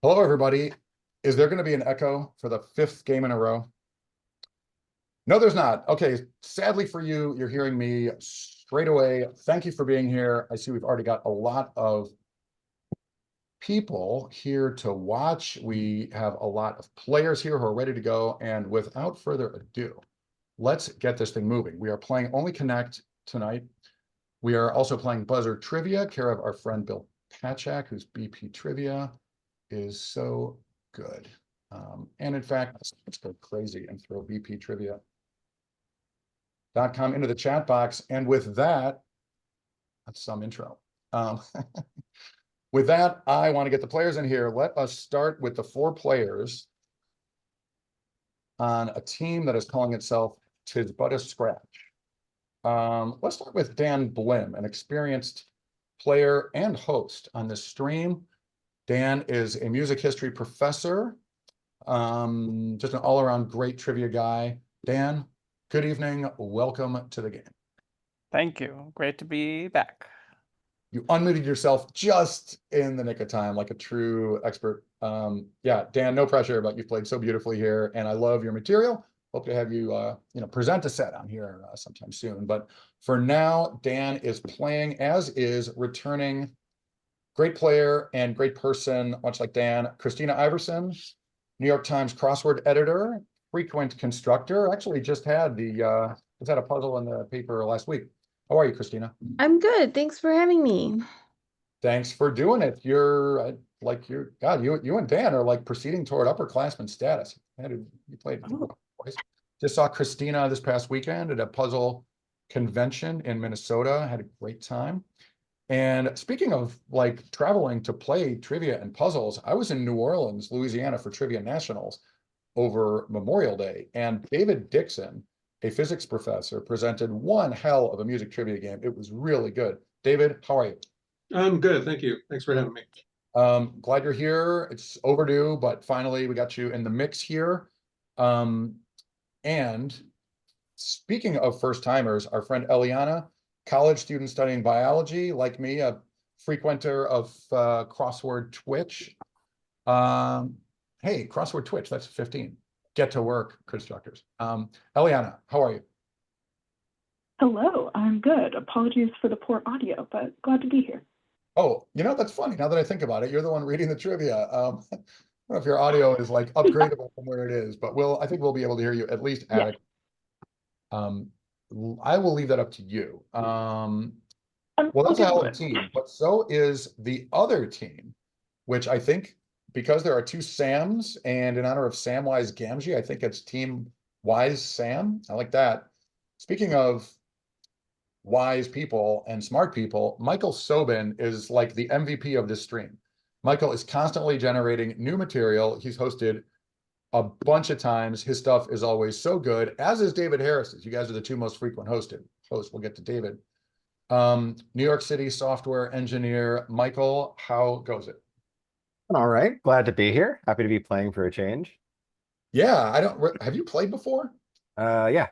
Hello, everybody. Is there going to be an echo for the fifth game in a row? No, there's not. Okay, sadly for you, you're hearing me straight away. Thank you for being here. I see we've already got a lot of people here to watch. We have a lot of players here who are ready to go. And without further ado, let's get this thing moving. We are playing Only Connect tonight. We are also playing Buzzer Trivia, care of our friend Bill Patchak, whose BP Trivia is so good. And in fact, let's go crazy and throw bptrivia.com into the chat box. And with that, that's some intro. With that, I want to get the players in here. Let us start with the four players on a team that is calling itself Tis But a Scratch. Let's start with Dan Blim, an experienced player and host on this stream. Dan is a music history professor, just an all-around great trivia guy. Dan, good evening. Welcome to the game. Thank you. Great to be back. You unmuted yourself just in the nick of time, like a true expert. Yeah, Dan, no pressure, but you've played so beautifully here, and I love your material. Hope to have you, present a set on here sometime soon. But for now, Dan is playing, as is returning great player and great person, much like Dan, Christina Iverson, New York Times crossword editor, frequent constructor. Actually, just had a puzzle in the paper last week. How are you, Christina? I'm good. Thanks for having me. Thanks for doing it. God, you and Dan are like proceeding toward upperclassman status. You played twice. Just saw Christina this past weekend at a puzzle convention in Minnesota. Had a great time. And speaking of like traveling to play trivia and puzzles, I was in New Orleans, Louisiana for Trivia Nationals over Memorial Day. And David Dixon, a physics professor, presented one hell of a music trivia game. It was really good. David, how are you? I'm good, thank you. Thanks for having me. Glad you're here. It's overdue, but finally we got you in the mix here. And speaking of first timers, our friend Eliana, college student studying biology, like me, a frequenter of Crossword Twitch. Hey, Crossword Twitch, that's 15. Get to work, constructors. Eliana, how are you? Hello, I'm good. Apologies for the poor audio, but glad to be here. Oh, that's funny. Now that I think about it, you're the one reading the trivia. I don't know if your audio is like upgradable from where it is, but I think we'll be able to hear you at least adequately. I will leave that up to you. Well, that's a hell of a team, but so is the other team, which I think, because there are two Sams, and in honor of Samwise Gamgee, I think it's Team Wise Sam. I like that. Speaking of wise people and smart people, Michael Sobin is like the MVP of this stream. Michael is constantly generating new material. He's hosted a bunch of times. His stuff is always so good, as is David Harris's. You guys are the two most frequent hosts. We'll get to David. New York City software engineer. Michael, how goes it? All right, glad to be here. Happy to be playing for a change. Yeah, have you played before? Yeah.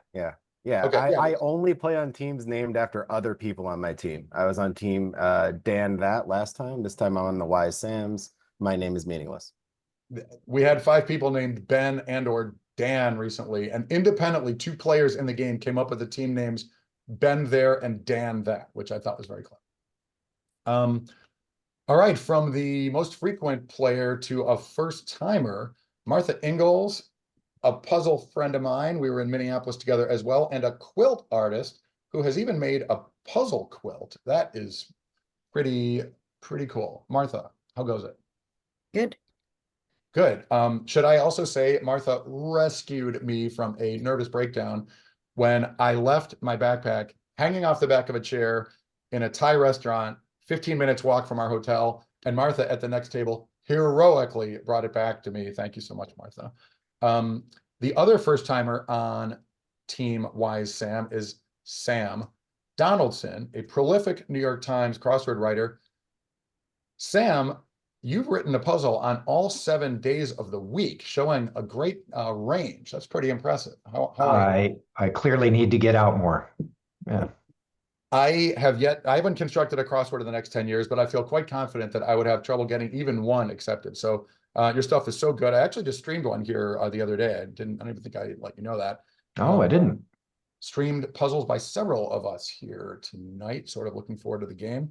Okay, I only play on teams named after other people on my team. I was on team Dan that last time. This time I'm on the Wise Sams. My name is meaningless. We had 5 people named Ben and or Dan recently, and independently 2 players in the game came up with the team names Ben there and Dan that, which I thought was very clever. All right, from the most frequent player to a first timer, Martha Ingalls, a puzzle friend of mine. We were in Minneapolis together as well, and a quilt artist who has even made a puzzle quilt. That is pretty cool. Martha, how goes it? Good. Good. Should I also say Martha rescued me from a nervous breakdown when I left my backpack hanging off the back of a chair in a Thai restaurant, 15 minutes walk from our hotel, and Martha at the next table heroically brought it back to me. Thank you so much, Martha. The other first timer on Team Wise Sam is Sam Donaldson, a prolific New York Times crossword writer. Sam, you've written a puzzle on all 7 days of the week, showing a great range. That's pretty impressive. I clearly need to get out more. Yeah. I haven't constructed a crossword in the next 10 years, but I feel quite confident that I would have trouble getting even one accepted. So Your stuff is so good. I actually just streamed one here the other day. I don't even think I let you know that. Oh, I didn't. Streamed puzzles by several of us here tonight, sort of looking forward to the game.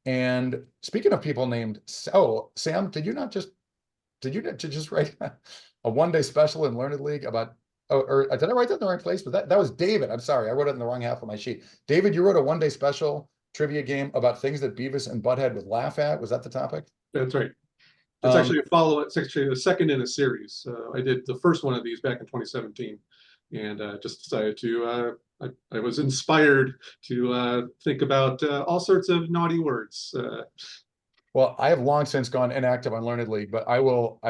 And speaking of people named, oh, Sam, did you just write a one-day special in Learned League about, or did I write that in the right place? But that was David. I'm sorry, I wrote it in the wrong half of my sheet. David, you wrote a one-day special trivia game about things that Beavis and Butthead would laugh at. Was that the topic? That's right. It's actually a follow-up. It's actually the second in a series. I did the first one of these back in 2017, and just decided to. I was inspired to think about all sorts of naughty words. Well, I have long since gone inactive on Learned League, but I will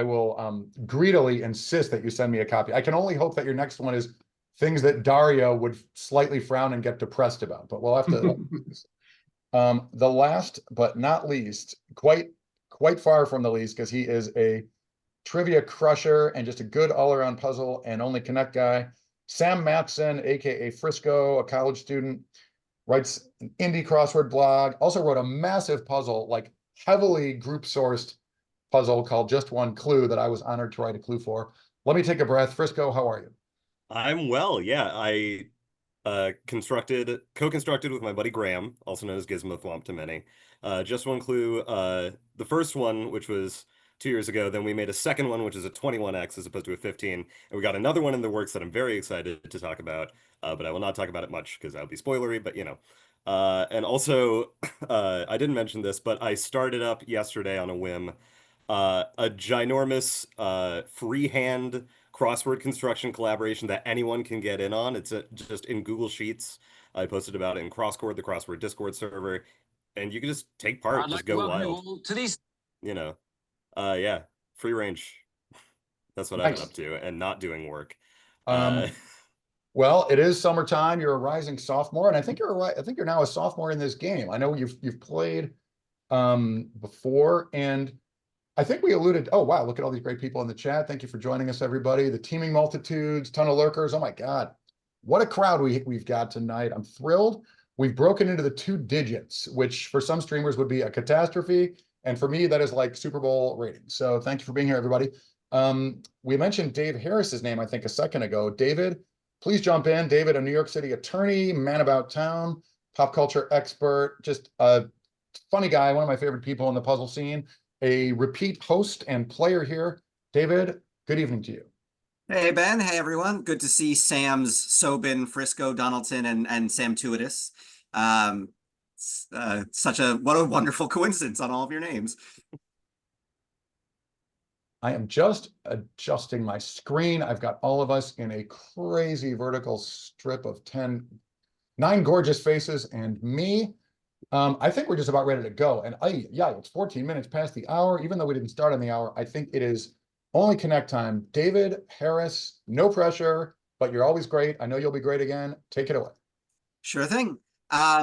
greedily insist that you send me a copy. I can only hope that your next one is things that Dario would slightly frown and get depressed about, but we'll have to. The last but not least, quite far from the least, because he is a trivia crusher and just a good all-around puzzle and only connect guy. Sam Matson, aka Frisco, a college student, writes an indie crossword blog, also wrote a massive puzzle, like heavily group sourced puzzle called Just One Clue that I was honored to write a clue for. Let me take a breath. Frisco, how are you? I'm well, yeah. I co-constructed with my buddy Graham, also known as Gizmo Thwomp to many. Just One Clue, the first one, which was 2 years ago, then we made a second one, which is a 21x as opposed to a 15, and we got another one in the works that I'm very excited to talk about, but I will not talk about it much because that would be spoilery, but you know. And also, I didn't mention this, but I started up yesterday on a whim, a ginormous freehand crossword construction collaboration that anyone can get in on. It's just in Google Sheets. I posted about it in CrossCord, the crossword Discord server, and you can just take part, just go wild. To these, you know, yeah, free range. That's what I've been up to, and not doing work. Well, it is summertime. You're a rising sophomore, and I think you're now a sophomore in this game. I know you've played before, and I think we alluded. Oh wow, look at all these great people in the chat. Thank you for joining us, everybody. The teaming multitudes, ton of lurkers. Oh my God, what a crowd we've got tonight. I'm thrilled. We've broken into the 2 digits, which for some streamers would be a catastrophe, and for me that is like Super Bowl ratings. So thank you for being here, everybody. We mentioned Dave Harris's name, I think, a second ago. David, please jump in. David, a New York City attorney, man about town, pop culture expert, just a funny guy, one of my favorite people in the puzzle scene, a repeat host and player here. David, good evening to you. Hey, Ben. Hey, everyone. Good to see Sam's, Sobin, Frisco, Donaldson, and Sam Tuitis. What a wonderful coincidence on all of your names. I am just adjusting my screen. I've got all of us in a crazy vertical strip of 9 gorgeous faces and me. I think we're just about ready to go. And it's 14 minutes past the hour. Even though we didn't start on the hour, I think it is only connect time. David Harris, no pressure, but you're always great. I know you'll be great again. Take it away. Sure thing.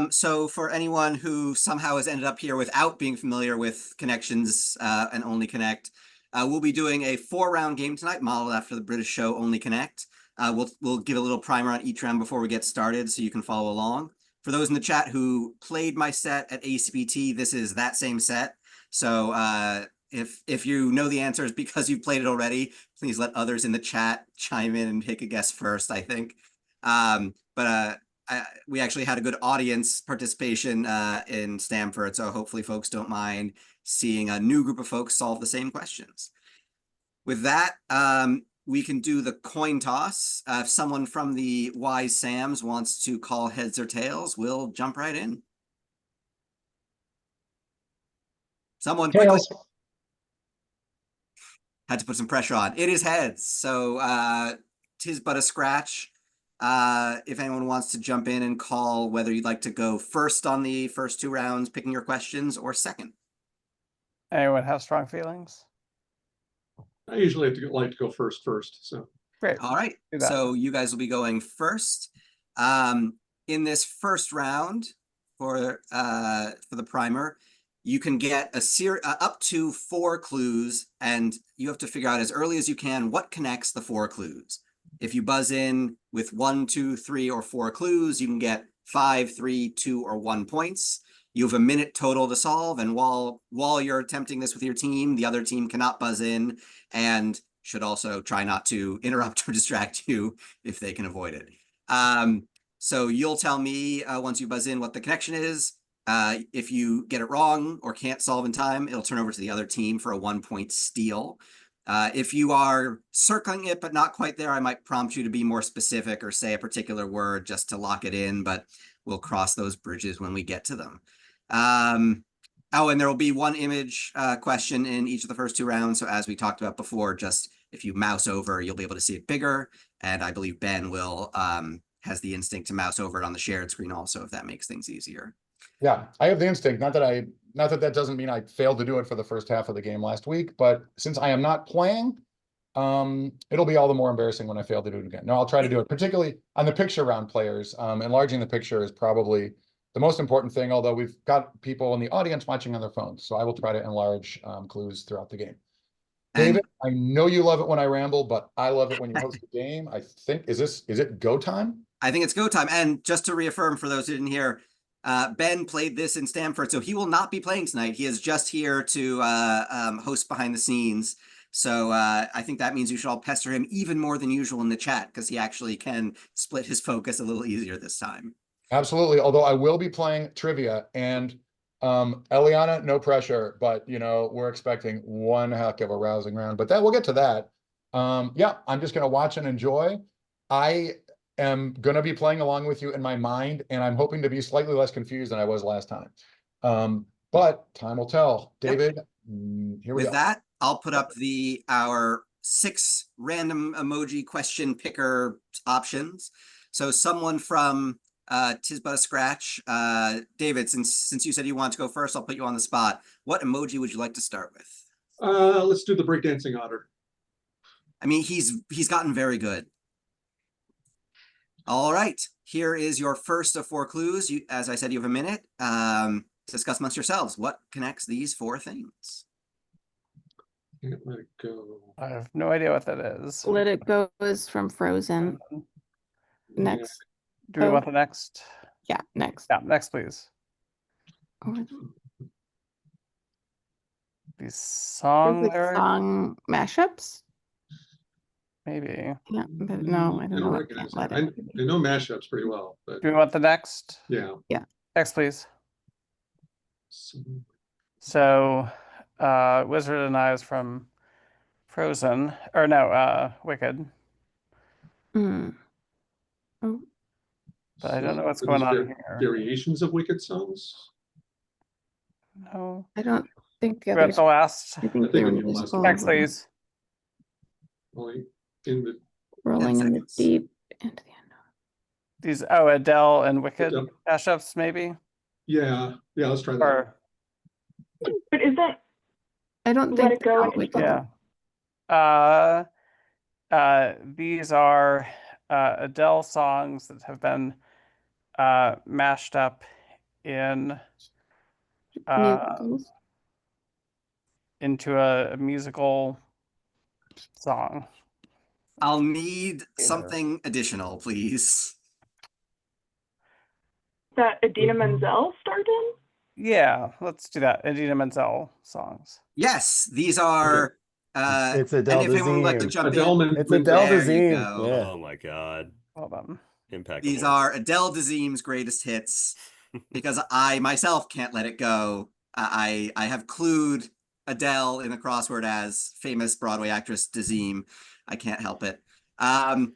So for anyone who somehow has ended up here without being familiar with Connections and Only Connect, we'll be doing a 4-round game tonight, modeled after the British show Only Connect. We'll give a little primer on each round before we get started so you can follow along. For those in the chat who played my set at ACBT, this is that same set. So if you know the answers because you played it already, please let others in the chat chime in and take a guess first, I think. We actually had a good audience participation in Stamford, so hopefully folks don't mind seeing a new group of folks solve the same questions. With that, we can do the coin toss. If someone from the Wise Sams wants to call heads or tails, we'll jump right in. Someone quickly. Had to put some pressure on. It is heads, so tis but a scratch. If anyone wants to jump in and call whether you'd like to go first on the first 2 rounds, picking your questions, or second. Anyone have strong feelings? I usually like to go first, so. Great. All right, so you guys will be going first. In this first round for the primer, you can get up to 4 clues, and you have to figure out as early as you can what connects the 4 clues. If you buzz in with 1, 2, 3, or 4 clues, you can get 5, 3, 2, or 1 points. You have a minute total to solve, and while you're attempting this with your team, the other team cannot buzz in and should also try not to interrupt or distract you if they can avoid it. So you'll tell me once you buzz in what the connection is. If you get it wrong or can't solve in time, it'll turn over to the other team for a 1-point steal. If you are circling it but not quite there, I might prompt you to be more specific or say a particular word just to lock it in, but we'll cross those bridges when we get to them. Oh, and there will be one image question in each of the first 2 rounds. So as we talked about before, just if you mouse over, you'll be able to see it bigger. And I believe Ben will has the instinct to mouse over it on the shared screen also, if that makes things easier. Yeah, I have the instinct. Not that that doesn't mean I failed to do it for the first half of the game last week, but since I am not playing, it'll be all the more embarrassing when I fail to do it again. No, I'll try to do it, particularly on the picture round players. Enlarging the picture is probably the most important thing, although we've got people in the audience watching on their phones. So I will try to enlarge clues throughout the game. David, I know you love it when I ramble, but I love it when you host the game. I think, is it go time? I think it's go time. And just to reaffirm for those who didn't hear, Ben played this in Stamford, so he will not be playing tonight. He is just here to host behind the scenes. So I think that means you should all pester him even more than usual in the chat, because he actually can split his focus a little easier this time. Absolutely. Although I will be playing trivia, and Eliana, no pressure, but we're expecting one heck of a rousing round, but we'll get to that. Yeah, I'm just going to watch and enjoy. I am going to be playing along with you in my mind, and I'm hoping to be slightly less confused than I was last time. But time will tell. David, here we go. With that, I'll put up our 6 random emoji question picker options. So someone from Tis But a Scratch. David, since you said you want to go first, I'll put you on the spot. What emoji would you like to start with? Let's do the breakdancing otter. I mean, he's gotten very good. All right, here is your first of 4 clues. As I said, you have a minute. Discuss amongst yourselves. What connects these 4 things? Can't let it go. I have no idea what that is. Let It Go is from Frozen. Next. Do we want the next? Yeah, next. Yeah, next, please. Or These song is it lyrics, song mashups? maybe. Yeah, but no, I don't know. I recognize can't let that. it. I know mashups pretty well, but Do we want the next? yeah. Next, please. So, Wizard and I is from Frozen, or no, Wicked. Hmm. Oh, But I don't know what's So going these on are here. Variations of Wicked songs. No. I don't think the We have others. the last. I I think think they're we need less. musical. Next, please. Only in the Rolling 10 in the seconds. deep into the unknown. These, Adele and Wicked Yep. mashups, maybe? yeah. Let's try that. Or, But is that I don't Let think It Go they're and all It's Wicked. yeah. These are Adele songs that have been mashed up in Musicals. into a musical song. I'll need Yeah. something additional, please. that Idina Menzel starred in? Yeah, let's do that. Idina Menzel songs. Yes, these are. It's Adele and if anyone would like to Dazeem. jump Adele in, It's Adele There you Dazeem. go. Yeah. Oh my god. Hold on. Impeccable. these are Adele Dazeem's greatest hits. Because I myself can't let it go. I have clued Adele in a crossword as famous Broadway actress Dazeem. I can't help it.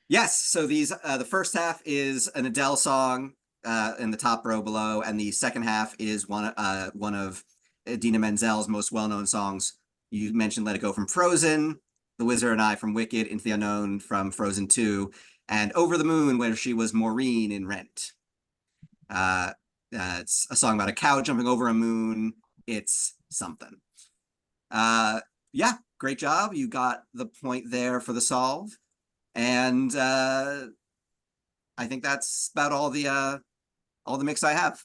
Yes, so these the first half is an Adele song in the top row below, and the second half is one of Idina Menzel's most well-known songs. You mentioned "Let It Go" from Frozen, "The Wizard and I" from Wicked, "Into the Unknown" from Frozen 2, and "Over the Moon" where she was Maureen in Rent. It's a song about a cow jumping over a moon. It's something. Yeah, great job. You got the point there for the solve. And I think that's about all the mix I have.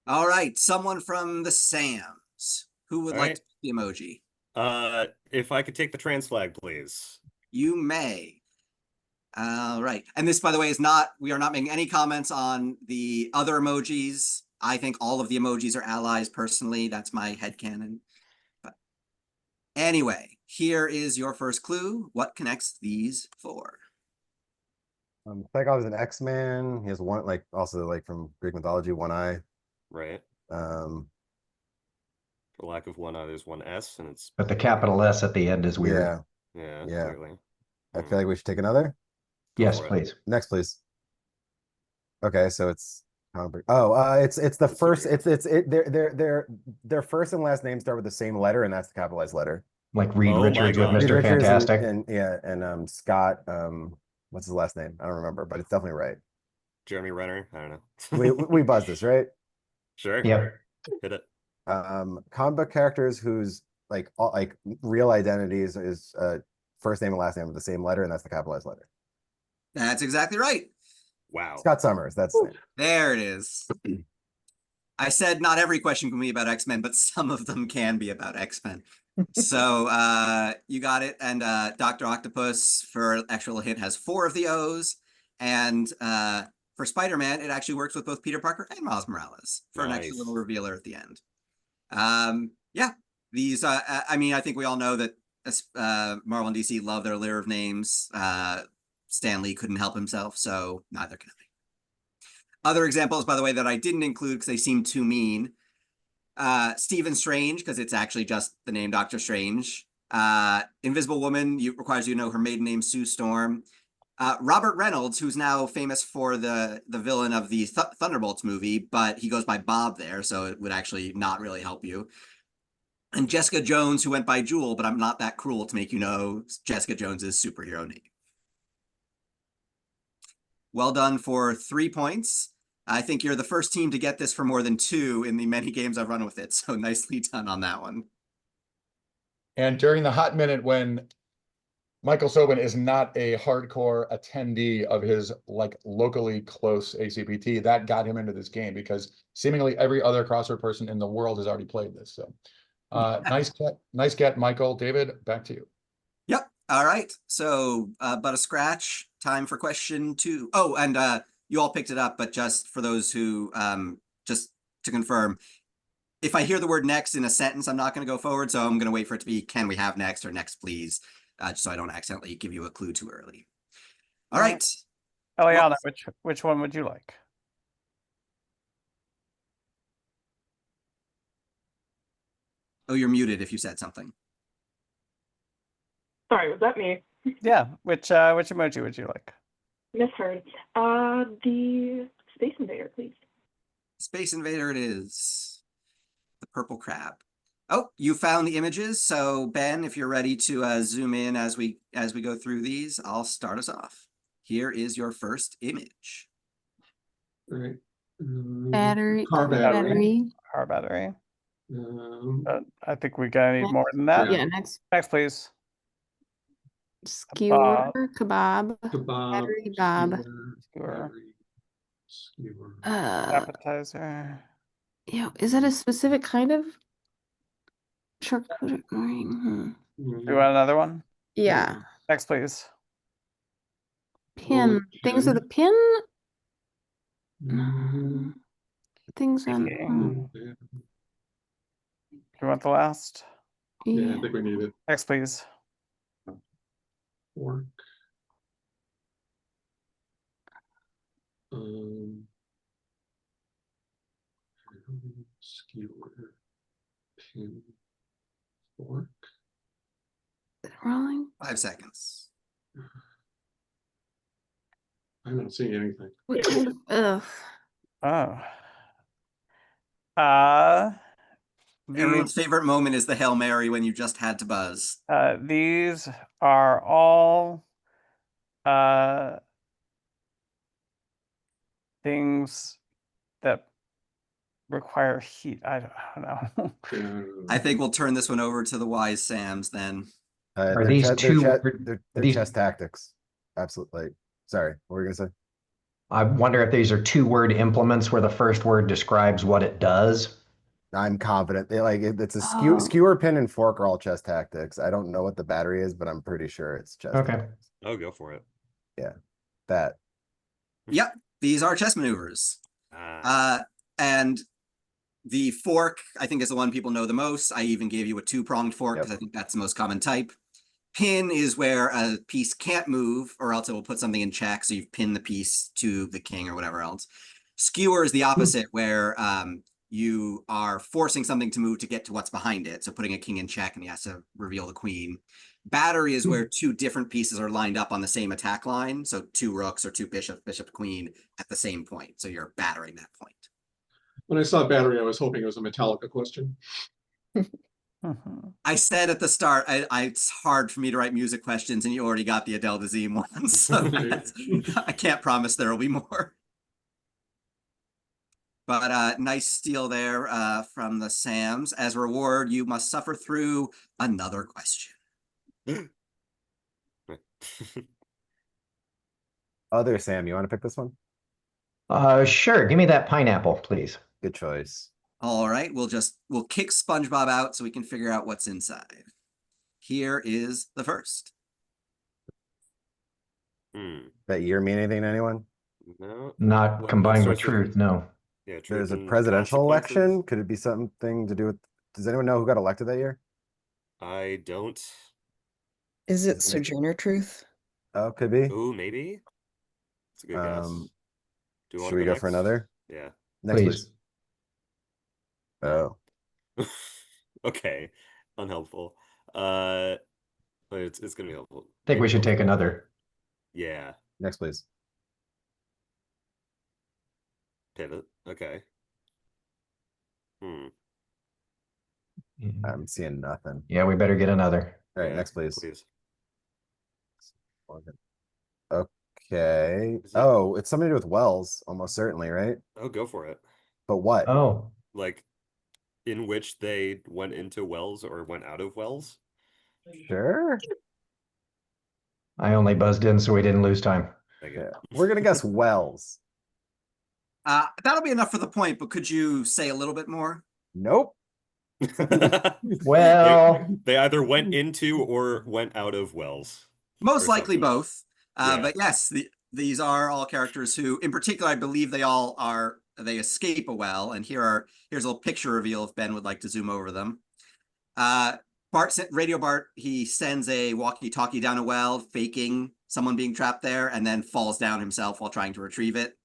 All right, someone from the Sams. Who would All like right. to pick the emoji? If I could take the trans flag, please. You may. All right. And this, by the way, is not, we are not making any comments on the other emojis. I think all of the emojis are allies personally. That's my headcanon. But anyway, here is your first clue. What connects these four? Psychop is an X-Man. He has one, like, also like from Greek mythology, one eye. Right. Um, For lack of one eye, there's one S, and it's But the capital S at the end is weird. yeah. yeah, Yeah. clearly. I feel like we should take another. Go Yes, for it. please. Next, please. Okay, so it's it's the Let's first. figure Their first and last name start with the same letter, and that's the capitalized letter. Like Reed Oh my Richards with God. Reed Mr. Richards Fantastic. and yeah, and Scott. What's his last name? I don't remember, but it's definitely right. Jeremy Renner. I don't know. We buzzed this, right? Sure. Yep. Hit it. Comic book characters whose like real identities is first name and last name with the same letter, and that's the capitalized letter. That's exactly right. Wow. Scott Summers. That's his name. There it is. I said not every question can be about X-Men, but some of them can be about X-Men. So you got it. And Dr. Octopus, for actual hint, has 4 of the O's. And for Spider-Man, it actually works with both Peter Parker and Miles Morales for an extra Nice. little revealer at the end. Yeah, these, I mean, I think we all know that Marvel and DC love their layer of names. Stan Lee couldn't help himself, so neither can I. Other examples, by the way, that I didn't include because they seem too mean. Stephen Strange, because it's actually just the name Doctor Strange. Invisible Woman requires you to know her maiden name, Sue Storm. Robert Reynolds, who's now famous for the villain of the Thunderbolts movie, but he goes by Bob there, so it would actually not really help you. And Jessica Jones, who went by Jewel, but I'm not that cruel to make you know Jessica Jones's superhero name. Well done for 3 points. I think you're the first team to get this for more than 2 in the many games I've run with it, so nicely done on that one. And during the hot minute when Michael Sobin is not a hardcore attendee of his like locally close ACPT, that got him into this game because seemingly every other crossword person in the world has already played this. So nice get, Michael. David, back to you. Yep. All right. So but a scratch, time for question 2. Oh, and you all picked it up, but just for those who just to confirm, if I hear the word next in a sentence, I'm not going to go forward. So I'm going to wait for it to be, can we have next or next, please? Just so I don't accidentally give you a clue too early. All right. Eliana, which one would you like? Oh, you're muted if you said something. Sorry, was that me? Yeah, which emoji would you like? Misheard. The Space Invader, please. Space Invader it is. The purple crab. Oh, you found the images. So Ben, if you're ready to zoom in as we go through these, I'll start us off. Here is your first image. All right. Battery. Car battery. Car battery. Um, I think we're gonna need more than that. Yeah. Yeah, next. Next, please. Skewer, kebab, Kebab. battery, bob. Skewer. Battery, skewer. Appetizer. Yeah, is that a specific kind of charcuterie? Hmm. Do you want another one? Yeah, Next, please. pin. Things with a pin. Mm, Things on. Okay. yeah. You want the last? Yeah, Yeah. I think we need it. Next, please. Fork. Skewer. Pin. Fork. Rolling. 5 seconds. I'm not seeing anything. What kind of? Ugh. Oh. Everyone's favorite moment is the Hail Mary when you just had to buzz. These are all things that require heat. I don't know. I think we'll turn this one over to the wise Sams then. Are these they're these- chess tactics? Absolutely. Sorry, what were you gonna say? I wonder if these are 2-word implements where the first word describes what it does. I'm confident. It's a Oh. skewer, pin, and fork are all chess tactics. I don't know what the battery is, but I'm pretty sure it's chess. Okay. tactics. Oh, go for it. Yeah. that. Yep, these are chess maneuvers. Ah. And the fork, I think, is the one people know the most. I even gave you a two-pronged fork because I think that's the most common type. Pin is where a piece can't move, or else it will put something in check, so you've pinned the piece to the king or whatever else. Skewer is the opposite, where you are forcing something to move to get to what's behind it, so putting a king in check and he has to reveal the queen. Battery is where two different pieces are lined up on the same attack line, so two rooks or two bishops, bishop, queen at the same point, so you're battering that point. When I saw battery, I was hoping it was a Metallica question. I said at the start, it's hard for me to write music questions, and you already got the Adele Dazeem one, so I can't promise there will be more. But nice steal there from the Sams. As a reward, you must suffer through another question. Other Sam, you want to pick this one? Sure. Give me that pineapple, please. Good choice. All right, we'll kick SpongeBob out so we can figure out what's inside. Here is the first. That year mean anything to anyone? No. Not What combined with sorts of- truth, no. Yeah, truth There's a and presidential consequences? election. Could it be something to do with? Does anyone know who got elected that year? I don't. Is it Doesn't make- Sojourner Truth? Oh, could be. Ooh, maybe. That's a good guess. Do you want Should we go for next? another? Yeah. Next, Please. please. Oh, Okay. Unhelpful. But it's gonna be helpful. I think we should take another. Yeah. next, please. Pivot. Okay. I'm seeing nothing. Yeah, we better get another. All right, Yeah, next, please. Please. Okay. Is it- Oh, it's something to do with wells, almost certainly, right? Oh, go for it. But what? Oh, Like, in which they went into wells or went out of wells? Sure. I only buzzed in so we didn't lose time. Thank Yeah. you. We're gonna guess wells. That'll be enough for the point, but could you say a little bit more? Nope. Well, They either went into or went out of wells. Most or likely something. both. Yeah. But yes, these are all characters who, in particular, I believe they escape a well. And here's a little picture reveal if Ben would like to zoom over them. Radio Bart, he sends a walkie-talkie down a well, faking someone being trapped there, and then falls down himself while trying to retrieve it.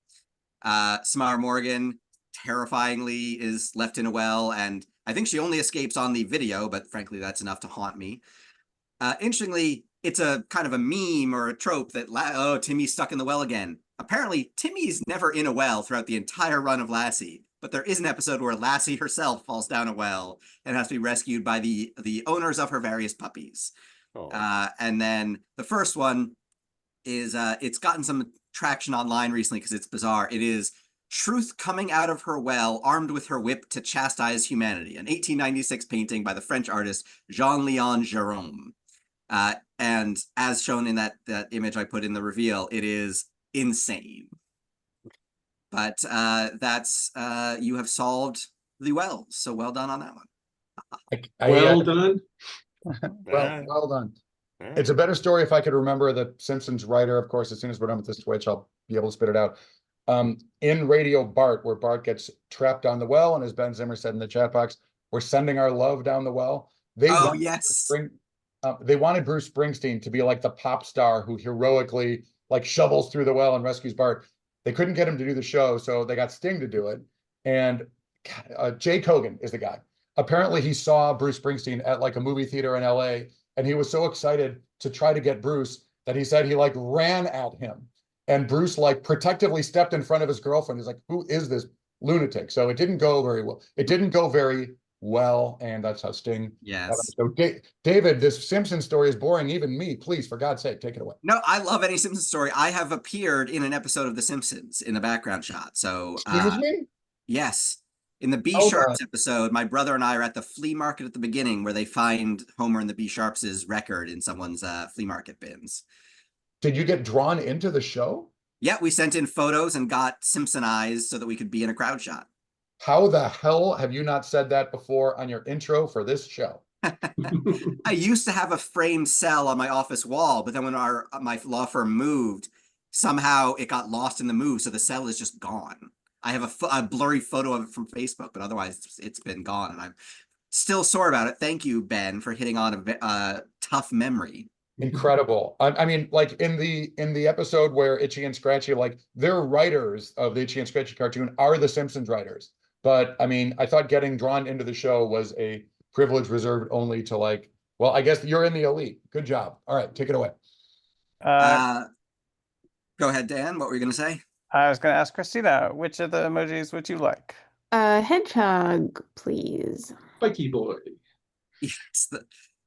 Samara Morgan, terrifyingly, is left in a well, and I think she only escapes on the video, but frankly, that's enough to haunt me. Interestingly, it's a kind of a meme or a trope that, oh, Timmy's stuck in the well again. Apparently, Timmy's never in a well throughout the entire run of Lassie, but there is an episode where Lassie herself falls down a well and has to be rescued by the owners of her various puppies. Oh. And then the first one is, it's gotten some traction online recently because it's bizarre. It is Truth coming out of her well, armed with her whip to chastise humanity, an 1896 painting by the French artist Jean-Léon Gérôme. And as shown in that image I put in the reveal, it is insane. But that's you have solved the wells, so well done on that one. Well done. Well done. Ah. It's a better story if I could remember the Simpsons writer. Of course, as soon as we're done with this Twitch, I'll be able to spit it out. In Radio Bart, where Bart gets trapped down the well, and as Ben Zimmer said in the chat box, we're sending our love down the well. They wanted Bruce Springsteen to be like the pop star who heroically like shovels through the well and rescues Bart. They couldn't get him to do the show, so they got Sting to do it. And Jay Kogan is the guy. Apparently, he saw Bruce Springsteen at like a movie theater in LA, and he was so excited to try to get Bruce that he said he like ran at him. And Bruce like protectively stepped in front of his girlfriend. He's like, who is this lunatic? So it didn't go very well. It didn't go very well, and that's how Sting. Yes. So David, this Simpson story is boring even me. Please, for God's sake, take it away. No, I love any Simpsons story. I have appeared in an episode of The Simpsons in the background shot. So Excuse me? yes. In the B Oh, Sharps episode, my brother and I are at the flea market at the beginning where they find Homer and the B Sharps' record in someone's flea market bins. Did you get drawn into the show? Yeah, we sent in photos and got Simpson eyes so that we could be in a crowd shot. How the hell have you not said that before on your intro for this show? I used to have a framed cell on my office wall, but then when my law firm moved, somehow it got lost in the move, so the cell is just gone. I have a blurry photo of it from Facebook, but otherwise it's been gone, and I'm still sore about it. Thank you, Ben, for hitting on a tough memory. Incredible. I mean, like in the episode where Itchy and Scratchy, like their writers of the Itchy and Scratchy cartoon are the Simpsons writers. But I mean, I thought getting drawn into the show was a privilege reserved only to like, well, I guess you're in the elite. Good job. All right, take it away. Go ahead, Dan. What were you going to say? I was going to ask Christina, which of the emojis would you like? Hedgehog, please. Spiky boy. Yes,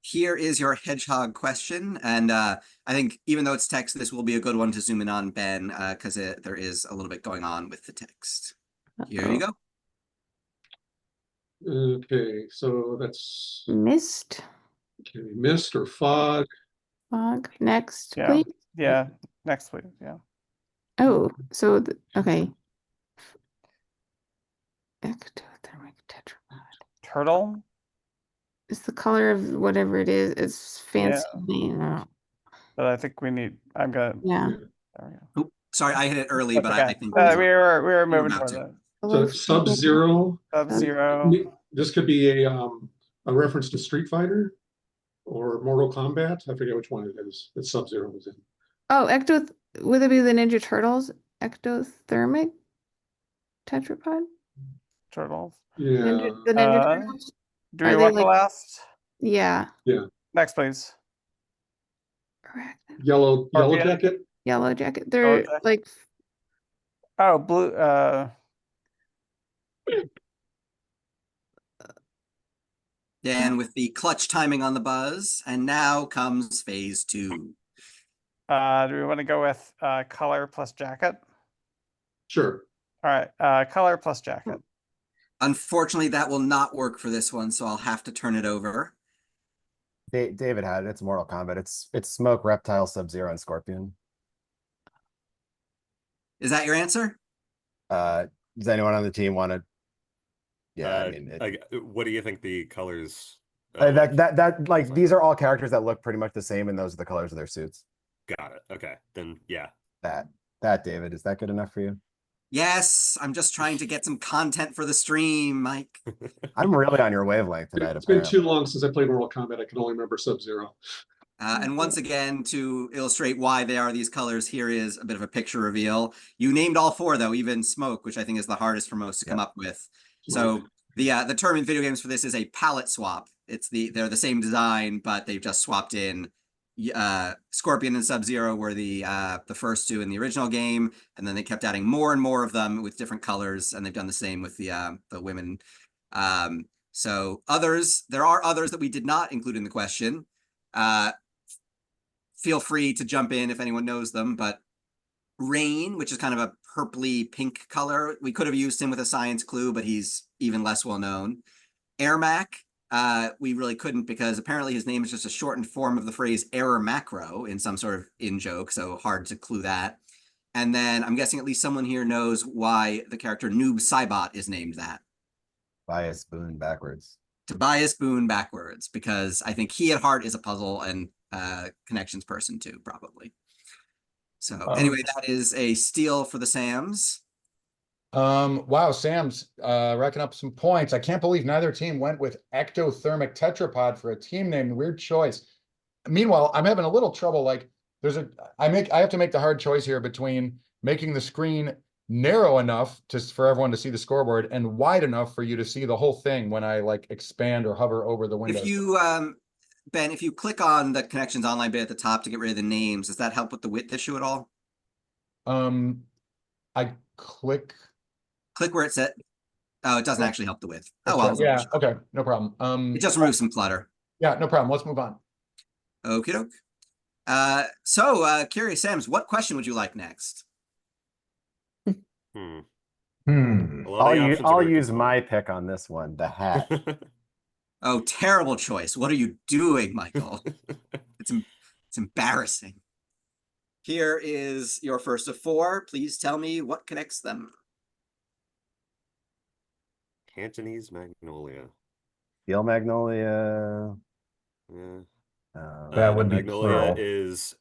here is your hedgehog question. And I think even though it's text, this will be a good one to zoom in on, Ben, because there is a little bit going on with the text. Here you go. Okay, so that's Mist. okay, mist or fog. Fog. Next, Yeah. please. Yeah, next please. Yeah. Oh, so okay. Ectothermic tetrapod. Turtle. It's the color of whatever it is. It's fancy name. But I think we need. I'm gonna. Yeah. There we go. Oops, sorry, I hit it early, That's but okay. I think we were moving about toward to. it. So Sub-Zero. Sub-Zero. This could be a reference to Street Fighter or Mortal Kombat. I forget which one it is. That Sub-Zero was in. Oh, would it be the Ninja Turtles? Ectothermic tetrapod? Turtles. Yeah. The Ninja Turtles? Do we Are they want the like- last? Yeah. Yeah. Next, please. Yellow Scorpion. Jacket. Yellow Jacket. They're Jacket. like Oh, blue. Dan with the clutch timing on the buzz, and now comes phase 2. Do we want to go with color plus jacket? Sure. All right, color plus jacket. Unfortunately, that will not work for this one, so I'll have to turn it over. David had it. It's Mortal Kombat. It's Smoke, Reptile, Sub-Zero, and Scorpion. Is that your answer? Does anyone on the team want to? Yeah, I mean, what do you think the colors? Like these are all characters that look pretty much the same, and those are the colors of their suits. Got it. Okay, then yeah. That David, is that good enough for you? Yes, I'm just trying to get some content for the stream, Mike. I'm really on your wavelength tonight. It's been too long since I played Mortal Kombat. I can only remember Sub-Zero. And once again, to illustrate why they are these colors, here is a bit of a picture reveal. You named all 4, though, even Smoke, which I think is the hardest for most to come up with. So the term in video games for this is a palette swap. They're the same design, but they've just swapped in. Scorpion and Sub-Zero were the first 2 in the original game, and then they kept adding more and more of them with different colors, and they've done the same with the women. So there are others that we did not include in the question. Feel free to jump in if anyone knows them, but Rain, which is kind of a purpley pink color, we could have used him with a science clue, but he's even less well known. Ermac, we really couldn't because apparently his name is just a shortened form of the phrase error macro in some sort of in-joke, so hard to clue that. And then I'm guessing at least someone here knows why the character Noob Saibot is named that. Tobias Boone backwards. Tobias Boone backwards, because I think he at heart is a puzzle and connections person too, probably. So anyway, that is a steal for the Sams. Wow, Sam's racking up some points. I can't believe neither team went with ectothermic tetrapod for a team name. Weird choice. Meanwhile, I'm having a little trouble. Like, I have to make the hard choice here between making the screen narrow enough for everyone to see the scoreboard and wide enough for you to see the whole thing when I like expand or hover over the window. If you Ben, if you click on the Connections Online bit at the top to get rid of the names, does that help with the width issue at all? I click where it said. Oh, it doesn't actually help the width. Oh well. Yeah. Okay. No problem. It just removes some clutter. Yeah. No problem. Let's move on. Okie doke. So Curious Sams, what question would you like next? I'll use my pick on this one. The hat. Oh, terrible choice. What are you doing, Michael? It's embarrassing. Here is your first of 4. Please tell me what connects them. Cantonese Magnolia. Steel Magnolia. Yeah. That would be Magnolia plural.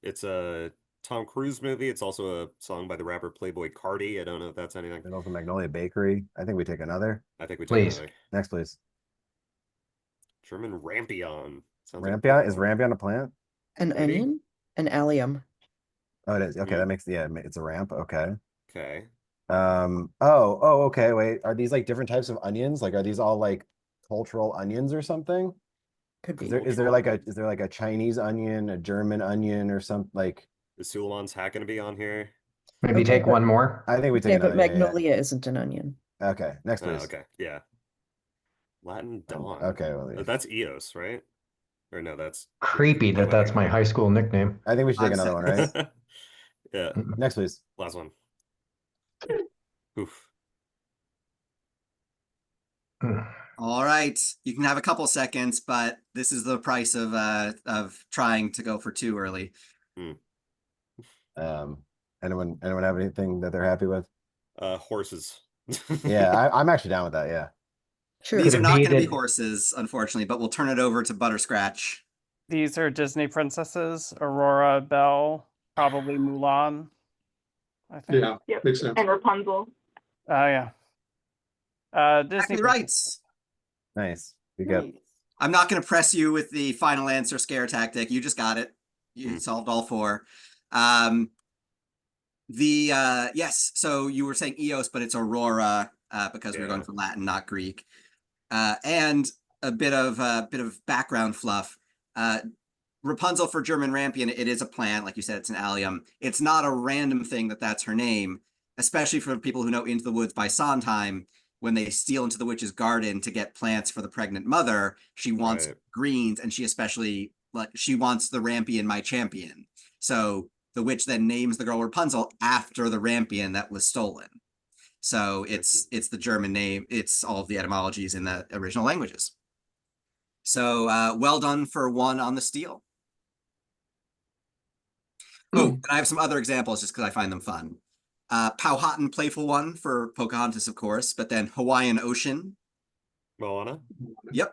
it's a Tom Cruise movie. It's also a song by the rapper Playboy Cardi. I don't know if that's anything. And also Magnolia Bakery. I think we take another. I think we take Please. another. Next, please. German Rampion. Sounds like Rampion? Is Rampion a plant? An Maybe. onion? An allium. Oh, it is. Okay, Mhm. that makes, yeah, it's a ramp. Okay. Okay. Okay, wait. Are these like different types of onions? Like, are these all like cultural onions or something? Could Is be. there like a Chinese onion, a German onion, or something like? Is Suleiman's hat going to be on here? Maybe Okay, take but- one more. I think we take Okay, but another. Yeah, yeah. magnolia isn't an onion. Okay, next, Oh, please. okay. Yeah. Latin Dawn. Okay, well, yeah. That's Eos, right? Or no, that's Creepy what am I that's thinking my high school nickname. I think we should take Five another one, right? of? Yeah. Next, please. Last one. Oof. All right, you can have a couple seconds, but this is the price of trying to go for too early. Anyone have anything that they're happy with? Horses. Yeah, I'm actually down with that. Yeah. Sure. These Could are it not be going to be that- horses, unfortunately, but we'll turn it over to Butterscratch. These are Disney princesses, Aurora, Belle, probably Mulan. I think. Yeah, Yep. makes sense. And Rapunzel. Oh yeah. Disney Exactly right. Nice. Good go. I'm not going to press you with the final answer scare tactic. You just got it. You solved all four. Yes, so you were saying Eos, but it's Aurora because we're going for Latin, not Greek. And a bit of background fluff. Rapunzel for German Rampion, it is a plant, like you said, it's an allium. It's not a random thing that's her name, especially for people who know Into the Woods by Sondheim. When they steal into the witch's garden to get plants for the pregnant mother, she wants greens, and she especially she wants the Rampion, my champion. So the witch then names the girl Rapunzel after the Rampion that was stolen. So it's the German name. It's all of the etymologies in the original languages. So well done for one on the steal. Oh, and I have some other examples just because I find them fun. Powhatan Playful One for Pocahontas, of course, but then Hawaiian Ocean. Moana? Yep.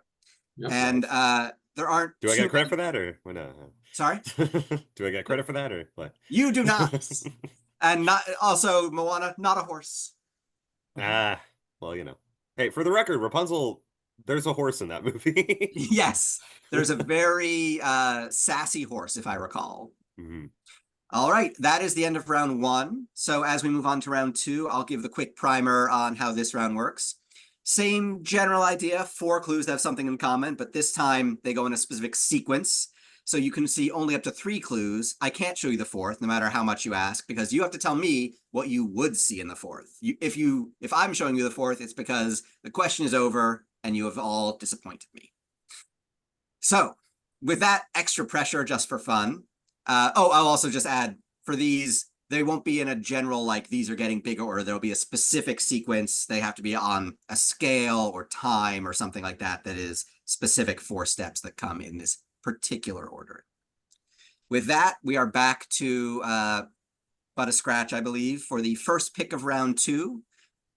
Yep. And there aren't. Do I get credit for that or no? Sorry? Do I get credit for that or what? You do not. And not also Moana, not a horse. Well, you know. Hey, for the record, Rapunzel, there's a horse in that movie. Yes. There's a very sassy horse, if I recall. Mm-hmm. All right, that is the end of round one. So as we move on to round two, I'll give the quick primer on how this round works. Same general idea, 4 clues that have something in common, but this time they go in a specific sequence. So you can see only up to 3 clues. I can't show you the 4th, no matter how much you ask, because you have to tell me what you would see in the 4th. If I'm showing you the 4th, it's because the question is over and you have all disappointed me. So with that extra pressure just for fun, I'll also just add, for these, they won't be in a general, like, these are getting bigger, or there'll be a specific sequence. They have to be on a scale or time or something like that that is specific 4 steps that come in this particular order. With that, we are back to Butterscratch, I believe, for the first pick of round 2.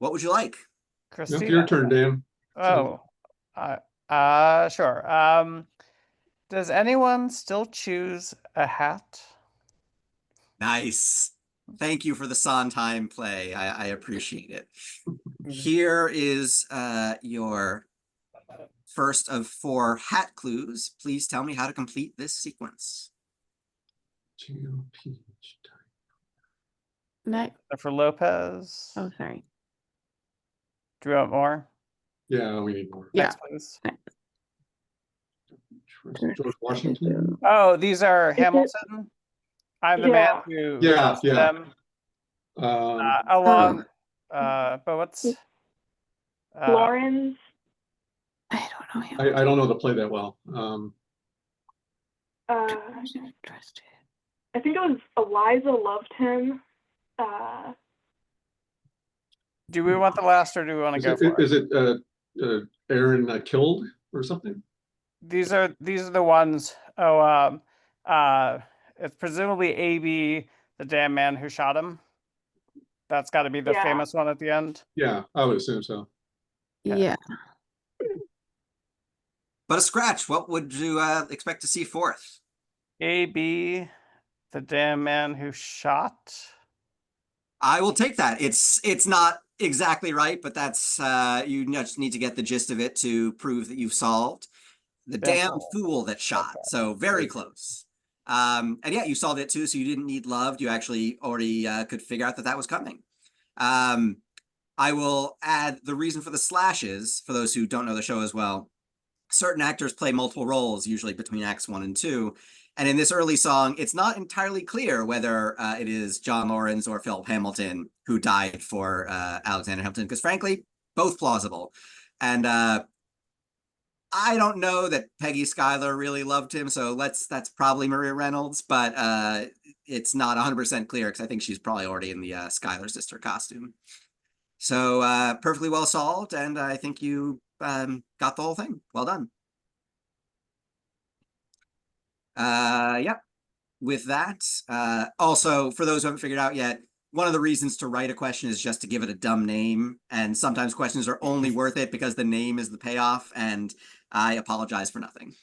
What would you like? Christina. Your turn, Dan. Oh, sure. Does anyone still choose a hat? Nice. Thank you for the Sondheim play. I appreciate it. Here is your first of 4 hat clues. Please tell me how to complete this sequence. Next. For Lopez. Oh, sorry. Do you want more? Yeah, we need more. Yeah. Next, please. George Washington. Oh, these are Is it- Hamilton. I'm the man who Yeah, comes to yeah. them along. But what's Lawrence. I don't know him. I don't know the play that well. I think it was Eliza loved him. do we want the last or do we want to Is go it, for it? is it Aaron killed or something? These are the ones. It's presumably AB, the damn man who shot him. That's got to be the Yeah. famous one at the end. Yeah, I would assume so. Yeah. Butterscratch, what would you expect to see 4th? AB, The damn man who shot. I will take that. It's not exactly right, but that's you just need to get the gist of it to prove that you've solved. The damn Simple. fool that shot. Okay. So very close. And yeah, you solved it too, so you didn't need loved. You actually already could figure out that that was coming. I will add the reason for the slashes, for those who don't know the show as well. Certain actors play multiple roles, usually between acts 1 and 2. And in this early song, it's not entirely clear whether it is John Lawrence or Philip Hamilton who died for Alexander Hamilton, because frankly, both plausible. And I don't know that Peggy Schuyler really loved him, so that's probably Maria Reynolds, but it's not 100% clear because I think she's probably already in the Schuyler sister costume. So perfectly well solved, and I think you got the whole thing. Well done. Yep. With that, also for those who haven't figured out yet, one of the reasons to write a question is just to give it a dumb name, and sometimes questions are only worth it because the name is the payoff, and I apologize for nothing.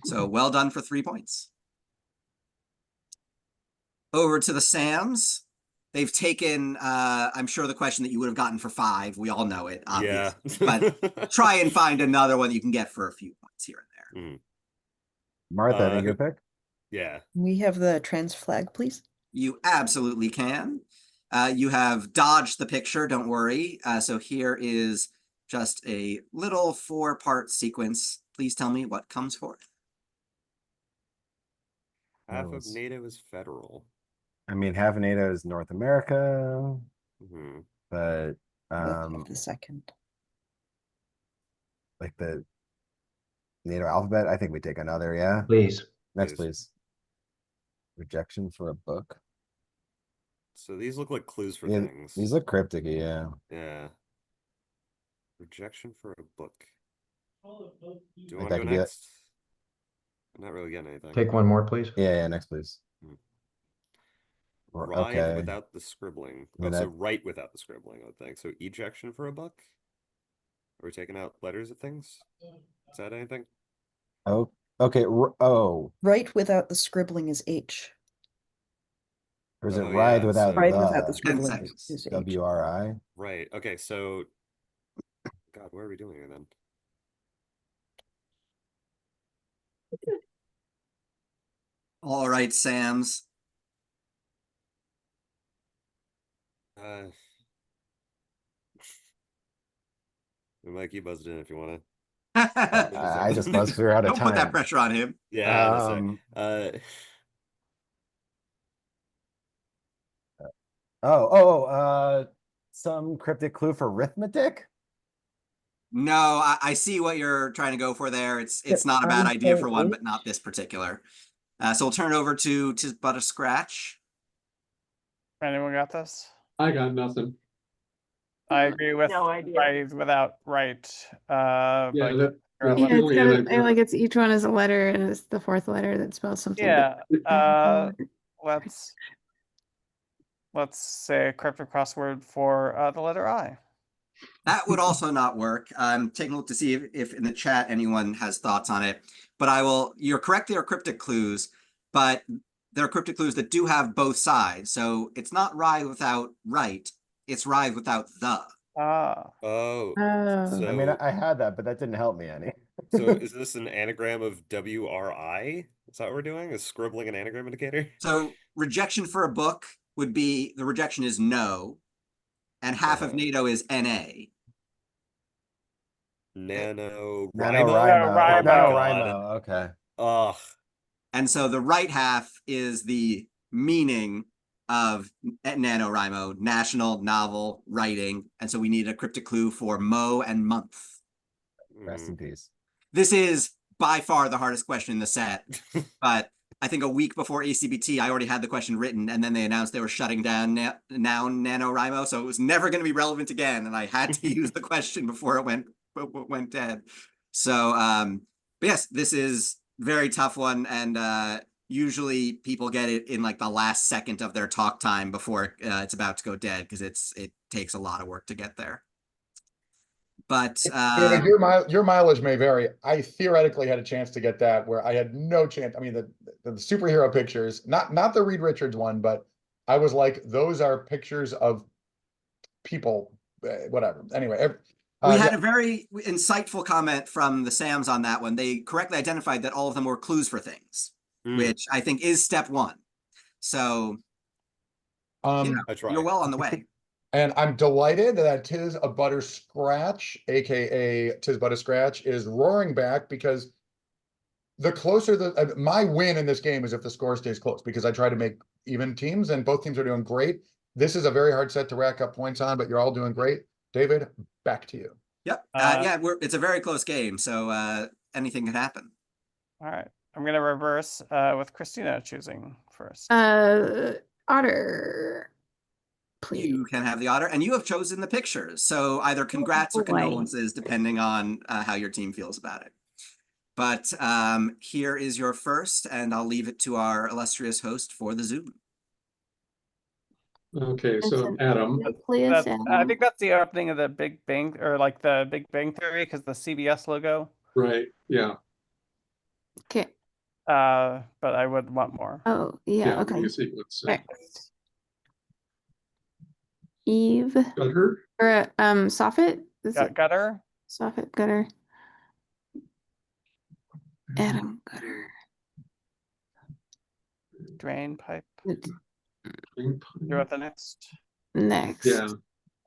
So well done for 3 points. Over to the Sams. They've taken, I'm sure, the question that you would have gotten for 5. We all know it, obviously. Yeah. But try and find another one that you can get for a few points here and there. Martha, I think your pick. Yeah. We have the trans flag, please. You absolutely can. You have dodged the picture, don't worry. So here is just a little 4-part sequence. Please tell me what comes forth. Half of NATO is federal. I mean, half of NATO is North America, Mm-hmm. but The second. like the NATO alphabet, I think we take another, yeah. Please. Next, Please. please. Rejection for a book. So these look like clues for Yeah, things. these look cryptic, yeah. Yeah. Rejection for a book. Do you Like want that to could go be next? I'm not really getting anything. Take one more, please. Yeah, next, please. Ride Okay. without the scribbling. Yeah, Oh, so that- write without the scribbling, I would think. So ejection for a book? Are we taking out letters of things? Is that anything? Oh, okay. Oh, Right without the scribbling is H. or is it Oh, ride yeah, without so- Right without the the scribbling seconds. is H. WRI? Right. Okay, so God, what are we doing here then? All right, Sams. Mike, you buzzed in if you want to. I just buzzed through out of Don't put that time. pressure on him. Yeah. Some cryptic clue for arithmetic? No, I see what you're trying to go for there. It's Yep, not a bad I'm idea for saying one, H. but not this particular. So we'll turn it over to but a scratch. Anyone got this? I got nothing. I agree with No idea. right without right. Yeah, But that- you're that's Yeah, the it's only got other- like it's each one is a letter and it's the 4th letter that spells something. yeah. different. Let's say a cryptic crossword for the letter I. That would also not work. I'm taking a look to see if in the chat anyone has thoughts on it. But I will, you're correct, they are cryptic clues, but there are cryptic clues that do have both sides. So it's not ride without right, it's ride without the. Ah. Oh. Oh. So, I mean, I had that, but that didn't help me any. so is this an anagram of WRI? Is that what we're doing? Is scribbling an anagram indicator? So rejection for a book would be, the rejection is no, and half of NATO is NA. NaNoWriMo. NaNoWriMo. NaNoWriMo. NaNoWriMo, okay. Ugh. And so the right half is the meaning of NaNoWriMo, national novel writing. And so we need a cryptic clue for mo and month. Rest in peace. This is by far the hardest question in the set, but I think a week before ACBT, I already had the question written, and then they announced they were shutting down now NaNoWriMo, so it was never going to be relevant again, and I had to use the question before it went dead. So, but yes, this is very tough one, and usually people get it in like the last second of their talk time before it's about to go dead, because it takes a lot of work to get there. But David, your mileage may vary. I theoretically had a chance to get that where I had no chance. I mean, the superhero pictures, not the Reed Richards one, but I was like, those are pictures of people, whatever. Anyway, we had a very insightful comment from the Sams on that one. They correctly identified that all of them were clues for things, which I think is step one. So you're well on the way. And I'm delighted that Tiz a Butter Scratch, aka Tiz Butter Scratch, is roaring back because the closer my win in this game is if the score stays close, because I try to make even teams and both teams are doing great. This is a very hard set to rack up points on, but you're all doing great. David, back to you. Yep. It's a very close game, so anything can happen. All right. I'm gonna reverse with Christina choosing first. Otter. Please. You can have the otter, and you have chosen the pictures. So either congrats or condolences, depending on how your team feels about it. But here is your first, and I'll leave it to our illustrious host for the Zoom. Okay, so Adam. I think that's the opening of the Big Bang, or like the Big Bang Theory, because the CBS logo. Right. Yeah. Okay. But I would want more. Oh, yeah. Okay. Right. Eve. Gutter. Or Soffit. Gutter. Soffit, Gutter. Adam, Gutter. Drain pipe. You're at the next. Next. Yeah.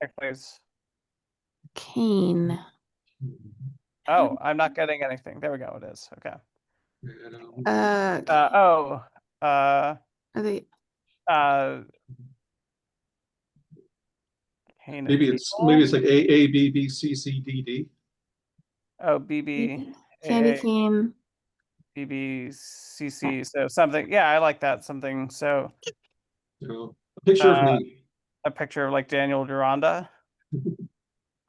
Next, please. Cane. Oh, I'm not getting anything. There we go. It is. Okay. Are they? Maybe it's like A B B C C D D. Oh, BB. Candy cane. BBCC. So something. Yeah, I like that. Something. So. A picture of me. A picture of like Daniel Duranda.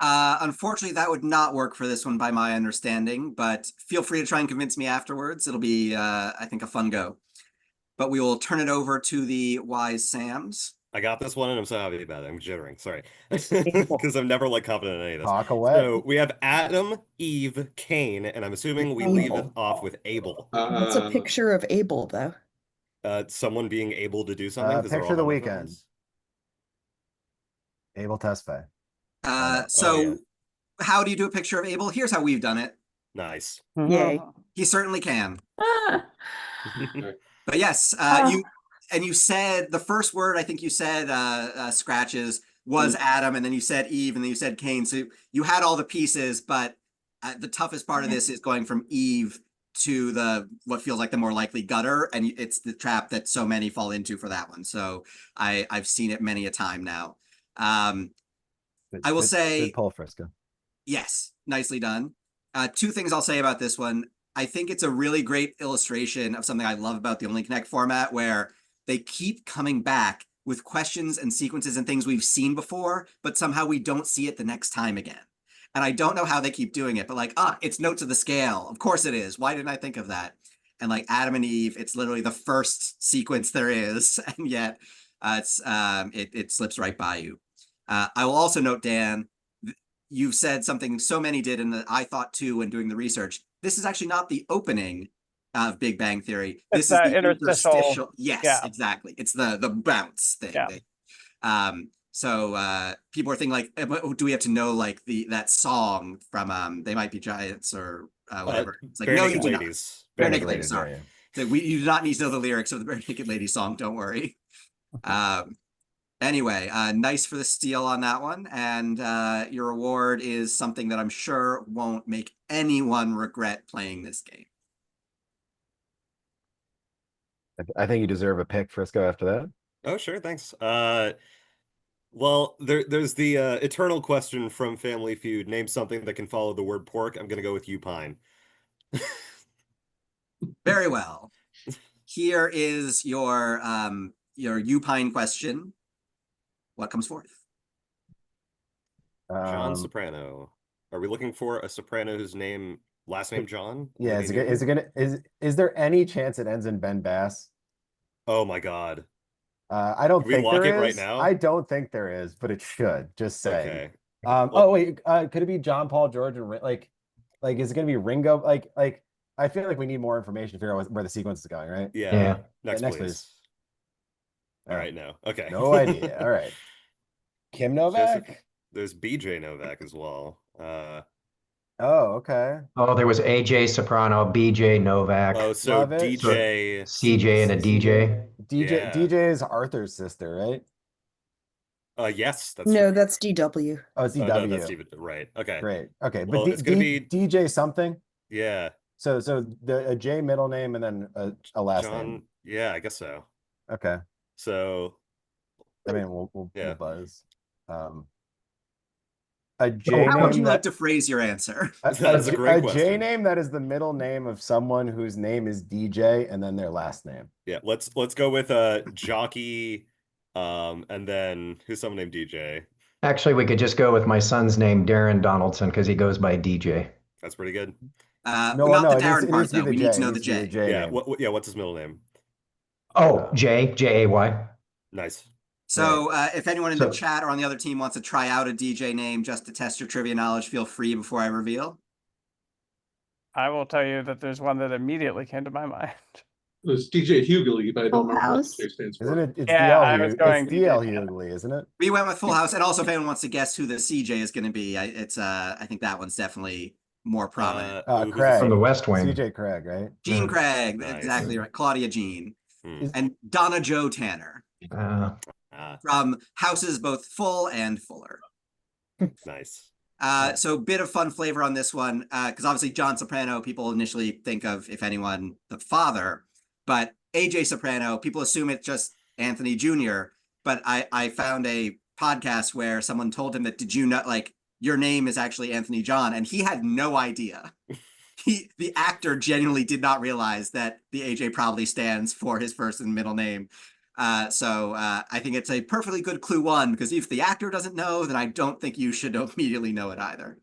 Unfortunately, that would not work for this one by my understanding, but feel free to try and convince me afterwards. It'll be, I think, a fun go. But we will turn it over to the wise Sams. I got this one and I'm so happy about it. I'm jittering, sorry. Because I'm never like confident in any of this. Talk away. So we have Adam, Eve, Cain, and I'm assuming we leave it off with Abel. What's a picture of Abel, though? Someone being able to do something. Picture the weekend. Abel Tesfaye. How do you do a picture of Abel? Here's how we've done it. Nice. Yay. He certainly can. But yes, you said the first word, I think you said scratches was Adam, and then you said Eve, and then you said Cain. So you had all the pieces, but the toughest part of this is going from Eve to what feels like the more likely Gutter, and it's the trap that so many fall into for that one. So I've seen it many a time now. I will say, good pull, Frisco. Yes, nicely done. Two things I'll say about this one. I think it's a really great illustration of something I love about the Only Connect format, where they keep coming back with questions and sequences and things we've seen before, but somehow we don't see it the next time again. And I don't know how they keep doing it, but like, it's notes of the scale. Of course it is. Why didn't I think of that? And like Adam and Eve, it's literally the first sequence there is, and yet it slips right by you. I will also note, Dan, you've said something so many did, and that I thought too when doing the research. This is actually not the opening of Big Bang Theory. This is the interstitial. Yes, yeah. Exactly. It's the bounce thing. Yeah. So people are thinking like, do we have to know like that song from They Might Be Giants or whatever? It's like, no, you do not. Bare Naked Ladies. Sorry. Yeah. So you do not need to know the lyrics of the Bare Naked Ladies song. Don't worry. Anyway, nice for the steal on that one. And your reward is something that I'm sure won't make anyone regret playing this game. I think you deserve a pick, Frisco, after that. Oh, sure. Thanks. Well, there's the eternal question from Family Feud. Name something that can follow the word pork. I'm going to go with Upine. Very well. Here is your Upine question. What comes forth? John Soprano. Are we looking for a soprano whose last name John? Yeah, is there any chance it ends in Ben Bass? Oh my God. I don't think there is. Right now? I don't think there is, but it should. Just say. Okay. Oh wait, could it be John Paul, George, and like is it gonna be Ringo? Like I feel like we need more information to figure out where the sequence is going, right? Yeah. Yeah. Next, next, please. please. All right, no. Okay. No idea. All right. Kim Joseph- Novak. There's BJ Novak as well. Oh, okay. Oh, there was AJ Soprano, BJ Novak, Oh, so Love it. DJ. CJ, and a DJ. DJ Yeah. DJ is Arthur's sister, right? Yes, that's No, true. that's DW. Oh, it's Oh, DW. no, that's Steven. Right. Okay. Great. Okay, Well, but it's gonna be- DJ something. Yeah. So a J middle name and then a last John. name. Yeah, I guess so. Okay. So I mean, we'll Yeah. buzz. A J How would name you like that to phrase your answer? That's a great a J question. name that is the middle name of someone whose name is DJ and then their last name. yeah, let's go with Jockey, and then who's someone named DJ. Actually, we could just go with my son's name, Darren Donaldson, because he goes by DJ. That's pretty good. No, Not no, the it needs- Darren it needs part, to be though. the We J. need to It know the needs to be the J. J Yeah. name. What's his middle name? Oh, J-A-Y. Nice. So if anyone in the So- chat or on the other team wants to try out a DJ name just to test your trivia knowledge, feel free before I reveal. I will tell you that there's one that immediately came to my mind. It was DJ Hughley, but I Full don't know what House. DJ stands for. Isn't it? It's Yeah, DL. I was going It's DL DJ. Hughley, isn't it? We went with Full House, and also if anyone wants to guess who the CJ is going to be, I think that one's definitely more prominent. Who's Craig. From the West Wing. CJ Craig, right? Jean Craig, Nice. exactly right. Claudia Jean, Hmm. and Donna Joe Tanner from houses both full and fuller. Nice. So bit of fun flavor on this one, because obviously John Soprano, people initially think of, if anyone, the father, but AJ Soprano, people assume it's just Anthony Jr. But I found a podcast where someone told him that, did you know, like, your name is actually Anthony John, and he had no idea. The actor genuinely did not realize that the AJ probably stands for his first and middle name. So I think it's a perfectly good clue one, because if the actor doesn't know, then I don't think you should immediately know it either.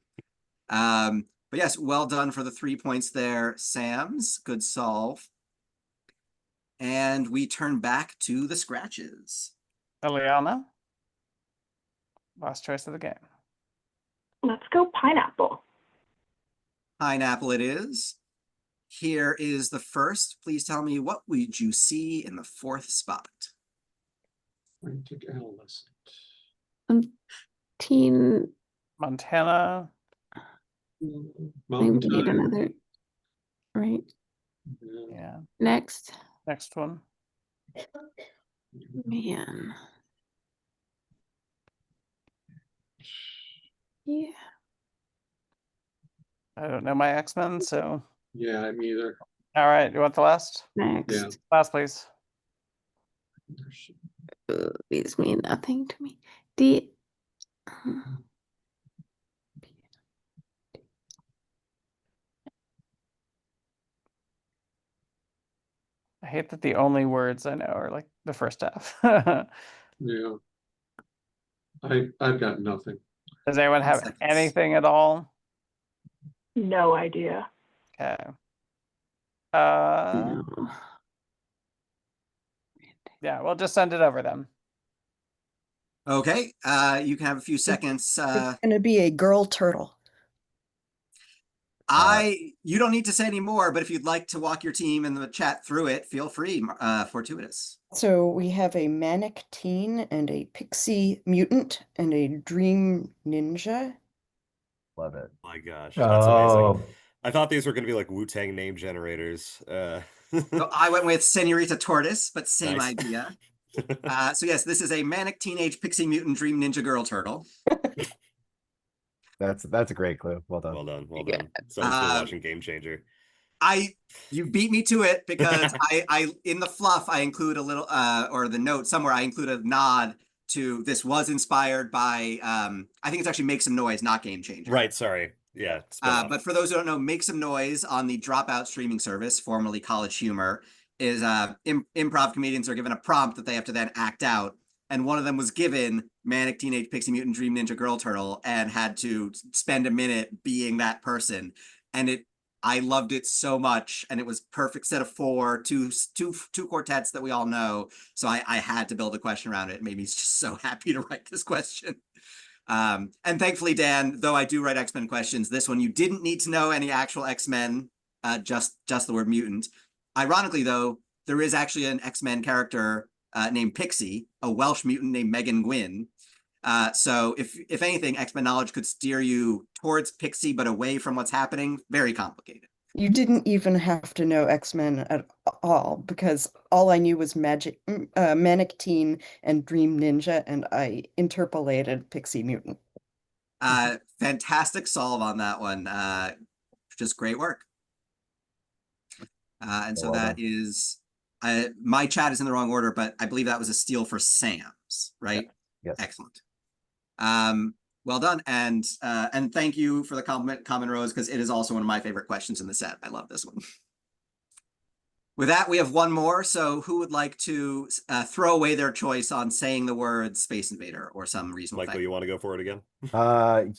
But yes, well done for the 3 points there, Sams. Good solve. And we turn back to the scratches. Eliana, last choice of the game. Let's go pineapple. Pineapple it is. Here is the first. Please tell me, what would you see in the fourth spot? Frantic adolescent. Teen. Montana. Mountain Maybe need Time. another. Right. Yeah. Yeah. Next. Next one. Man. Yeah. I don't know my X-Men, so. Yeah, me either. All right, you want the last? Next. Yeah. Last, please. These mean nothing to me. D. I hate that the only words I know are like the first F. Yeah. I've got nothing. Does anyone have Seconds. anything at all? No idea. Okay. No. Yeah, we'll just send it over then. Okay, you can have a few seconds. It's gonna be a girl turtle. You don't need to say any more, but if you'd like to walk your team in the chat through it, feel free, Fortuitous. So we have a manic teen and a pixie mutant and a dream ninja. Love it. My gosh, that's amazing. Oh, I thought these were going to be like Wu-Tang name generators. So I went with Senorita Tortoise, but same Nice. idea. So yes, this is a manic teenage pixie mutant dream ninja girl turtle. That's a great clue. Well done. Well done. Well Yeah. done. Someone's still watching Game Changer. You beat me to it, because I in the fluff I include a little or the note somewhere I include a nod to, this was inspired by I think it's actually Make Some Noise, not Game Changer. Right. Sorry. Yeah. spin-off. But for those who don't know, Make Some Noise on the Dropout streaming service, formerly College Humor, is improv comedians are given a prompt that they have to then act out. And one of them was given Manic Teenage Pixie Mutant Dream Ninja Girl Turtle and had to spend a minute being that person. And I loved it so much, and it was perfect set of two quartets that we all know. So I had to build a question around it. It made me just so happy to write this question. And thankfully, Dan, though I do write X-Men questions, this one you didn't need to know any actual X-Men, just the word mutant. Ironically, though, there is actually an X-Men character named Pixie, a Welsh mutant named Megan Gwyn. So if anything, X-Men knowledge could steer you towards Pixie, but away from what's happening. Very complicated. You didn't even have to know X-Men at all, because all I knew was Manic Teen and Dream Ninja, and I interpolated Pixie Mutant. Fantastic solve on that one. Just great work. And so Well that done. is, my chat is in the wrong order, but I believe that was a steal for Sam's, right? Yes. Excellent. Well done, and thank you for the compliment, Common Rose, because it is also one of my favorite questions in the set. I love this one. With that, we have one more. So who would like to throw away their choice on saying the word Space Invader or some reasonable Michael, thing? you want to go for it again?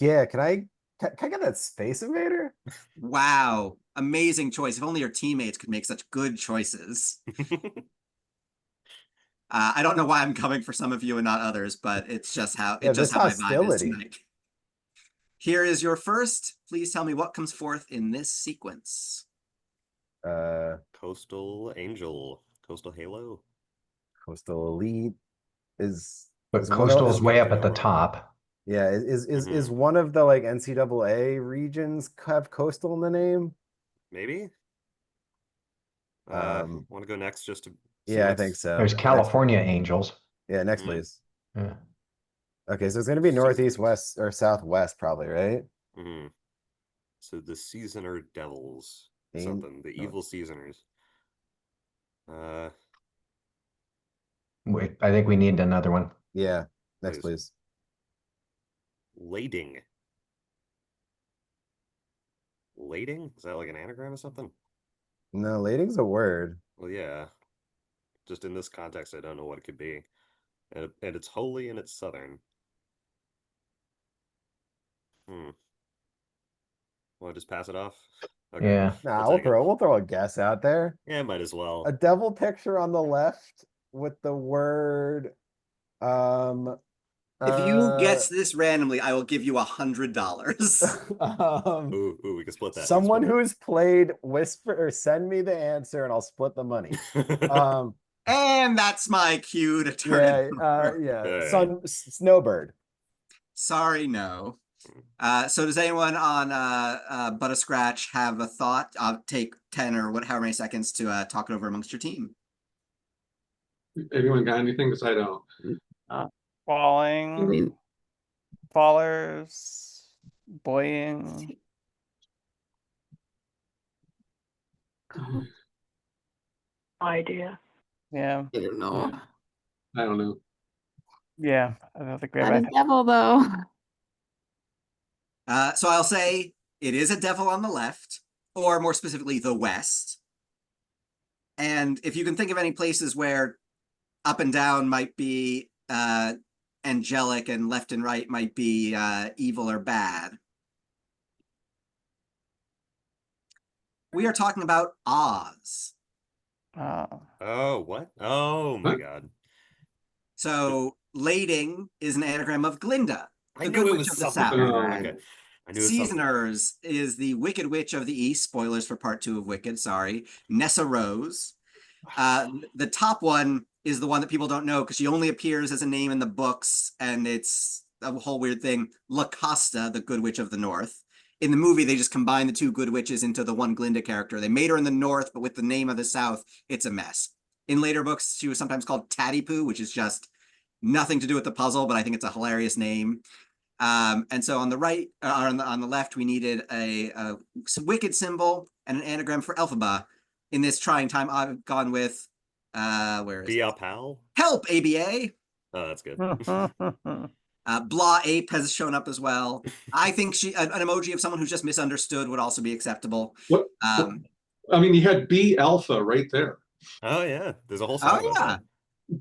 Yeah, can I get that Space Invader? Wow, amazing choice. If only your teammates could make such good choices. I don't know why I'm coming for some of you and not others, but it's just how Yeah, it's just this how my vibe is hostility. tonight. Here is your first. Please tell me what comes forth in this sequence. Coastal Angel, Coastal Halo. Coastal Elite is But is one of- Coastal's way up at the top. Yeah, is one of the like NCAA regions have Coastal in the name? Maybe. Um, Want to go next just to see Yeah, I what's- think so. There's Next- California Angels. Yeah, next Mhm. please. Yeah. Okay, so it's gonna be northeast, Seasons. west, or southwest, probably, right? Mhm. So the Seasoner Devils, Aim- something, the oh. evil Seasoners. Wait, I think we need another one. Yeah, next Please. please. Lading. Lading? Is that like an anagram or something? No, lading's a word. Well, yeah. Just in this context, I don't know what it could be. And it's holy and it's southern. Want to just pass it off? Okay. Yeah. Nah, I'll take it. we'll throw a guess out there. Yeah, might as well. A devil picture on the left with the word If you guess this randomly, I will give you $100. Ooh, we can split that. someone who's played Whisper, or send me the answer and I'll split the money. And that's my cue to turn it over. Yeah. Snowbird. Sorry, no. So does anyone on But a Scratch have a thought? I'll take 10 or however many seconds to talk it over amongst your team. Anyone got anything? Because I don't. Falling, mean- fallers, buoying. No idea. Yeah, I don't know. I don't know. yeah. I don't think we have Not a anything. devil though. So I'll say it is a devil on the left, or more specifically, the west. And if you can think of any places where up and down might be angelic and left and right might be evil or bad. We are talking about Oz. Oh, what? Oh my What? god. So Lading is an anagram of Glinda, I the knew Good it Witch was of the something. South. Okay. I knew it was something. Seasoners is the Wicked Witch of the East. Spoilers for part 2 of Wicked, sorry. Nessa Rose. The top one is the one that people don't know because she only appears as a name in the books, and it's a whole weird thing. Lacosta, the Good Witch of the North. In the movie, they just combined the two Good Witches into the one Glinda character. They made her in the North, but with the name of the South, it's a mess. In later books, she was sometimes called Tatty Poo, which is just nothing to do with the puzzle, but I think it's a hilarious name. And so on the right, on the left, we needed a Wicked symbol and an anagram for Elphaba. In this trying time, I've gone with where is Be it? a pal? Help, ABA. Oh, that's good. Blah Ape has shown up as well. I think an emoji of someone who's just misunderstood would also be acceptable. What? I mean, you had B Alpha right there. Oh yeah, there's a whole song Oh about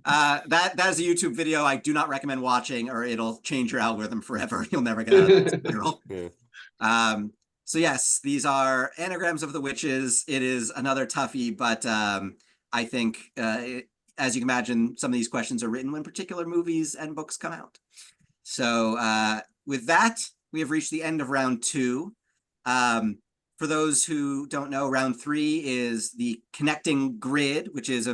yeah. that. That is a YouTube video I do not recommend watching, or it'll change your algorithm forever. You'll never get out of that spiral. Yeah. So yes, these are anagrams of the witches. It is another toughie, but I think, as you can imagine, some of these questions are written when particular movies and books come out. So with that, we have reached the end of round 2. For those who don't know, round 3 is the connecting grid, which is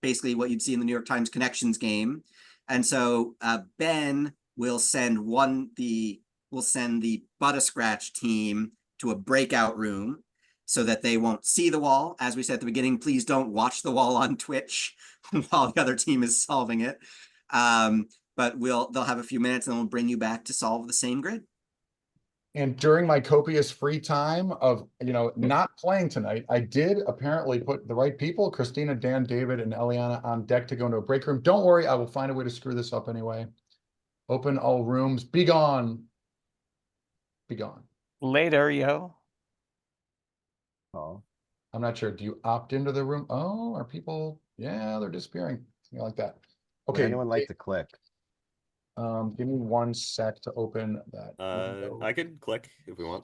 basically what you'd see in the New York Times Connections game. And so Ben will send the Butterscratch team to a breakout room so that they won't see the wall. As we said at the beginning, please don't watch the wall on Twitch while the other team is solving it. But they'll have a few minutes and we'll bring you back to solve the same grid. And during my copious free time of, not playing tonight, I did apparently put the right people, Christina, Dan, David, and Eliana on deck to go into a break room. Don't worry, I will find a way to screw this up anyway. Open all rooms. Be gone. Be gone. Later, yo. Oh, I'm not sure. Do you opt into the room? Oh, are people? Yeah, they're disappearing. Something like that. would Okay. anyone like to click? Give me 1 sec to open that. I could click if we want.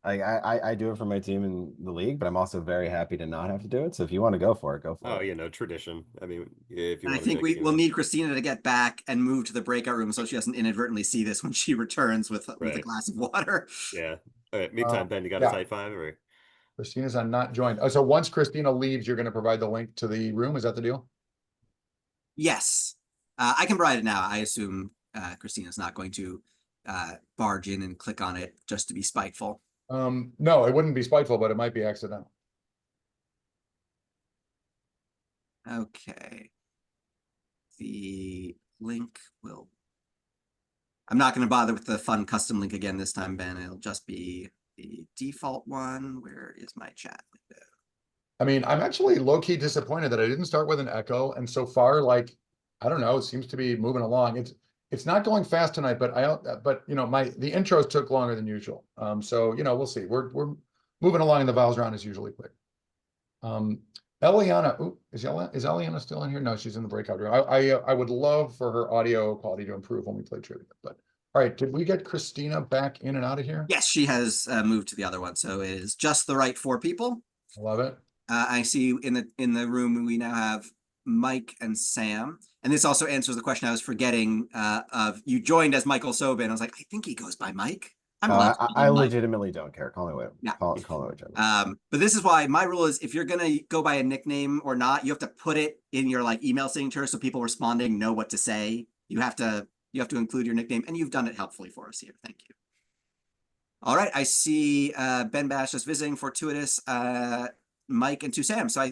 I do it for my team in the league, but I'm also very happy to not have to do it. So if you want to go for it, go for it. Oh, tradition. I mean, if you And I want think to we'll need Christina to get back and move to the breakout room so she doesn't inadvertently see this when she returns with a Right. glass of water. Yeah. All right. Meantime, Ben, you got a type 5 or? Christina's on not joined. Oh, so once Christina leaves, you're going to provide the link to the room. Is that the deal? Yes. I can provide it now. I assume Christina's not going to barge in and click on it just to be spiteful. No, it wouldn't be spiteful, but it might be accidental. Okay. The link will... I'm not going to bother with the fun custom link again this time, Ben. It'll just be the default one. Where is my chat window? I mean, I'm actually low-key disappointed that I didn't start with an echo. And so far, like, I don't know, it seems to be moving along. It's not going fast tonight, but the intros took longer than usual. So, we'll see. We're moving along and the vowels round is usually quick. Eliana, is Eliana still in here? No, she's in the breakout room. I would love for her audio quality to improve when we play trivia. But all right, did we get Christina back in and out of here? Yes, she has moved to the other one, so it is just the right 4 people. Love it. I see in the room we now have Mike and Sam, and this also answers the question I was forgetting. Of you joined as Michael Sobin. I was like, I think he goes by Mike. I legitimately don't care. Call me what. Yeah. Call me whichever. But this is why my rule is if you're gonna go by a nickname or not, you have to put it in your email signature so people responding know what to say. You have to include your nickname, and you've done it helpfully for us here. Thank you. All right, I see Ben Bash just visiting, Fortuitous, Mike, and 2 Sam. So I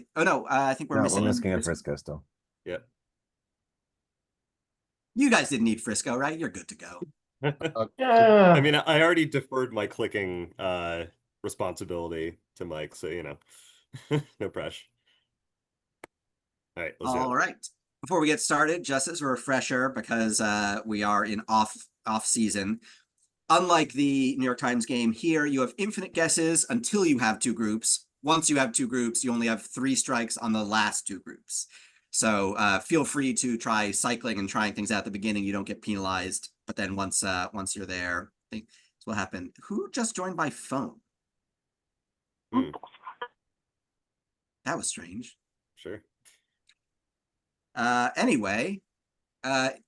think we're missing. We're missing in Frisco still. Yep. You guys didn't need Frisco, right? You're good to go. I mean, I already deferred my clicking responsibility to Mike, so no pressure. All right, let's All right. Before we get started, just as a refresher, because we are in off season. Unlike the New York Times game, here you have infinite guesses until you have 2 groups. Once you have 2 groups, you only have 3 strikes on the last 2 groups. So feel free to try cycling and trying things out at the beginning. You don't get penalized. But then once you're there, I think that's what happened. Who just joined by phone? That was strange. Sure. Anyway,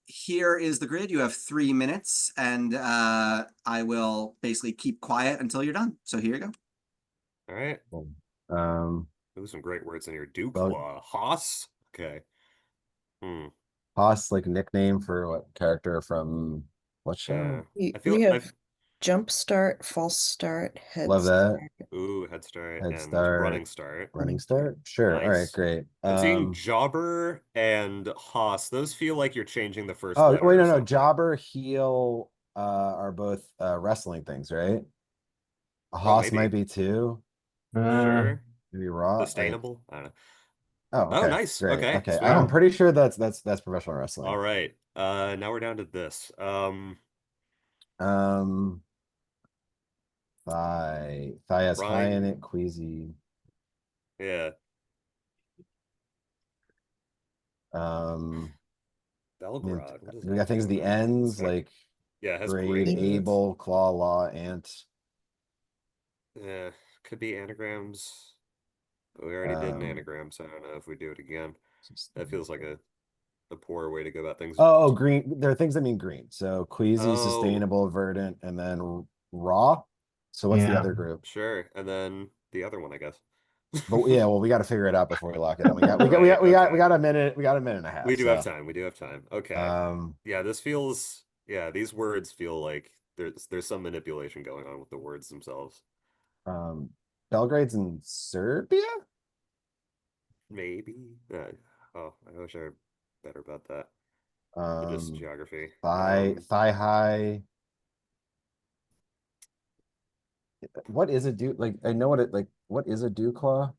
here is the grid. You have 3 minutes, and I will basically keep quiet until you're done. So here you go. All right. Those some great words in here. Dewclaw. Haas. Okay. Haas, like a nickname for what character from what show? We have jump start, false start, head Love start. that. Ooh, head start Head and start. running start. Running start? Sure. All right, Nice. great. I'm seeing Jobber and Haas. Those feel like you're changing the first Oh, letter wait, or no. something. Jobber, heel, are both wrestling things, right? Haas maybe. might be too. Sure. Maybe Raw. Sustainable. I don't know. Oh, okay. Nice. Great. Okay. Okay. Sweet. I'm pretty sure that's professional wrestling. All right. Now we're down to this. Thigh has high in it, queasy. Yeah. Belgrade. Belgrade. We got things at the ends like yeah, it has grade, grade. able, claw, law, ant. Yeah, could be anagrams. But we already did an anagram, so I don't know if we do it again. That feels like a a poor way to go about things. Oh, green. There are things that mean green. So queasy, Oh. sustainable, verdant, and then raw. So what's the Yeah. other group? Sure, and then the other one, I guess. But yeah, well, we got to figure it out before we lock it in. We got a minute. We got a minute and a half. We do so, have time. We do have time. Okay. Um, Yeah, this feels. Yeah, these words feel like there's some manipulation going on with the words themselves. Belgrade's in Serbia. Maybe. Oh, I wish I were better about that. Just geography. Thigh high. What is a dew? Like I know what it like. What is a dew claw?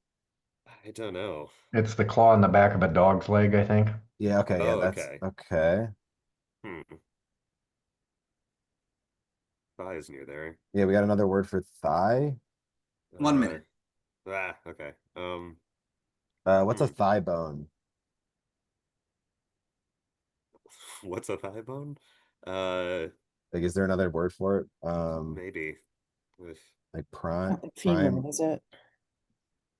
I don't know. It's the claw in the back of a dog's leg, I think. Yeah. Okay. Yeah. Oh, That's okay. okay. Thigh is near there. Yeah, we got another word for thigh. 1 minute. Okay. What's a thigh bone? What's a thigh bone? Like, is there another word for it? Maybe. Like prime. Femur, is it?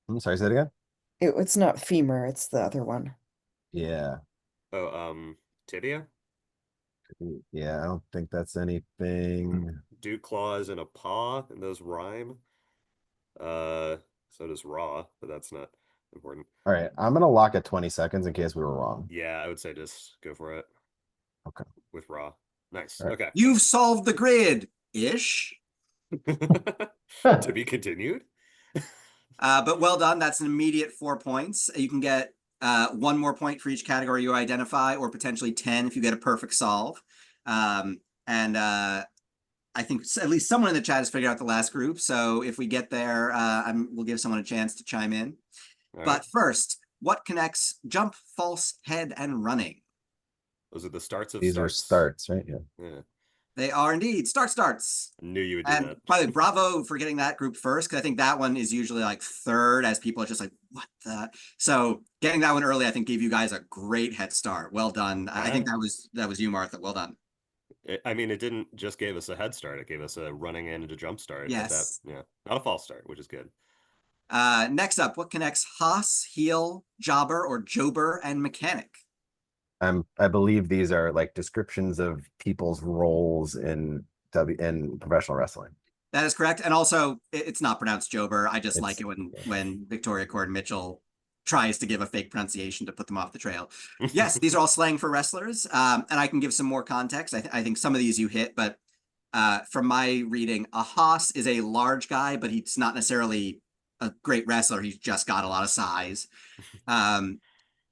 I'm sorry, say that again. It's not femur, it's the other one. Yeah. Oh, tibia? Yeah, I don't think that's anything. Dew claws and a paw, and those rhyme. So does raw, but that's not important. All right, I'm gonna lock at 20 seconds in case we were wrong. Yeah, I would say just go for it. Okay. With raw. Nice. All right. Okay. You've solved the grid-ish. To be continued. But well done. That's an immediate 4 points. You can get 1 more point for each category you identify, or potentially 10 if you get a perfect solve. I think at least someone in the chat has figured out the last group. So if we get there, we'll give someone a chance to chime in. All But right. first, what connects jump, false, head, and running? Those are the starts of These are starts, right? Yeah. Yeah. They are indeed starts. I knew you would do And that. by the way, bravo for getting that group first, because I think that one is usually like third, as people are just like, what the? So getting that one early, I think, gave you guys a great head start. Well done. I think that was you, Martha. Well done. I mean, it didn't just give us a head start. It gave us a running and a jump start. Yes. Yeah. Not a false start, which is good. Next up, what connects Haas, heel, jobber, or jober, and mechanic? I believe these are like descriptions of people's roles in professional wrestling. That is correct. And also, it's not pronounced jober. I just like It's- it when Victoria Cord Mitchell tries to give a fake pronunciation to put them off the trail. Yes, these are all slang for wrestlers. And I can give some more context. I think some of these you hit, but from my reading, a Haas is a large guy, but he's not necessarily a great wrestler. He's just got a lot of size.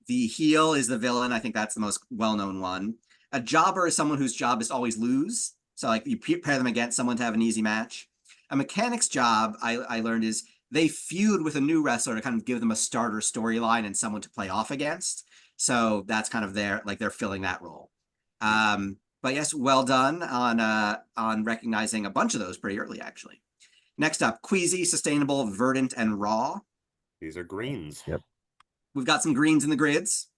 The heel is the villain. I think that's the most well-known one. A jobber is someone whose job is to always lose. So like you pair them against someone to have an easy match. A mechanic's job, I learned, is they feud with a new wrestler to kind of give them a starter storyline and someone to play off against. So that's kind of they're filling that role. But yes, well done on recognizing a bunch of those pretty early, actually. Next up, queasy, sustainable, verdant, and raw. These are greens. Yep. We've got some greens in the grids.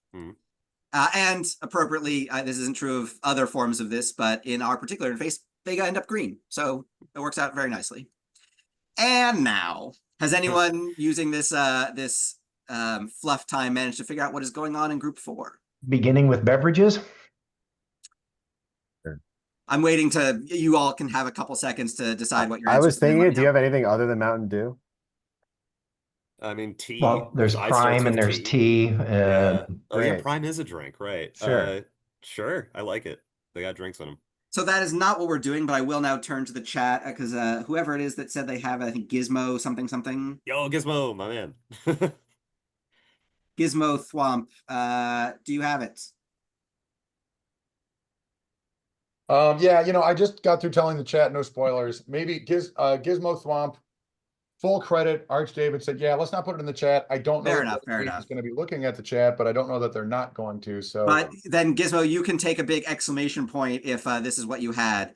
And appropriately, this isn't true of other forms of this, but in our particular interface, they end up green. So it works out very nicely. And now, has anyone using this fluff time managed to figure out what is going on in group 4? Beginning with beverages. I'm waiting you all can have a couple seconds to decide what your I answer was is. thinking, do you have anything other than Mountain Dew? I mean, tea. Well, there's I prime starts and with there's tea. Yeah. Oh yeah, Great. prime is a drink, right? Sure. Sure. I like it. They got drinks on them. So that is not what we're doing, but I will now turn to the chat because whoever it is that said they have, I think, Gizmo something. Yo, Gizmo, my man. Gizmo Thwomp. Do you have it? Yeah, I just got through telling the chat, no spoilers. Maybe Gizmo Thwomp, full credit. Arch David said, yeah, let's not put it in the chat. I don't know Fair if enough, the fair team enough. is going to be looking at the chat, but I don't know that they're not going to. So, But then Gizmo, you can take a big exclamation point if this is what you had.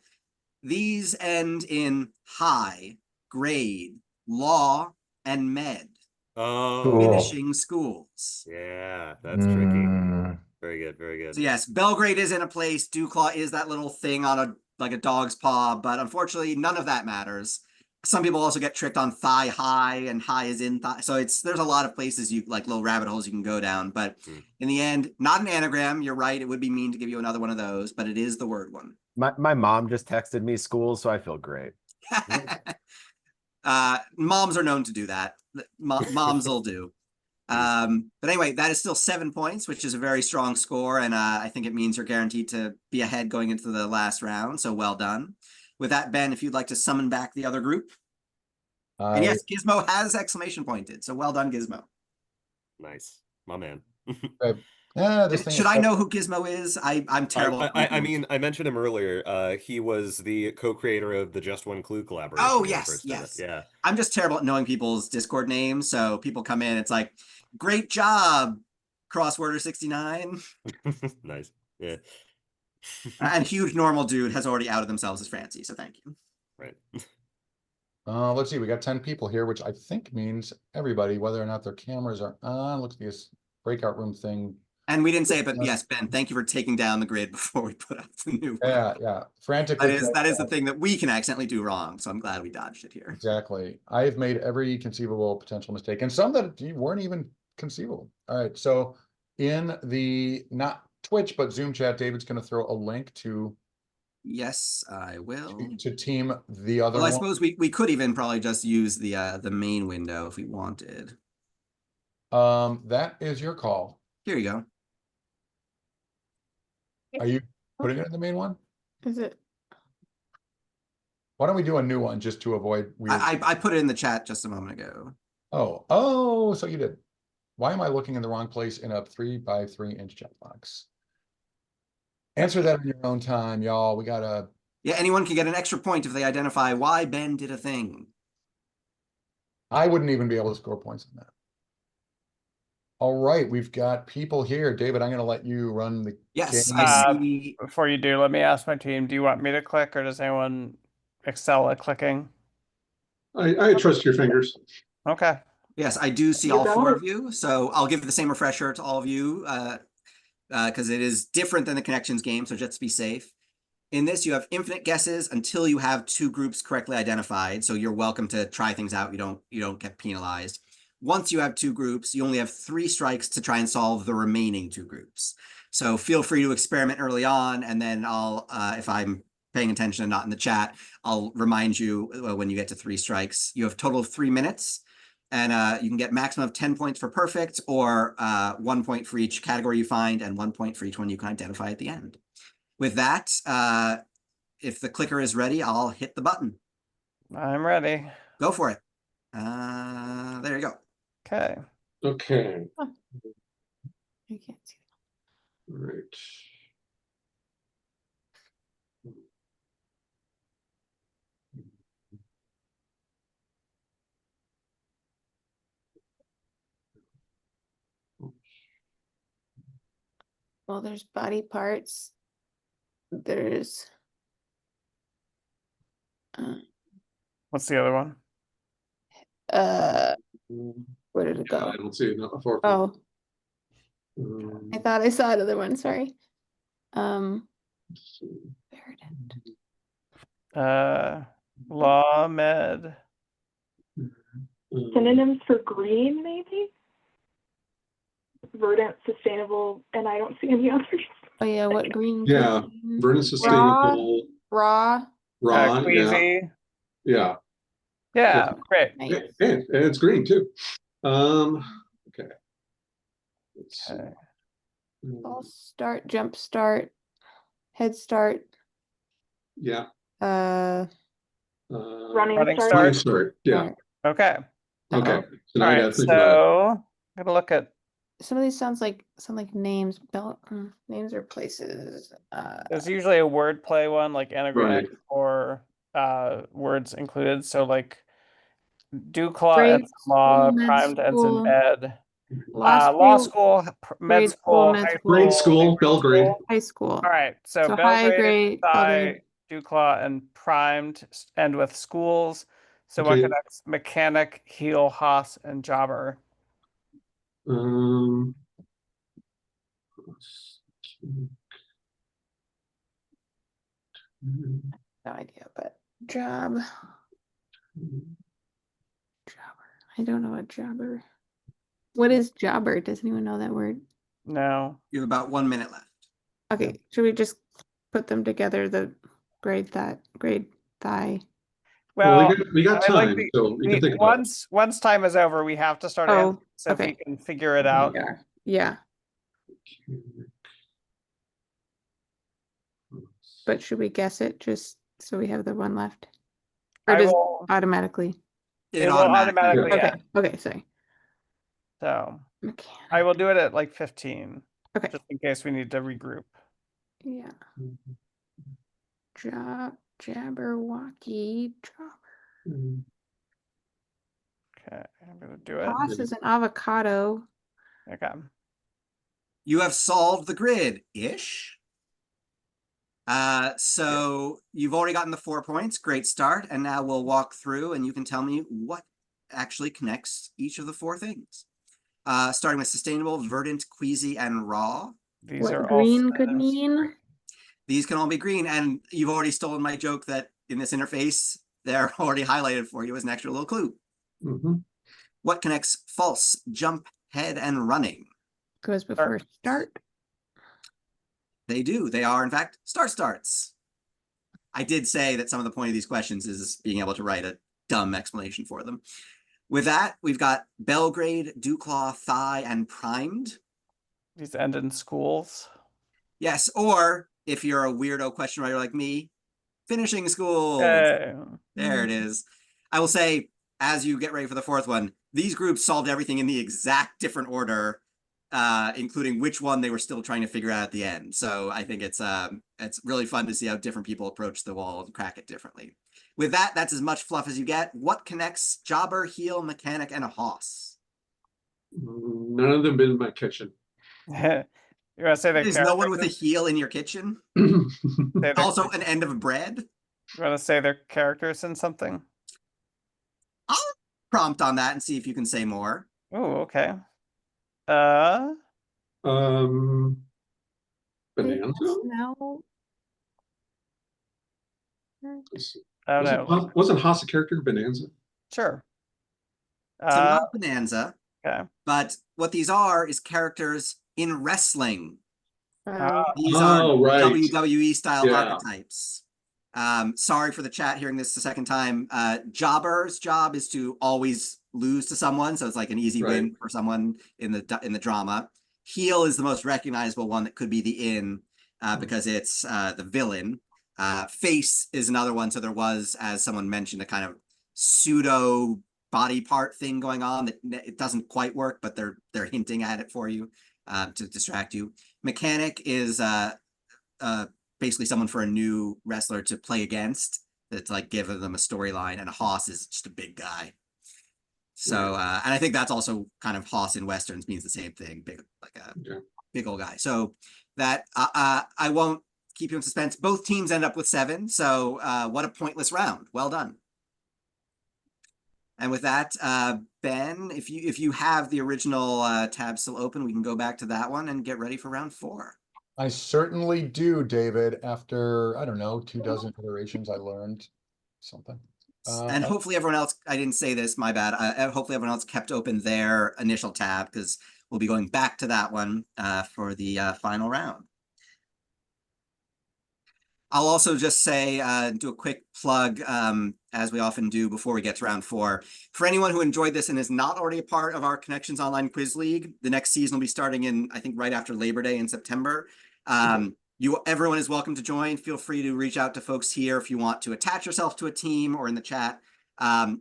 These end in high, grade, law, and med. Oh, Cool. Finishing schools. yeah, that's tricky. Mm, Very good, very good. So yes, Belgrade is in a place. Dewclaw is that little thing on a dog's paw, but unfortunately none of that matters. Some people also get tricked on thigh high, and high is in thigh. So there's a lot of places you like little rabbit holes you can go down. But in the end, not an anagram. You're right. It would be mean to give you another one of those, but it is the word one. My mom just texted me school, so I feel great. Moms are known to do that. Moms will do. But anyway, that is still 7 points, which is a very strong score. And I think it means you're guaranteed to be ahead going into the last round. So well done. With that, Ben, if you'd like to summon back the other group. And yes, Gizmo has exclamation pointed. So well done, Gizmo. Nice. My man. Should I know who Gizmo is? I'm terrible. I mean, I mentioned him earlier. He was the co-creator of the Just One Clue collaboration. Oh, yes. Yeah. I'm just terrible at knowing people's Discord names. So people come in, it's like, great job, Crossworder 69. Nice. Yeah. And huge normal dude has already outed themselves as Francie, so thank you. Right. Let's see, we got 10 people here, which I think means everybody, whether or not their cameras are on. Looks like this breakout room thing. And we didn't say it, but yes, Ben, thank you for taking down the grid before we put up the new one. Yeah. Frantically. That is the thing that we can accidentally do wrong, so I'm glad we dodged it here. Exactly. I've made every conceivable potential mistake, and some that weren't even conceivable. All right, so in the not Twitch but Zoom chat, David's going to throw a link to. Yes, I will. To team the other. Well, I one. suppose we could even probably just use the main window if we wanted. That is your call. Here you go. Are you putting it in the main one? Is it? Why don't we do a new one just to avoid weird? I put it in the chat just a moment ago. Oh, so you did. Why am I looking in the wrong place in a 3x3 inch chat box? Answer that in your own time, y'all. We gotta. Yeah, anyone can get an extra point if they identify why Ben did a thing. I wouldn't even be able to score points on that. All right, we've got people here. David, I'm going to let you run the Yes, game. I see. Before you do, let me ask my team, do you want me to click or does anyone excel at clicking? I trust your fingers. Okay. Yes, I do see all four of you. So I'll give the same refresher to all of you because it is different than the connections game. So just to be safe. In this, you have infinite guesses until you have 2 groups correctly identified. So you're welcome to try things out. You don't get penalized. Once you have 2 groups, you only have 3 strikes to try and solve the remaining 2 groups. So feel free to experiment early on, and then I'll, if I'm paying attention and not in the chat, I'll remind you when you get to 3 strikes. You have a total of 3 minutes, and you can get maximum of 10 points for perfect, or 1 point for each category you find, and 1 point for each one you can identify at the end. With that, if the clicker is ready, I'll hit the button. I'm ready. Go for it. There you go. Okay. Okay. You can't see. Right. Well, there's body parts. There's What's the other one? where did it go? I don't see it. No, Oh, I thought I saw another one, sorry. Where did Law med. Synonyms for green, maybe? Verdant, sustainable, and I don't see any others. Oh yeah, what green? Yeah, green? verdant, sustainable, Raw. raw, yeah, Queasy. yeah. Yeah, great. Nice. And it's green too. Okay. Let's see. Okay. False start, jump start, head start. Yeah. Running start. Running start. Yeah. Okay. Okay. So All now I right. gotta think about it. So I'm gonna look at. Some of these sound like names, names or places. There's usually a wordplay one, like anagram Right. or words included. So like Duclaw Grade ends in law, school, med primed ends in school, ed. law Law school, school, med grade school, school, high med school, Grade school, Belgrade. high school. All right. So So high Belgrade, grade, other. Psi, Duclaw, and primed end with schools. So Okay. one connects mechanic, heel, Haas, and jobber. No idea, but job. Jobber. I don't know what jobber. What is jobber? Does anyone know that word? No. You have about 1 minute left. Okay, should we just put them together? The grade thigh. Well, we got I like time, the- so you can think about it. once time is over, we have to start Oh, answering, so if okay. you can figure it out. Yeah, but should we guess it just so we have the one left? Or I does it will, automatically? it will automatically Yeah. add. Okay, sorry. So Mechanic. I will do it at like 15, Okay. just in case we need to regroup. Yeah. Jabberwocky. Mhm. Okay, I'm gonna do it. Toss is an avocado. Okay. You have solved the grid-ish. So you've already gotten the 4 points. Great start. And now we'll walk through and you can tell me what actually connects each of the 4 things. Starting with sustainable, verdant, queasy, and raw. These What are all green could synonyms. mean? These can all be green. And you've already stolen my joke that in this interface, they're already highlighted for you as an extra little clue. Mhm. What connects false, jump, head, and running? Goes before start. They do. They are, in fact, starts. I did say that some of the point of these questions is being able to write a dumb explanation for them. With that, we've got Belgrade, Dewclaw, Thigh, and Primed. These end in schools. Yes, or if you're a weirdo question writer like me, finishing school. Hey. There it is. I will say, as you get ready for the 4th one, these groups solved everything in the exact different order, including which one they were still trying to figure out at the end. So I think it's really fun to see how different people approach the wall and crack it differently. With that, that's as much fluff as you get. What connects Jobber, Heel, Mechanic, and a Hoss? None of them been in my kitchen. You want to say the There's no one with a characters? heel in your kitchen? Say the- Also an end of bread? You want to say their characters in something? I'll prompt on that and see if you can say more. Oh, okay. Bonanza? No. I don't know. Wasn't Haas a character in Bonanza? Sure. So not Bonanza, Okay. but what these are is characters in wrestling. Uh, These are right. WWE style Yeah. archetypes. Sorry for the chat hearing this the second time. Jobber's job is to always lose to someone, so it's like an easy win for someone in the drama. Heel is the most recognizable one that could be the in, because it's the villain. Face is another one. So there was, as someone mentioned, a kind of pseudo body part thing going on that it doesn't quite work, but they're hinting at it for you to distract you. Mechanic is basically someone for a new wrestler to play against. That's like giving them a storyline, and a Hoss is just a big guy. So and I think that's also kind of Hoss in Westerns means the same thing, big big old guy. So that I won't keep you in suspense. Both teams end up with 7. So what a pointless round. Well done. And with that, Ben, if you have the original tab still open, we can go back to that one and get ready for round 4. I certainly do, David. After, I don't know, 24 iterations, I learned something. And hopefully everyone else, I didn't say this, my bad. Hopefully everyone else kept open their initial tab, because we'll be going back to that one for the final round. I'll also just say, do a quick plug, as we often do before we get to round 4. For anyone who enjoyed this and is not already a part of our Connections Online Quiz League, the next season will be starting in, I think, right after Labor Day in September. Everyone is welcome to join. Feel free to reach out to folks here if you want to attach yourself to a team or in the chat.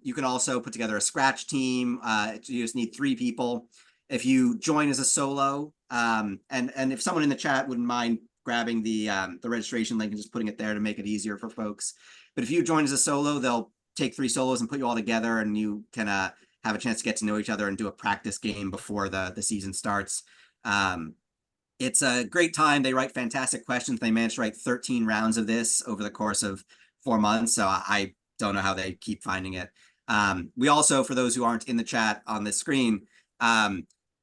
You can also put together a scratch team. You just need 3 people. If you join as a solo, and if someone in the chat wouldn't mind grabbing the registration link and just putting it there to make it easier for folks. But if you join as a solo, they'll take 3 solos and put you all together, and you can have a chance to get to know each other and do a practice game before the season starts. It's a great time. They write fantastic questions. They managed to write 13 rounds of this over the course of 4 months. So I don't know how they keep finding it. We also, for those who aren't in the chat on this screen,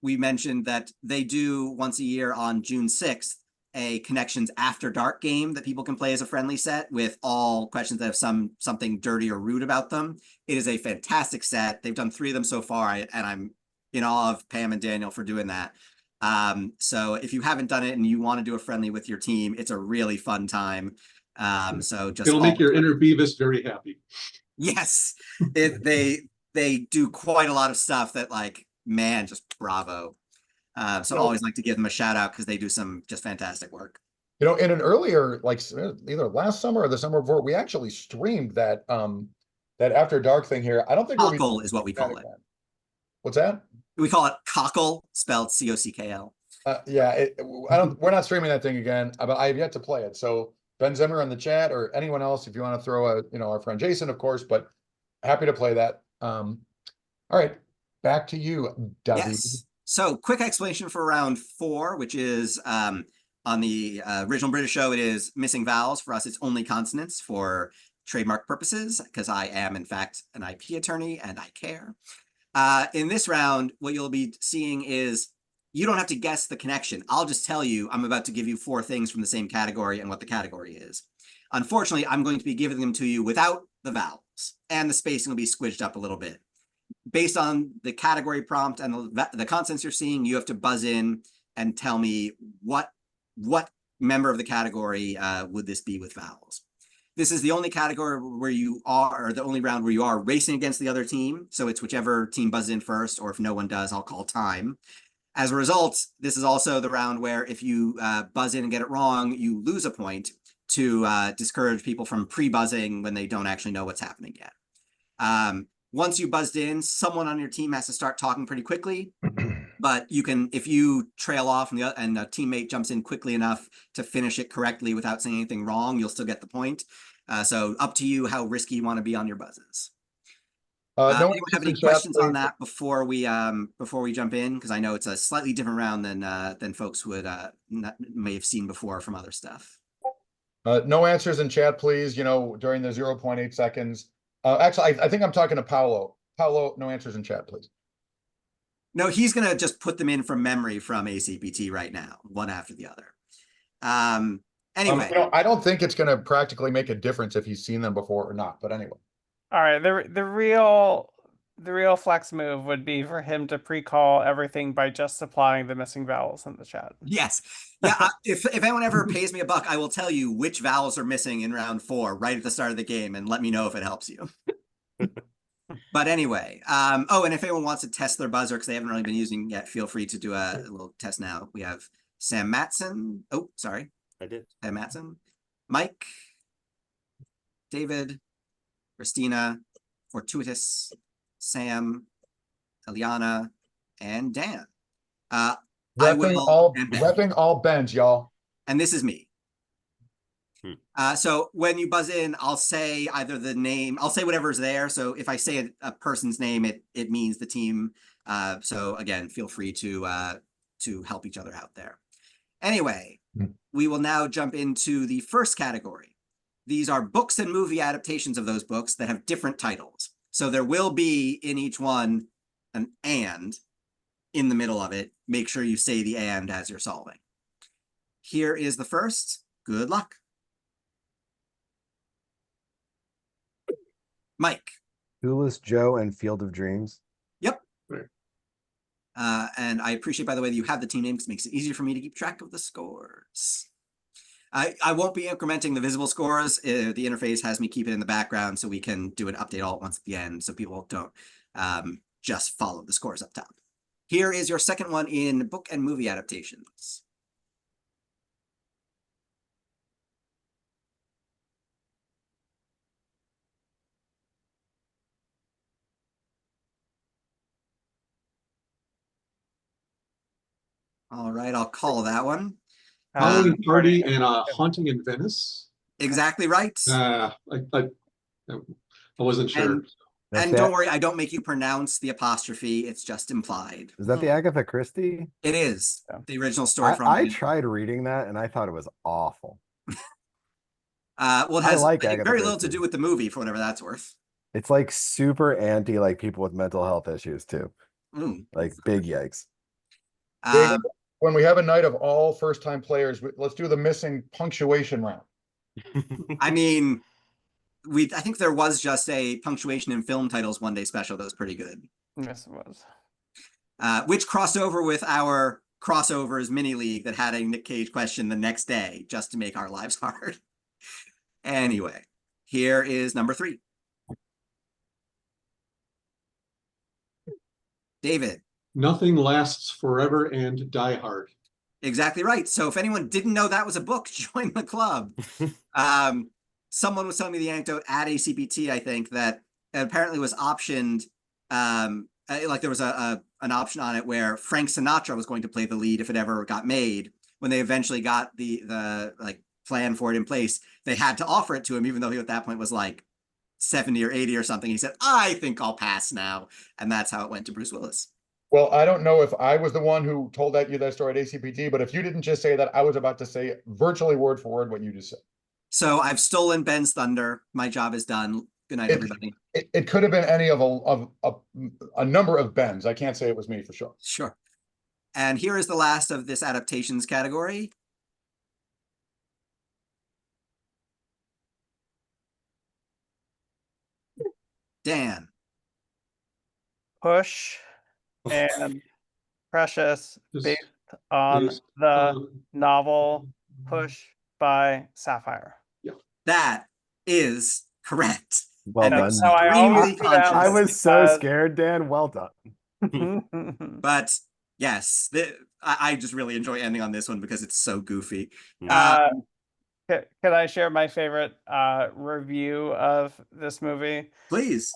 we mentioned that they do once a year on June 6th, a Connections After Dark game that people can play as a friendly set with all questions that have something dirty or rude about them. It is a fantastic set. They've done 3 of them so far, and I'm in awe of Pam and Daniel for doing that. So if you haven't done it and you want to do a friendly with your team, it's a really fun time. So just It'll make your inner Beavis very happy. Yes, they do quite a lot of stuff that, like, man, just bravo. So I always like to give them a shout out because they do some just fantastic work. You know, in an earlier, like either last summer or the summer before, we actually streamed that that After Dark thing here. I don't think Cockle is what we call it. What's that? We call it Cockle, spelled COCKL. Yeah, we're not streaming that thing again, but I have yet to play it. So Ben Zimmer in the chat, or anyone else, if you want to throw our friend Jason, of course, but happy to play that. All right, back to you, David. Yes. So quick explanation for round 4, which is on the original British show, it is missing vowels. For us, it's only consonants for trademark purposes, because I am, in fact, an IP attorney and I care. In this round, what you'll be seeing is you don't have to guess the connection. I'll just tell you, I'm about to give you 4 things from the same category and what the category is. Unfortunately, I'm going to be giving them to you without the vowels, and the spacing will be squidged up a little bit. Based on the category prompt and the consonants you're seeing, you have to buzz in and tell me what member of the category would this be with vowels. This is the only category where you are, or the only round where you are racing against the other team. So it's whichever team buzzes in first, or if no one does, I'll call time. As a result, this is also the round where if you buzz in and get it wrong, you lose a point to discourage people from pre-buzzing when they don't actually know what's happening yet. Once you buzzed in, someone on your team has to start talking pretty quickly, but you can, if you trail off and a teammate jumps in quickly enough to finish it correctly without saying anything wrong, you'll still get the point. So up to you how risky you want to be on your buzzes. Anyone have any questions on that before we jump in? Because I know it's a slightly different round than folks would may have seen before from other stuff. No answers in chat, please. During the 0.8 seconds. Actually, I think I'm talking to Paolo. Paolo, no answers in chat, please. No, he's going to just put them in from memory from ACPT right now, one after the other. Anyway. I don't think it's going to practically make a difference if he's seen them before or not, but anyway. All right, the real flex move would be for him to pre-call everything by just supplying the missing vowels in the chat. Yes. Yeah, if anyone ever pays me $1, I will tell you which vowels are missing in round 4 right at the start of the game, and let me know if it helps you. But anyway, and if anyone wants to test their buzzer because they haven't really been using it yet, feel free to do a little test now. We have Sam Matson. Oh, sorry. I did. Sam Matson. Mike. David. Christina. Fortuitous. Sam. Eliana. And Dan. Repping all Bens, y'all. And this is me. So when you buzz in, I'll say either the name, I'll say whatever's there. So if I say a person's name, it means the team. So again, feel free to help each other out there. Anyway, we will now jump into the first category. These are books and movie adaptations of those books that have different titles. So there will be in each one an and in the middle of it. Make sure you say the and as you're solving. Here is the first. Good luck. Mike. Shoeless Joe and Field of Dreams. Yep. And I appreciate, by the way, that you have the team name because it makes it easier for me to keep track of the scores. I won't be incrementing the visible scores. The interface has me keep it in the background so we can do an update all at once at the end so people don't just follow the scores up top. Here is your second one in book and movie adaptations. All right, I'll call that one. Halloween Party and Haunting in Venice. Exactly right. I wasn't sure. And don't worry, I don't make you pronounce the apostrophe. It's just implied. Is that the Agatha Christie? It is. The original story from. I tried reading that and I thought it was awful. Well, it has very little to do with the movie, for whatever that's worth. It's like super anti like people with mental health issues too. Like big yikes. when we have a night of all first-time players, let's do the missing punctuation round. I mean, I think there was just a punctuation in film titles one day special that was pretty good. Yes, it was. Which crossed over with our crossovers mini league that had a Nick Cage question the next day just to make our lives hard. Anyway, here is number 3. David. Nothing Lasts Forever and Die Hard. Exactly right. So if anyone didn't know that was a book, join the club. Someone was telling me the anecdote at ACPT, I think, that apparently was optioned. Like there was an option on it where Frank Sinatra was going to play the lead if it ever got made. When they eventually got the like plan for it in place, they had to offer it to him, even though he at that point was like 70 or 80 or something. He said, I think I'll pass now. And that's how it went to Bruce Willis. Well, I don't know if I was the one who told that story at ACPT, but if you didn't just say that, I was about to say virtually word for word what you just said. So I've stolen Ben's thunder. My job is done. Good night, everybody. It could have been any of a number of Bens. I can't say it was me for sure. Sure. And here is the last of this adaptations category. Dan. Push and Precious based on the novel Push by Sapphire. That is correct. Well done. So I was so scared, Dan. Well done. But yes, I just really enjoy ending on this one because it's so goofy. Can I share my favorite review of this movie? Please.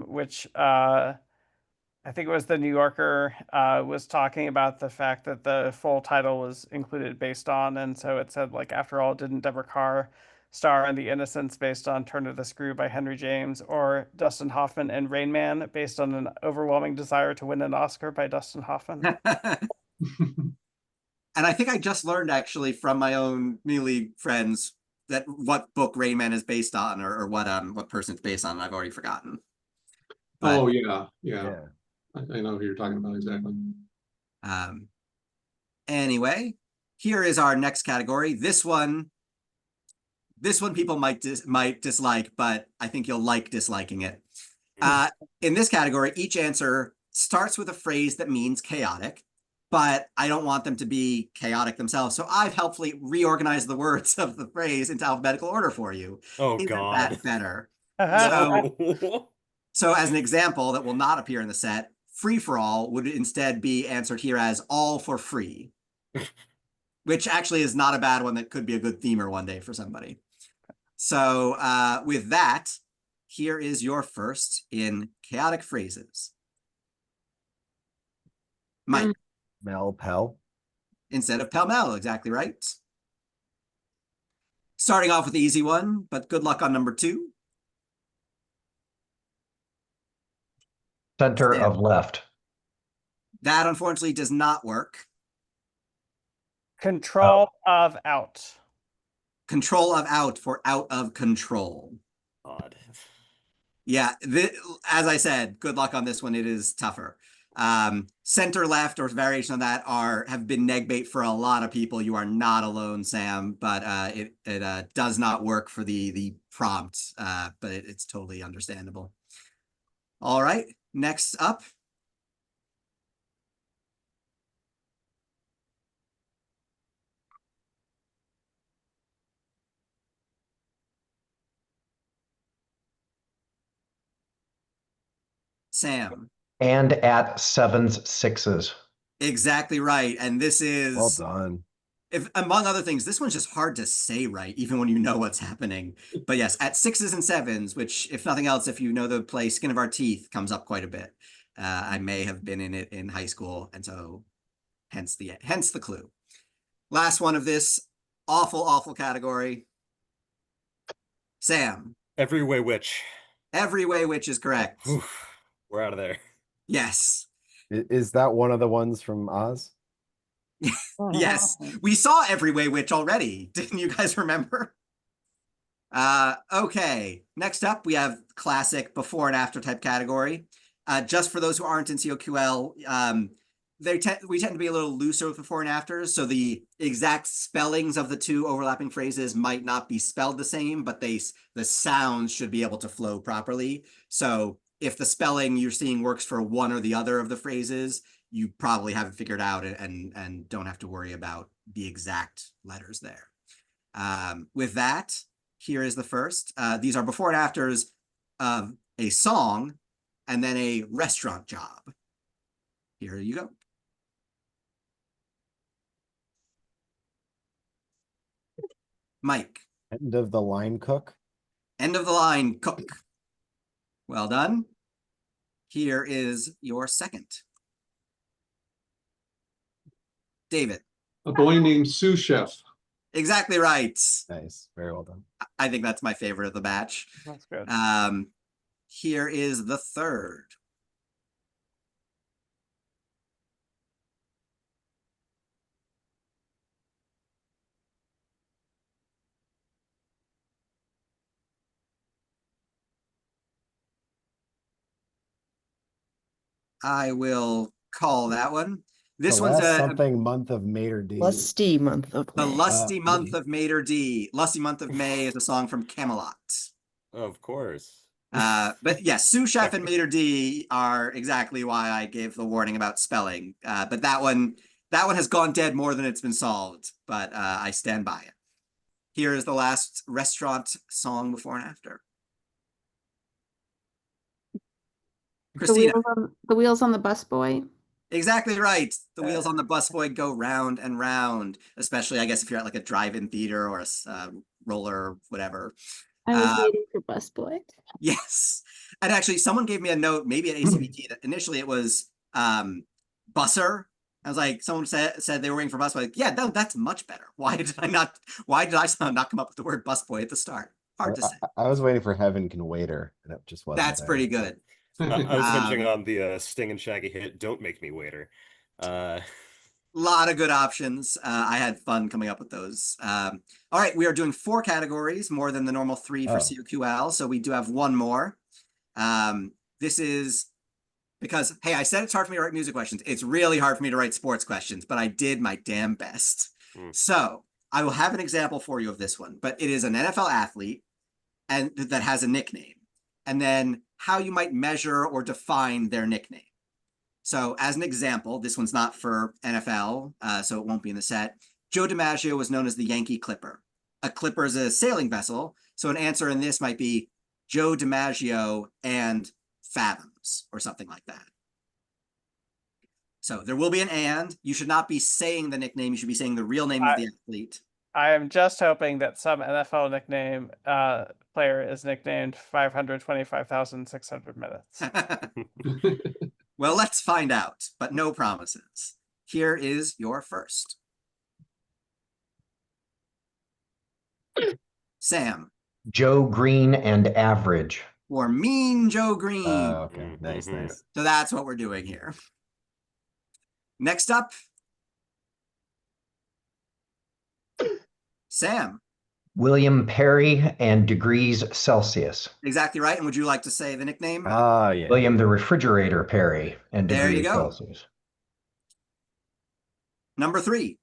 Which I think it was the New Yorker was talking about the fact that the full title was included based on, and so it said, like, after all, didn't Deborah Carr star in The Innocents based on Turn of the Screw by Henry James, or Dustin Hoffman in Rain Man based on An Overwhelming Desire to Win an Oscar by Dustin Hoffman? And I think I just learned actually from my own Mini League friends that what book Rain Man is based on, or what person it's based on. I've already forgotten. But, oh yeah. I know who you're talking about exactly. Anyway, here is our next category. This one people might dislike, but I think you'll like disliking it. In this category, each answer starts with a phrase that means chaotic, but I don't want them to be chaotic themselves. So I've helpfully reorganized the words of the phrase into alphabetical order for you. Oh, Isn't God. that better? No. So as an example that will not appear in the set, free for all would instead be answered here as all for free, which actually is not a bad one. That could be a good themer one day for somebody. So with that, here is your first in chaotic phrases. Mike. Mel Pell. Instead of pell-mell, exactly right. Starting off with the easy one, but good luck on number 2. Center of left. That unfortunately does not work. Control of out. Control of out for out of control. Odd. Yeah, as I said, good luck on this one. It is tougher. Center left or variation of that have been neg bait for a lot of people. You are not alone, Sam, but it does not work for the prompt, but it's totally understandable. All right, next up. Sam. And at 7s, 6s. Exactly right. And this is Well done. If among other things, this one's just hard to say right, even when you know what's happening. But yes, at 6s and 7s, which if nothing else, if you know the play Skin of Our Teeth, comes up quite a bit. I may have been in it in high school, and so hence the clue. Last one of this awful category. Sam. Every Way Witch. Every Way Witch is correct. Oof, we're out of there. Yes. Is that one of the ones from Oz? Yes, we saw Every Way Witch already. Didn't you guys remember? Okay, next up we have classic before and after type category. Just for those who aren't in COQL, we tend to be a little looser with before and afters, so the exact spellings of the two overlapping phrases might not be spelled the same, but the sounds should be able to flow properly. So if the spelling you're seeing works for one or the other of the phrases, you probably haven't figured out and don't have to worry about the exact letters there. With that, here is the first. These are before and afters of a song and then a restaurant job. Here you go. Mike. End of the line cook. End of the line cook. Well done. Here is your second. David. A boy named sous chef. Exactly right. Nice. Very well done. I think that's my favorite of the batch. That's good. Here is the third. I will call that one. This The one's last a something month of Mater D. Lusty month of the May. lusty month of Mater D. Lusty month of May is a song from Camelot. Of course. But yes, sous chef and Mater D are exactly why I gave the warning about spelling. But that one has gone dead more than it's been solved. But I stand by it. Here is the last restaurant song before and after. Christina. The wheels on the bus boy. Exactly right. The wheels on the busboy go round and round, especially, I guess, if you're at like a drive-in theater or a roller, whatever. I was waiting for bus boy. Yes. And actually, someone gave me a note, maybe at ACBT, that initially it was busser. I was like, someone said they were waiting for busboy. Like, yeah, no, that's much better. Why did I somehow not come up with the word busboy at the start? Hard to say. I was waiting for Heaven Can Waiter, and it just wasn't. That's there. pretty good. I was finishing on the Sting and Shaggy hit "Don't Make Me Waiter." Lot of good options. I had fun coming up with those. All right, we are doing 4 categories, more than the normal 3 for COQL, so we do have one more. This is because, hey, I said it's hard for me to write music questions. It's really hard for me to write sports questions, but I did my damn best. So I will have an example for you of this one, but it is an NFL athlete and that has a nickname, and then how you might measure or define their nickname. So as an example, this one's not for NFL, so it won't be in the set. Joe DiMaggio was known as the Yankee Clipper. A clipper is a sailing vessel, so an answer in this might be Joe DiMaggio and Fathoms or something like that. So there will be an and. You should not be saying the nickname, you should be saying the real name of the athlete. I am just hoping that some NFL nickname player is nicknamed 525,600 minutes. Well, let's find out, but no promises. Here is your first. Sam. Joe Green and average. Or Mean Joe Green. Oh, okay. Nice. So that's what we're doing here. Next up. Sam. William Perry and degrees Celsius. Exactly right. And would you like to say the nickname? Yeah. William the Refrigerator Perry and There you degrees go. Celsius. Number 3.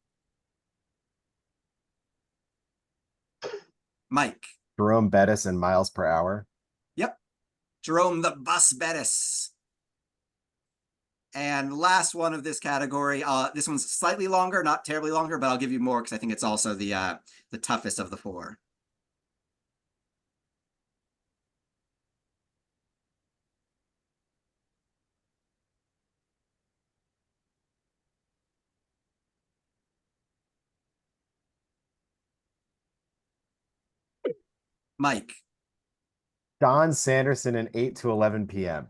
Mike. Jerome Bettis and miles per hour. Yep. Jerome the Bus Bettis. And last one of this category, this one's slightly longer, not terribly longer, but I'll give you more because I think it's also the toughest of the 4. Mike. Don Sanderson and 8 to 11 p.m.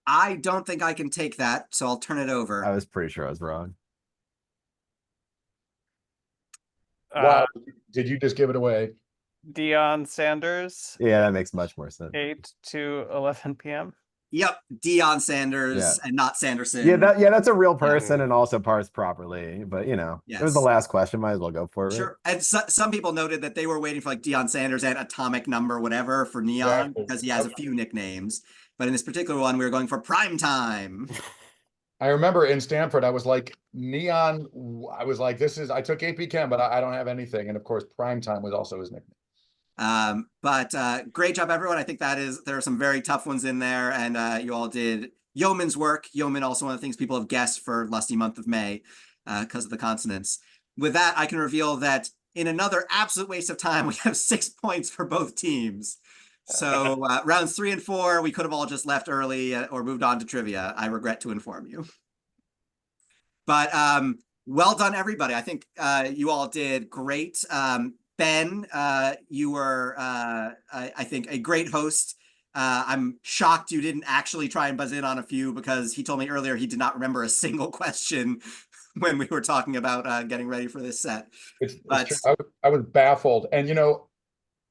I don't think I can take that, so I'll turn it over. I was pretty sure I was wrong. Wow, did you just give it away? Deion Sanders. Yeah, that makes much more sense. 8 to 11 p.m. Yep, Deion Sanders and not Sanderson. Yeah, that's a real person and also parsed properly. But it was the last question. Might as well go for it. Sure. And some people noted that they were waiting for like Deion Sanders and Atomic Number, whatever, for Neon because he has a few nicknames. But in this particular one, we were going for Prime Time. I remember in Stanford, I was like neon. I was like, I took AP Chem, but I don't have anything. And of course, prime time was also his nickname. But great job, everyone. I think there are some very tough ones in there, and you all did yeoman's work. Yeoman, also one of the things people have guessed for lusty month of May because of the consonants. With that, I can reveal that in another absolute waste of time, we have 6 points for both teams. So rounds 3 and 4, we could have all just left early or moved on to trivia. I regret to inform you. But well done, everybody. I think you all did great. Ben, you were, I think, a great host. I'm shocked you didn't actually try and buzz in on a few, because he told me earlier he did not remember a single question when we were talking about getting ready for this set. It's true. I was baffled. And, you know,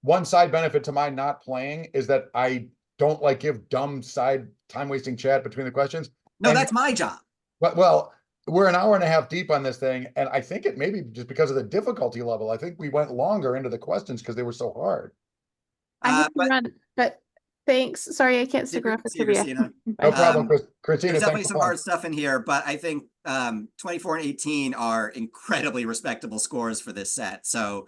one side benefit to my not playing is that I don't like give dumb side time wasting chat between the questions. No, that's my job. Well, we're an hour and a half deep on this thing, and I think it may be just because of the difficulty level. I think we went longer into the questions because they were so hard. I have to run, but thanks. Sorry, I can't stick around for trivia. No problem, Christina. There's definitely some hard stuff in here, but I think 24 and 18 are incredibly respectable scores for this set. So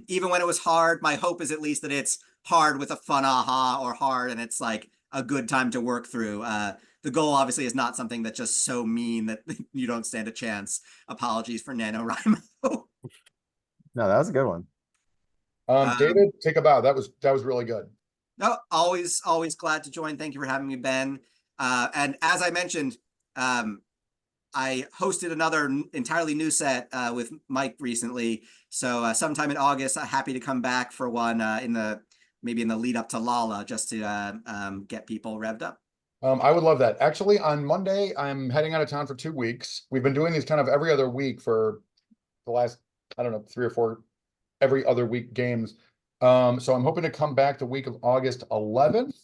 even when it was hard, my hope is at least that it's hard with a fun aha, or hard and it's like a good time to work through. The goal obviously is not something that's just so mean that you don't stand a chance. Apologies for NaNoWriMo. No, that was a good one. David, take a bow. That was really good. No, always glad to join. Thank you for having me, Ben. And as I mentioned, I hosted another entirely new set with Mike recently. So sometime in August, I'm happy to come back for one maybe in the lead up to Lala, just to get people revved up. I would love that. Actually, on Monday, I'm heading out of town for 2 weeks. We've been doing these kind of every other week for the last, I don't know, 3 or 4 every other week games. So I'm hoping to come back the week of August 11th.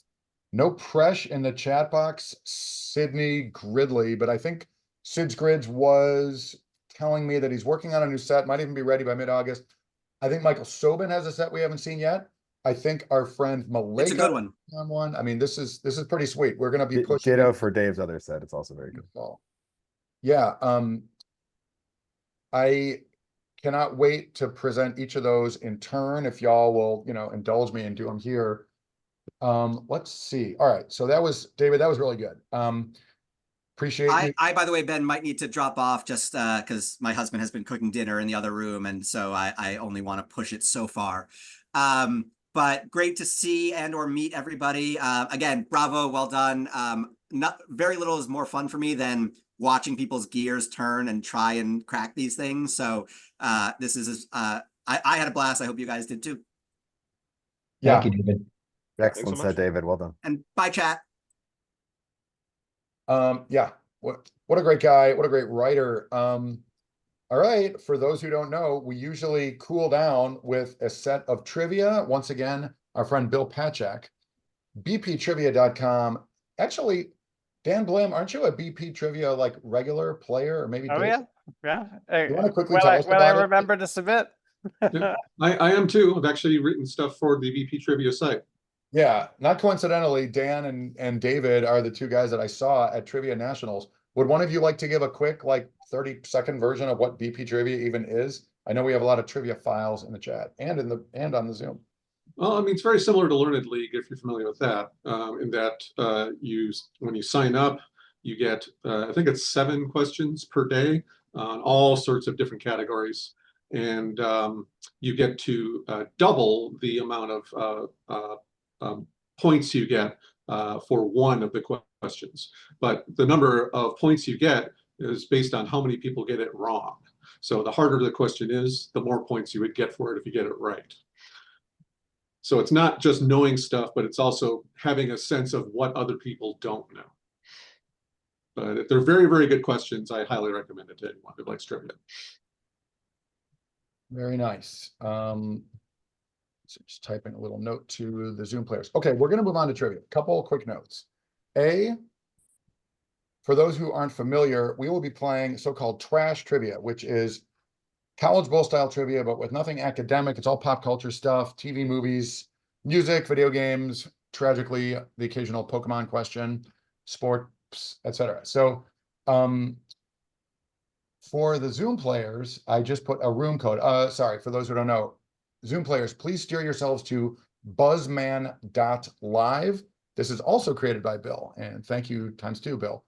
No pressure in the chat box, Sydney Gridley, but I think Sid's Grids was telling me that he's working on a new set, might even be ready by mid-August. I think Michael Sobin has a set we haven't seen yet. I think our friend Malega. It's a good one. I mean, this is pretty sweet. We're going to be pushing. Ditto for Dave's other set. It's also very good. Yeah. I cannot wait to present each of those in turn. If y'all will, indulge me and do them here. Let's see. All right. So that was David. That was really good. Appreciate you. I, by the way, Ben, might need to drop off just because my husband has been cooking dinner in the other room, and so I only want to push it so far. But great to see and or meet everybody. Again, bravo, well done. Very little is more fun for me than watching people's gears turn and try and crack these things. So this is I had a blast. I hope you guys did too. Yeah. Thank you, David. Excellent set, David. Well done. And bye, chat. Yeah. What a great guy. What a great writer. All right, for those who don't know, we usually cool down with a set of trivia. Once again, our friend Bill Pachak, bptrivia.com. Actually, Dan Blim, aren't you a BP Trivia like regular player, or maybe? Oh Dave? yeah. You want to quickly tell us when about I it? remember to submit. I am too. I've actually written stuff for the BP Trivia site. Yeah, not coincidentally, Dan and David are the 2 guys that I saw at Trivia Nationals. Would one of you like to give a quick, 30-second version of what BP Trivia even is? I know we have a lot of trivia files in the chat and on the Zoom. Well, I mean, it's very similar to Learned League, if you're familiar with that. In that when you sign up, you get I think it's 7 questions per day on all sorts of different categories, and you get to double the amount of points you get for one of the questions. But the number of points you get is based on how many people get it wrong. So the harder the question is, the more points you would get for it if you get it right. So it's not just knowing stuff, but it's also having a sense of what other people don't know. But they're very, very good questions. I highly recommend it to anyone who likes trivia. Very nice. So just typing a little note to the Zoom players. Okay, we're going to move on to trivia. Couple quick notes. For those who aren't familiar, we will be playing so-called trash trivia, which is College Bowl style trivia, but with nothing academic. It's all pop culture stuff, TV, movies, music, video games, tragically, the occasional Pokemon question, sports, etc. So For the Zoom players, I just put a room code. Sorry, for those who don't know, Zoom players, please steer yourselves to buzzman.live. This is also created by Bill, and thank you ×2, Bill.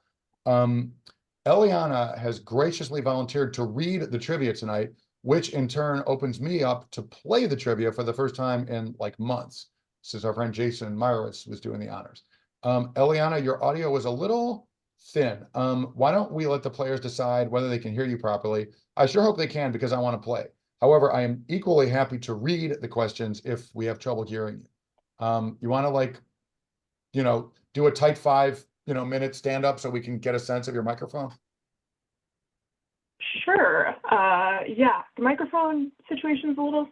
Eliana has graciously volunteered to read the trivia tonight, which in turn opens me up to play the trivia for the first time in like months, since our friend Jason Meyerowitz was doing the honors. Eliana, your audio was a little thin. Why don't we let the players decide whether they can hear you properly? I sure hope they can, because I want to play. However, I am equally happy to read the questions if we have trouble hearing you. You want to, like, you know, do a tight 5, minute stand up so we can get a sense of your microphone? Sure. Yeah, the microphone situation is a little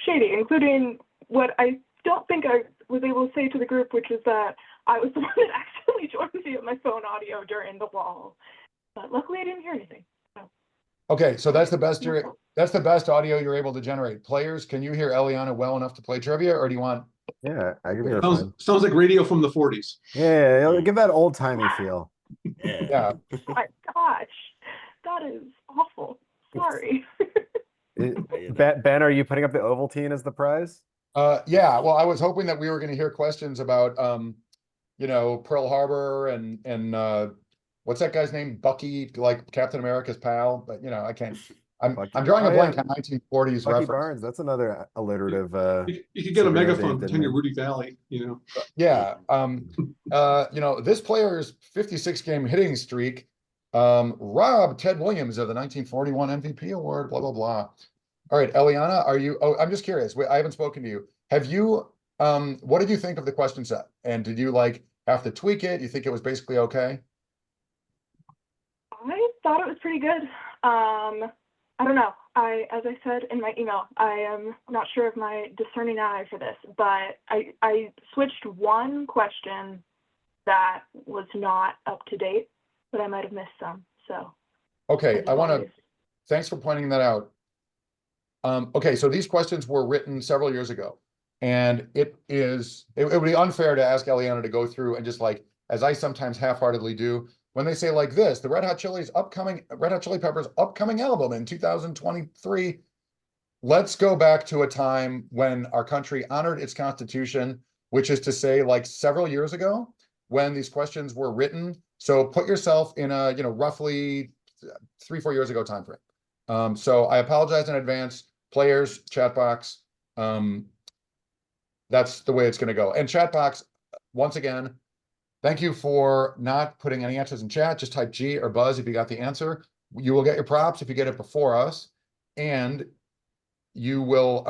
shady, including what I don't think I was able to say to the group, which is that I was the one that accidentally joined via my phone audio during the wall. But luckily I didn't hear anything. So. Okay, so that's the best audio you're able to generate. Players, can you hear Eliana well enough to play trivia, or do you want? Yeah, I can hear her Sounds, fine. sounds like radio from the 40s. Yeah, give that old timey feel. Yeah. Oh my gosh, that is awful. Sorry. Ben, are you putting up the Ovaltine as the prize? Yeah, well, I was hoping that we were going to hear questions about, Pearl Harbor and what's that guy's name? Bucky, like Captain America's pal. But I can't. I'm drawing a blank on 1940s Bucky reference. Barnes. That's another alliterative. You could get a superhero megaphone, Dave pretend you're didn't Rudy Valley. Yeah. This player's 56 game hitting streak robbed Ted Williams of the 1941 MVP award. Blah blah blah. All right, Eliana, are you? Oh, I'm just curious. I haven't spoken to you. Have you? What did you think of the question set? And did you have to tweak it? You think it was basically okay? I thought it was pretty good. I don't know. As I said in my email, I am not sure of my discerning eye for this, but I switched one question that was not up to date, but I might have missed some. So. Okay, thanks for pointing that out. Okay, so these questions were written several years ago, and it would be unfair to ask Eliana to go through and just as I sometimes half-heartedly do, when they say like this, the Red Hot Chili Peppers upcoming album in 2023, let's go back to a time when our country honored its Constitution, which is to say several years ago when these questions were written. So put yourself in a, roughly 3-4 years ago time frame. So I apologize in advance, players, chat box. That's the way it's going to go. And chat box, once again, thank you for not putting any answers in chat. Just type G or buzz if you got the answer. You will get your props if you get it before us. And you will,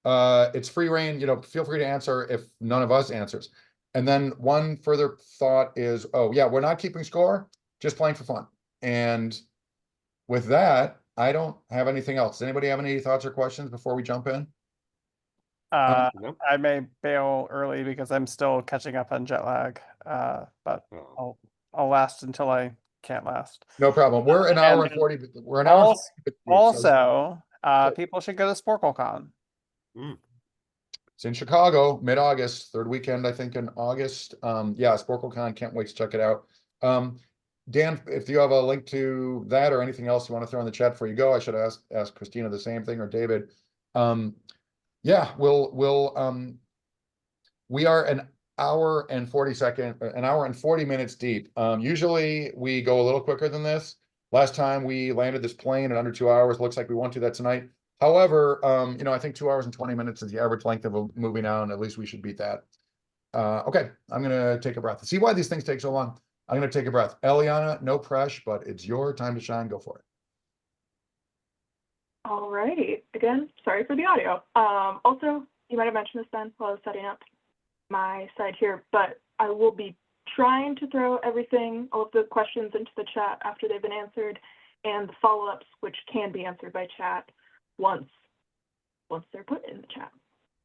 it's free reign, feel free to answer if none of us answers. And then one further thought is, oh yeah, we're not keeping score, just playing for fun. And with that, I don't have anything else. Does anybody have any thoughts or questions before we jump in? No. I may bail early because I'm still catching up on jet lag, but I'll last until I can't last. No problem. We're an hour and 40. We're an hour. Also, people should go to SporkleCon. It's in Chicago, mid-August, third weekend, I think, in August. Yeah, SporkleCon, can't wait to check it out. Dan, if you have a link to that or anything else you want to throw in the chat before you go, I should ask Christina the same thing, or David. Yeah, we are an hour and 40 minutes deep. Usually we go a little quicker than this. Last time we landed this plane in under 2 hours. Looks like we won't do that tonight. However, I think 2 hours and 20 minutes is the average length of a movie now, and at least we should beat that. Okay, I'm gonna take a breath. See why these things take so long? I'm gonna take a breath. Eliana, no pressure, but it's your time to shine. Go for it. All righty. Again, sorry for the audio. Also, you might have mentioned this, Ben, while I was setting up my side here, but I will be trying to throw all of the questions into the chat after they've been answered, and the follow-ups, which can be answered by chat once they're put in the chat.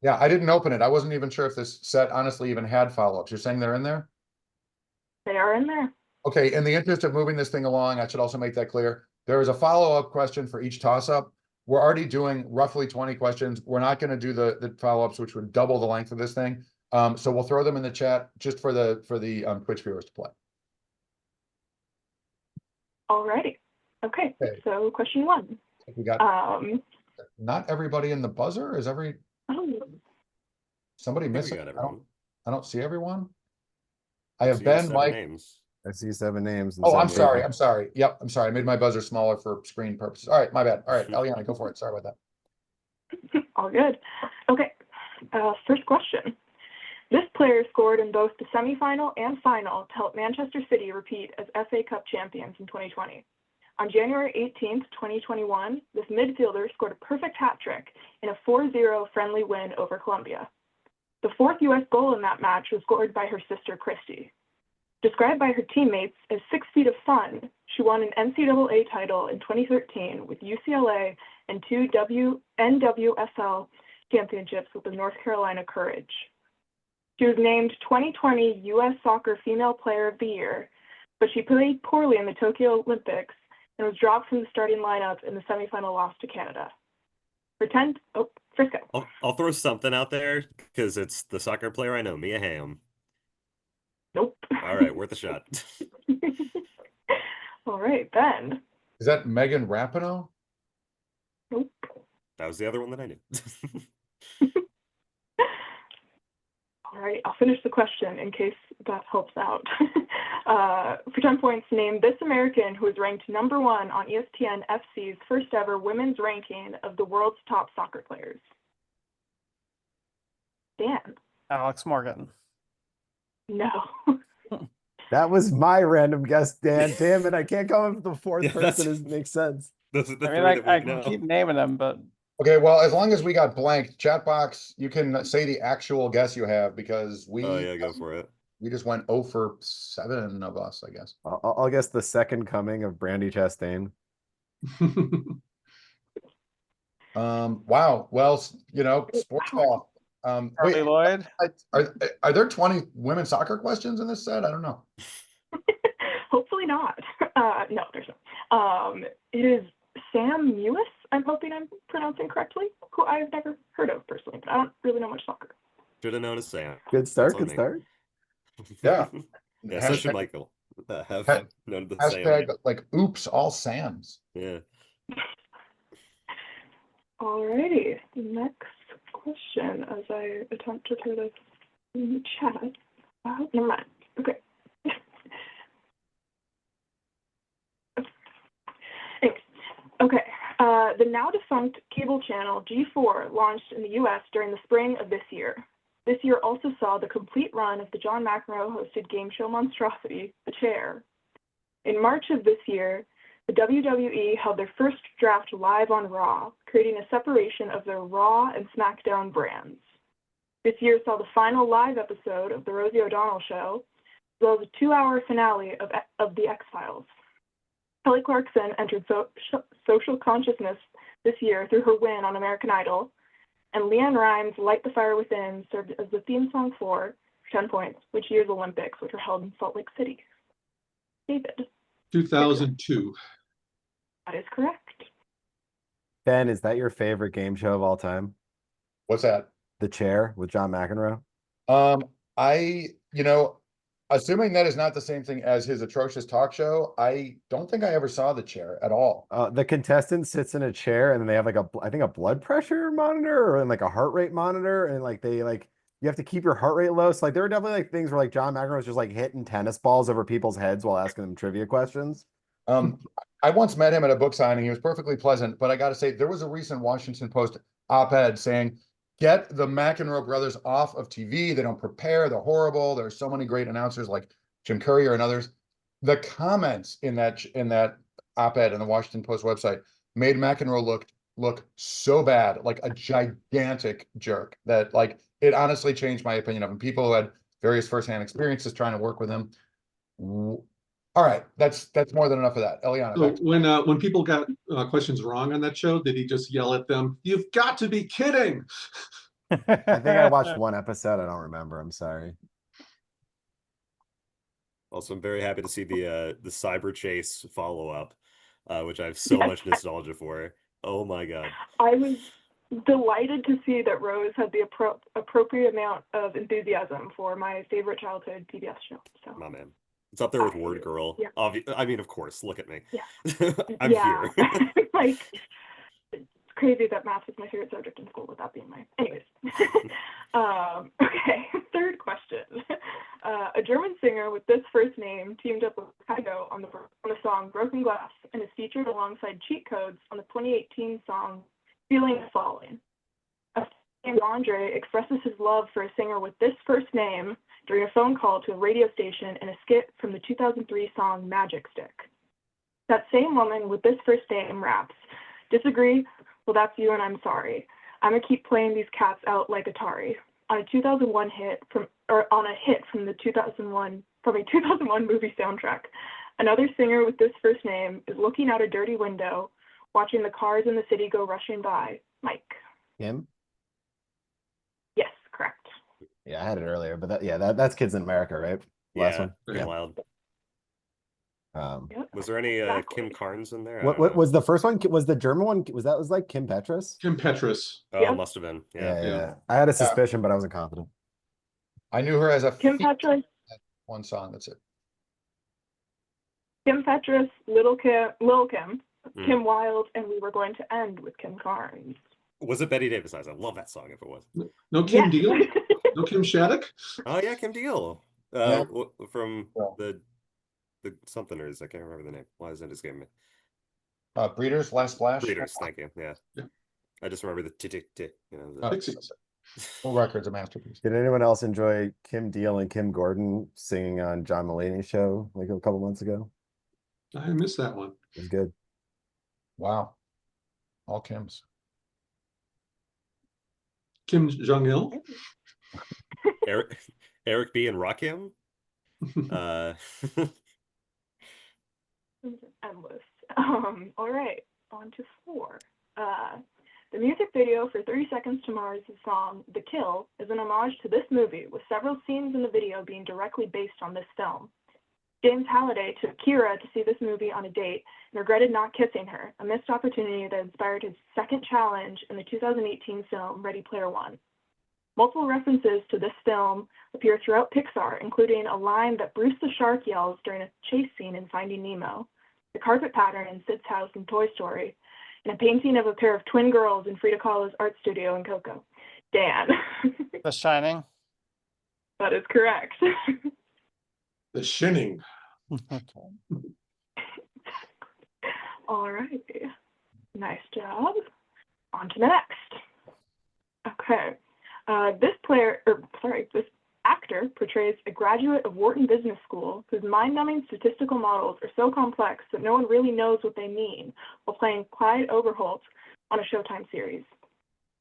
Yeah, I didn't open it. I wasn't even sure if this set honestly even had follow-ups. You're saying they're in there? They are in there. Okay, in the interest of moving this thing along, I should also make that clear. There is a follow-up question for each toss-up. We're already doing roughly 20 questions. We're not going to do the follow-ups, which would double the length of this thing. So we'll throw them in the chat just for the Twitch viewers to play. Alrighty. Okay, Okay. so question 1. We got not everybody in the buzzer. Is somebody I think we missing? got everyone. I don't see everyone. I have See Ben, 7 Mike. names. I see 7 names. And Oh, I'm 7 sorry. I'm sorry. Yep, I'm sorry. I made my buzzer smaller for screen purposes. All right, my bad. All right, Eliana, go for it. Sorry about that. All good. Okay, first question. This player scored in both the semifinal and final to help Manchester City repeat as FA Cup champions in 2020. On January 18th, 2021, this midfielder scored a perfect hat trick in a 4-0 friendly win over Colombia. The 4th U.S. goal in that match was scored by her sister, Christy. Described by her teammates as 6 feet of fun, she won an NCAA title in 2013 with UCLA and 2 NWSL championships with the North Carolina Courage. She was named 2020 U.S. Soccer Female Player of the Year, but she played poorly in the Tokyo Olympics and was dropped from the starting lineup in the semifinal loss to Canada. Frisco. I'll throw something out there because it's the soccer player I know, Mia Hamm. Nope. All right, worth a shot. All right, Ben. Is that Megan Rapinoe? Nope. That was the other one that I knew. All right, I'll finish the question in case that helps out. For 10 points, name this American who was ranked #1 on ESPN FC's first ever women's ranking of the world's top soccer players. Dan. Alex Morgan. No. That was my random guess, Dan. Damn it, I can't come up with the 4th Yeah, person. It makes sense. Those are the I mean, three that I we can know. keep naming them, but Okay, well, as long as we got blank, chat box, you can say the actual guess you have because Oh yeah, go for it. we just went 0 for 7 of us, I guess. I'll guess the second coming of Brandy Chastain. Wow. Well, you know, sports ball. Wait, Charlie Lloyd. are there 20 women's soccer questions in this set? I don't know. Hopefully not. No, there's not. It is Sam Mewis, I'm hoping I'm pronouncing correctly, who I've never heard of personally, but I don't really know much soccer. Should have known as Sam. Good start. That's on Good me. start. Yeah. Yeah, so should Michael. Have known the Sam. Hashtag like oops, all Sams. Yeah. Alrighty, next question as I attempt to throw this in the chat. Never mind. Okay. Thanks. Okay. The now defunct cable channel G4 launched in the U.S. during the spring of this year. This year also saw the complete run of the John McEnroe hosted game show monstrosity, The Chair. In March of this year, the WWE held their first draft live on Raw, creating a separation of their Raw and SmackDown brands. This year saw the final live episode of The Rosie O'Donnell Show, as well as a 2-hour finale of The X-Files. Kelly Clarkson entered social consciousness this year through her win on American Idol, and Leanne Rimes' Light the Fire Within served as the theme song for 10 points, which year's Olympics, which were held in Salt Lake City. David. 2002. That is correct. Ben, is that your favorite game show of all time? What's that? The Chair with John McEnroe? You know, assuming that is not the same thing as his atrocious talk show, I don't think I ever saw The Chair at all. The contestant sits in a chair and then they have like I think a blood pressure monitor or like a heart rate monitor, and like they you have to keep your heart rate low. So like there were definitely like things where like John McEnroe was just like hitting tennis balls over people's heads while asking them trivia questions. I once met him at a book signing. He was perfectly pleasant, but I got to say, there was a recent Washington Post op-ed saying, get the McEnroe brothers off of TV. They don't prepare. They're horrible. There's so many great announcers like Jim Courier and others. The comments in that op-ed on the Washington Post website made McEnroe look so bad, like a gigantic jerk, that like it honestly changed my opinion of him. People who had various firsthand experiences trying to work with him. All right, that's more than enough of that. Eliana. So when people got questions wrong on that show, did he just yell at them, "You've got to be kidding"? I think I watched one episode. I don't remember. I'm sorry. Also, I'm very happy to see the Cyber Chase follow-up, which I have so much nostalgia for. Oh my god. I was delighted to see that Rose had the appropriate amount of enthusiasm for my favorite childhood PBS show. So. My man. It's up there with Word Girl. Yeah. I mean, of course, look at me. Yeah. I'm Yeah. here. Like, it's crazy that math was my favorite subject in school without being my. Anyways. Okay, third question. A German singer with this first name teamed up with Kygo on the song Broken Glass and is featured alongside Cheat Codes on the 2018 song Feeling the Falling. A fan named Andre expresses his love for a singer with this first name during a phone call to a radio station in a skit from the 2003 song Magic Stick. That same woman with this first name raps, "Disagree? Well, that's you and I'm sorry. I'm gonna keep playing these cats out like Atari." On a 2001 hit from the 2001 movie soundtrack. Another singer with this first name is looking out a dirty window, watching the cars in the city go rushing by. Mike. Kim? Yes, correct. Yeah, I had it earlier, but that's Kids in America, right? Last Yeah, one. pretty wild. Yep. Was there any Exactly. Kim Carnes in there? I What don't know. was the first one? Was the German one? Was like Kim Petras? Kim Petras. Oh, Yeah. must have been. Yeah, Yeah. yeah. I had a suspicion, but I wasn't confident. I knew her as a Kim feature Petras, one song. That's it. Kim Petras, Lil Kim, Hmm. Kim Wilde, and we were going to end with Kim Carnes. Was it Betty Davis Eyes? I love that song if it was. No Kim Yes. Deal? No Kim Shattuck? Oh yeah, Kim Deal. Yeah. From Well. the somethingers. I can't remember the name. Why is it escaping me? Breeders, Last Splash. Breeders, thank you. Yeah. Yeah. I just remember the tick tick. You know. Oh, Pixie. that's it. Full Record's a masterpiece. Did anyone else enjoy Kim Deal and Kim Gordon singing on John Mulaney's show like a couple months ago? I missed that one. It was good. Wow. All Kims. Kim Jong Il. Eric B and Rakim. Endless. All right, on to 4. The music video for 30 Seconds to Mars' song The Kill is an homage to this movie, with several scenes in the video being directly based on this film. James Halliday took Kira to see this movie on a date and regretted not kissing her, a missed opportunity that inspired his second challenge in the 2018 film Ready Player One. Multiple references to this film appear throughout Pixar, including a line that Bruce the Shark yells during a chase scene in Finding Nemo, the carpet pattern in Sid's house in Toy Story, and a painting of a pair of twin girls in Frida Kahlo's art studio in Coco. Dan. The Shining. That is correct. The Shining. All right. Nice job. On to the next. Okay. This actor portrays a graduate of Wharton Business School whose mind-numbing statistical models are so complex that no one really knows what they mean, while playing Clyde Oberholt on a Showtime series.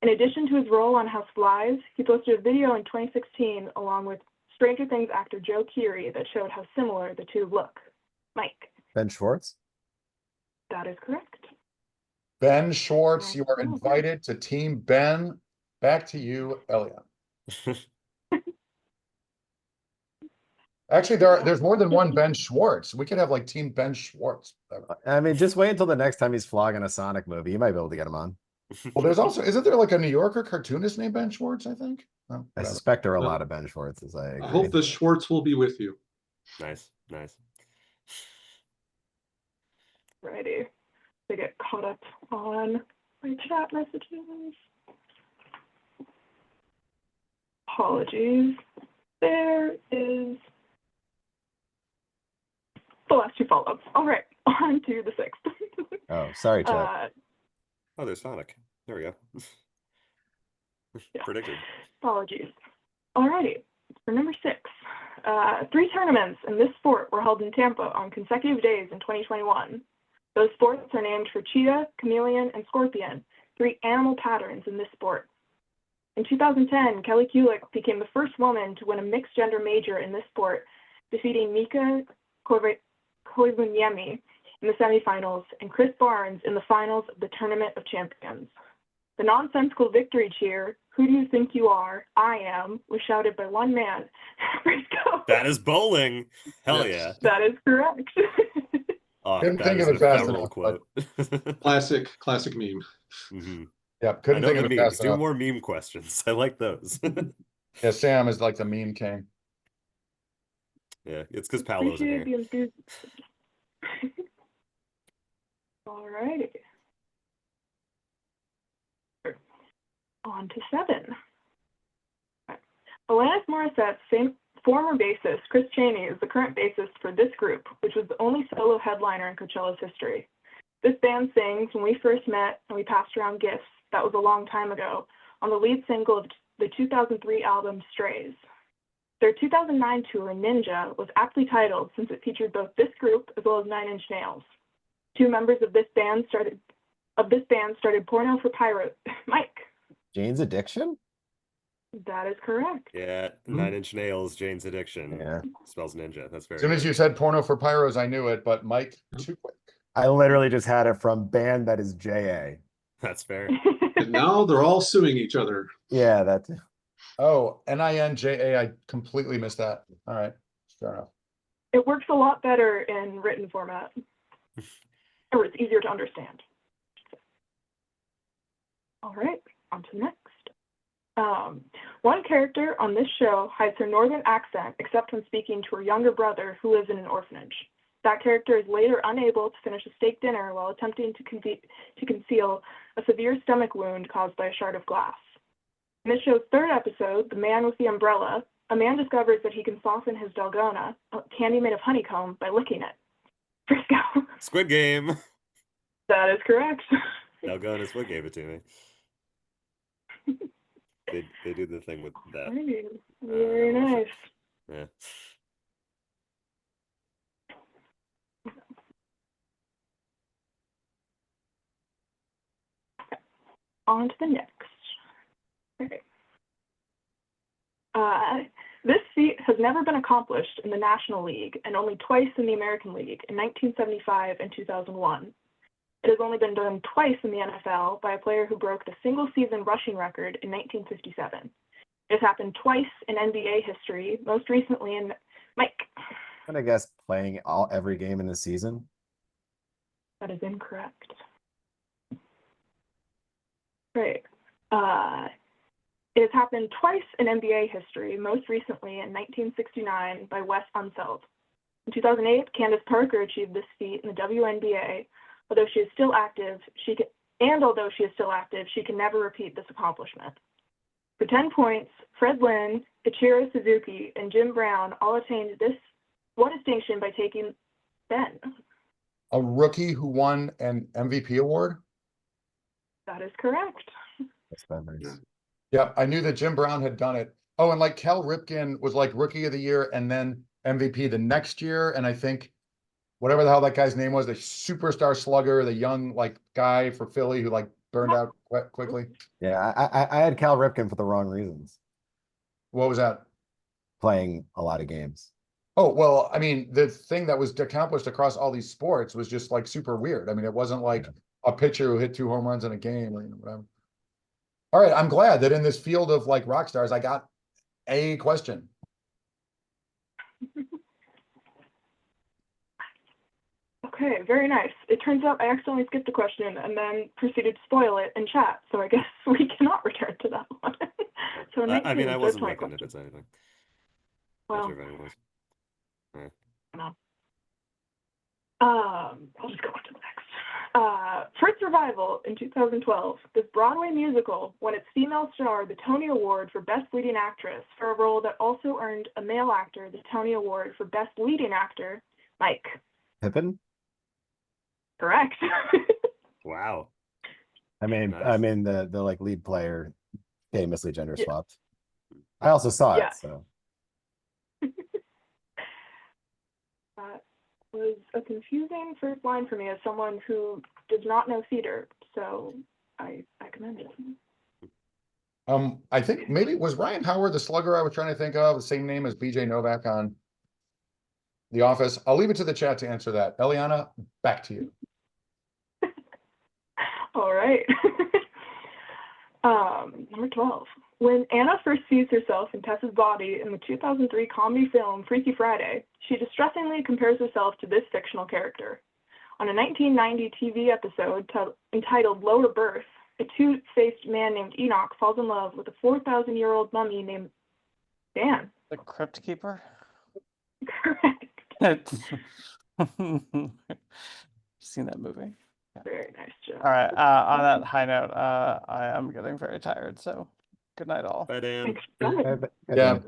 In addition to his role on House Flies, he posted a video in 2016 along with Stranger Things actor Joe Keery that showed how similar the two look. Mike. Ben Schwartz? That is correct. Ben Schwartz, you are invited to Team Ben. Back to you, Elliot. Actually, there's more than one Ben Schwartz. We could have like Team Ben Schwartz. I mean, just wait until the next time he's flogging a Sonic movie. You might be able to get him on. Well, there's also, isn't there like a New Yorker cartoonist named Ben Schwartz, I think? No, I whatever. suspect there are a lot of Ben Schwartzes. I I agree. hope the Schwartz will be with you. Nice. Ready to get caught up on my chat messages. Apologies. There is the last 2 follow-ups. All right, on to the 6th. Oh, sorry, Chuck. Oh, there's Sonic. There we go. Yeah. Predicted. Apologies. Alrighty, for number 6. 3 tournaments in this sport were held in Tampa on consecutive days in 2021. Those sports are named for cheetah, chameleon, and scorpion, 3 animal patterns in this sport. In 2010, Kelly Kulick became the first woman to win a mixed-gender major in this sport, defeating Mika Koivuniemi in the semifinals and Chris Barnes in the finals of the Tournament of Champions. The nonsensical victory cheer, "Who do you think you are? I am," was shouted by one man. Frisco. That is bowling. Hell Yes. That is correct. Oh, Couldn't that think is of an it fast ephemeral enough, quote. Classic meme. Mhm. Yep, I couldn't know think the of it memes. fast Do enough. more meme questions. I like those. Yeah, Sam is like the meme king. Yeah, it's because Paolo's in Appreciate here. the enthusiasm. All righty. On to 7. Alanis Morissette's former bassist, Chris Chaney, is the current bassist for this group, which was the only solo headliner in Coachella's history. This band sings When We First Met and We Passed Around Gifts, that was a long time ago, on the lead single of the 2003 album Strays. Their 2009 tour, Ninja, was aptly titled since it featured both this group as well as Nine Inch Nails. 2 members of this band started Porno for Pyro. Mike. Jane's Addiction? That is correct. Yeah, Nine Inch Nails, Jane's Addiction. Yeah. Spells ninja. That's very As soon as good. you said Porno for Pyros, I knew it, but Mike, too quick. I literally just had it from band that is JA. That's fair. And now they're all suing each other. Yeah, that's Oh, NINJA, I completely missed that. All right, fair enough. It works a lot better in written format, or it's easier to understand. All right, on to next. One character on this show hides her northern accent except when speaking to her younger brother who lives in an orphanage. That character is later unable to finish a steak dinner while attempting to conceal a severe stomach wound caused by a shard of glass. In this show's 3rd episode, The Man with the Umbrella, a man discovers that he can soften his dalgona, a candy made of honeycomb, by licking it. Frisco. Squid Game. That is correct. Dalgona Squid gave it to me. They do the thing with that. Very nice. Yeah. On to the next. Okay. This feat has never been accomplished in the National League and only twice in the American League in 1975 and 2001. It has only been done twice in the NFL by a player who broke the single-season rushing record in 1957. It has happened twice in NBA history, most recently in Mike. I'm gonna guess playing every game in the season. That is incorrect. Great. It has happened twice in NBA history, most recently in 1969 by Wes Unseld. In 2008, Candace Parker achieved this feat in the WNBA. Although she is still active, she can never repeat this accomplishment. For 10 points, Fred Lynn, Ichiro Suzuki, and Jim Brown all attained what distinction by taking Ben? A rookie who won an MVP award? That is correct. That's memories. Yeah, I knew that Jim Brown had done it. Oh, and like Cal Ripken was like rookie of the year and then MVP the next year. And I think whatever the hell that guy's name was, the superstar slugger, the young like guy for Philly who like burned out quickly. Yeah, I had Cal Ripken for the wrong reasons. What was that? Playing a lot of games. Oh, well, I mean, the thing that was accomplished across all these sports was just like super weird. I mean, it wasn't like a pitcher who hit 2 home runs in a game or whatever. All right, I'm glad that in this field of like rock stars, I got a question. Okay, very nice. It turns out I accidentally skipped a question and then proceeded to spoil it in chat, so I guess we cannot return to that one. So I mean, I wasn't my looking if question. it's anything. Well, Not sure if anyone was. All right. no. I'll just go on to the next. For its revival in 2012, this Broadway musical won its female star the Tony Award for Best Leading Actress for a role that also earned a male actor the Tony Award for Best Leading Actor. Mike. Pippin? Correct. Wow. I mean, Nice. the like lead player famously gender Yeah. swapped. I also saw Yeah. it, so That was a confusing first line for me as someone who does not know theater, so I commend it. I think maybe was Ryan Howard the slugger I was trying to think of, the same name as BJ Novak on The Office. I'll leave it to the chat to answer that. Eliana, back to you. All right. Number 12. When Anna first sees herself in Tessa's body in the 2003 comedy film Freaky Friday, she distressingly compares herself to this fictional character. On a 1990 TV episode entitled Lower Birth, a two-faced man named Enoch falls in love with a 4,000-year-old mummy named Dan. The Crypt Keeper? Correct. Seen that movie. Very nice job. All right. On that high note, I am getting very tired. So good night, all. Bye, Dan. Thanks for coming. Yeah.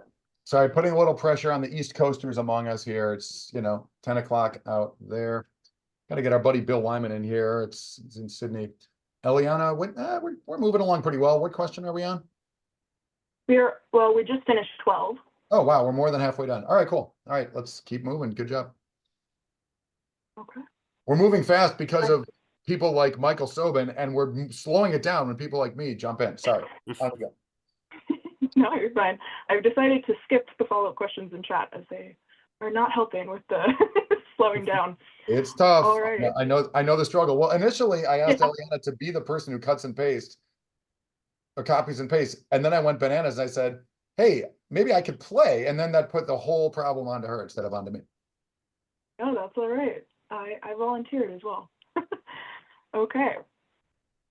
Sorry, putting a little pressure on the East Coasters among us here. It's, 10 o'clock out there. Got to get our buddy Bill Wyman in here. It's in Sydney. Eliana, we're moving along pretty well. What question are we on? We just finished 12. Oh, wow. We're more than halfway done. All right, cool. All right, let's keep moving. Good job. Okay. We're moving fast because of people like Michael Sobin, and we're slowing it down when people like me jump in. Sorry. On we go. No, you're fine. I've decided to skip the follow-up questions in chat as they are not helping with the slowing down. It's tough. All right. I know the struggle. Well, initially I asked Eliana to be the person who cuts and pastes or copies and pastes. And then I went bananas and I said, hey, maybe I could play. And then that put the whole problem onto her instead of onto me. No, that's all right. I volunteered as well. Okay.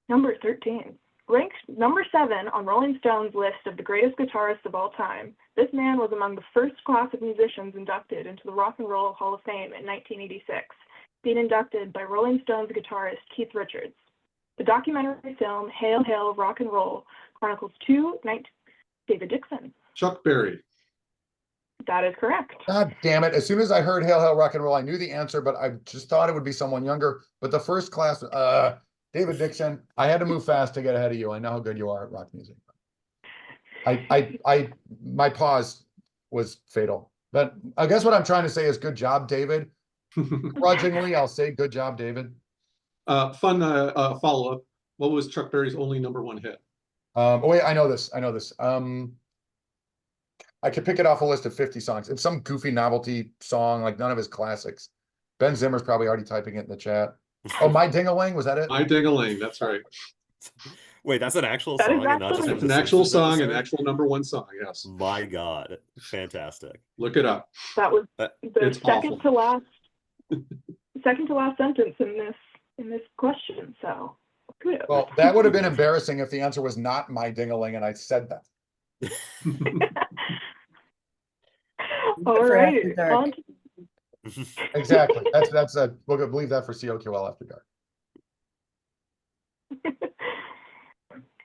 Number 13. Ranked number 7 on Rolling Stone's list of the greatest guitarists of all time, this man was among the first class of musicians inducted into the Rock and Roll Hall of Fame in 1986, being inducted by Rolling Stone's guitarist Keith Richards. The documentary film Hail, Hail, Rock and Roll chronicles David Dixon. Chuck Berry. That is correct. God damn it. As soon as I heard Hail, Hail, Rock and Roll, I knew the answer, but I just thought it would be someone younger. But the first class, David Dixon, I had to move fast to get ahead of you. I know how good you are at rock music. My pause was fatal. But I guess what I'm trying to say is good job, David. Grudgingly, I'll say good job, David. Fun follow-up. What was Chuck Berry's only #1 hit? Oh wait, I know this. I could pick it off a list of 50 songs. It's some goofy novelty song, like none of his classics. Ben Zimmer's probably already typing it in the chat. Oh, My Ding-a-Ling, was that it? My Ding-a-Ling, that's right. Wait, that's an actual That is song and not just actually- It's an actual song, an actual #1 song, yes. My God, fantastic. Look it up. That was the It's second awful. to last sentence in this question. So kudos. Well, that would have been embarrassing if the answer was not My Ding-a-Ling and I said that. All For right. After Dark. On to- Exactly. We're gonna believe that for COQL After Dark.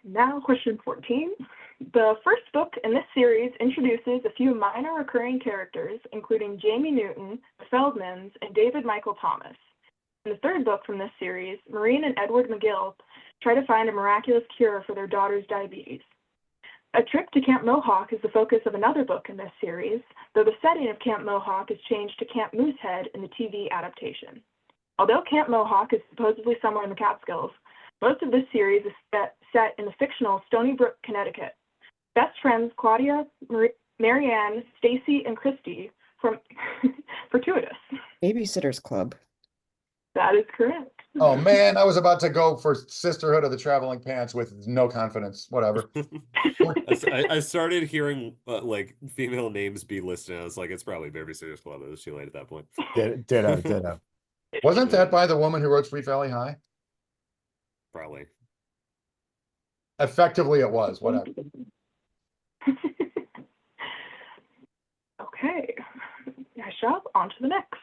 Now, question 14. The first book in this series introduces a few minor recurring characters, including Jamie Newton, the Feldmans, and David Michael Thomas. In the third book from this series, Maureen and Edward McGill try to find a miraculous cure for their daughter's diabetes. A trip to Camp Mohawk is the focus of another book in this series, though the setting of Camp Mohawk is changed to Camp Moosehead in the TV adaptation. Although Camp Mohawk is supposedly somewhere in the Catskills, most of this series is set in the fictional Stony Brook, Connecticut. Best friends Claudia, Marianne, Stacy, and Christy from Fortuitous. Babysitter's Club. That is correct. Oh man, I was about to go for Sisterhood of the Traveling Pants with no confidence. Whatever. I started hearing like female names be listed. And I was like, it's probably Babysitter's Club. It was too late at that point. Ditto. Wasn't that by the woman who wrote Sweet Valley High? Probably. Effectively, it was. Whatever. Okay, nice job. On to the next.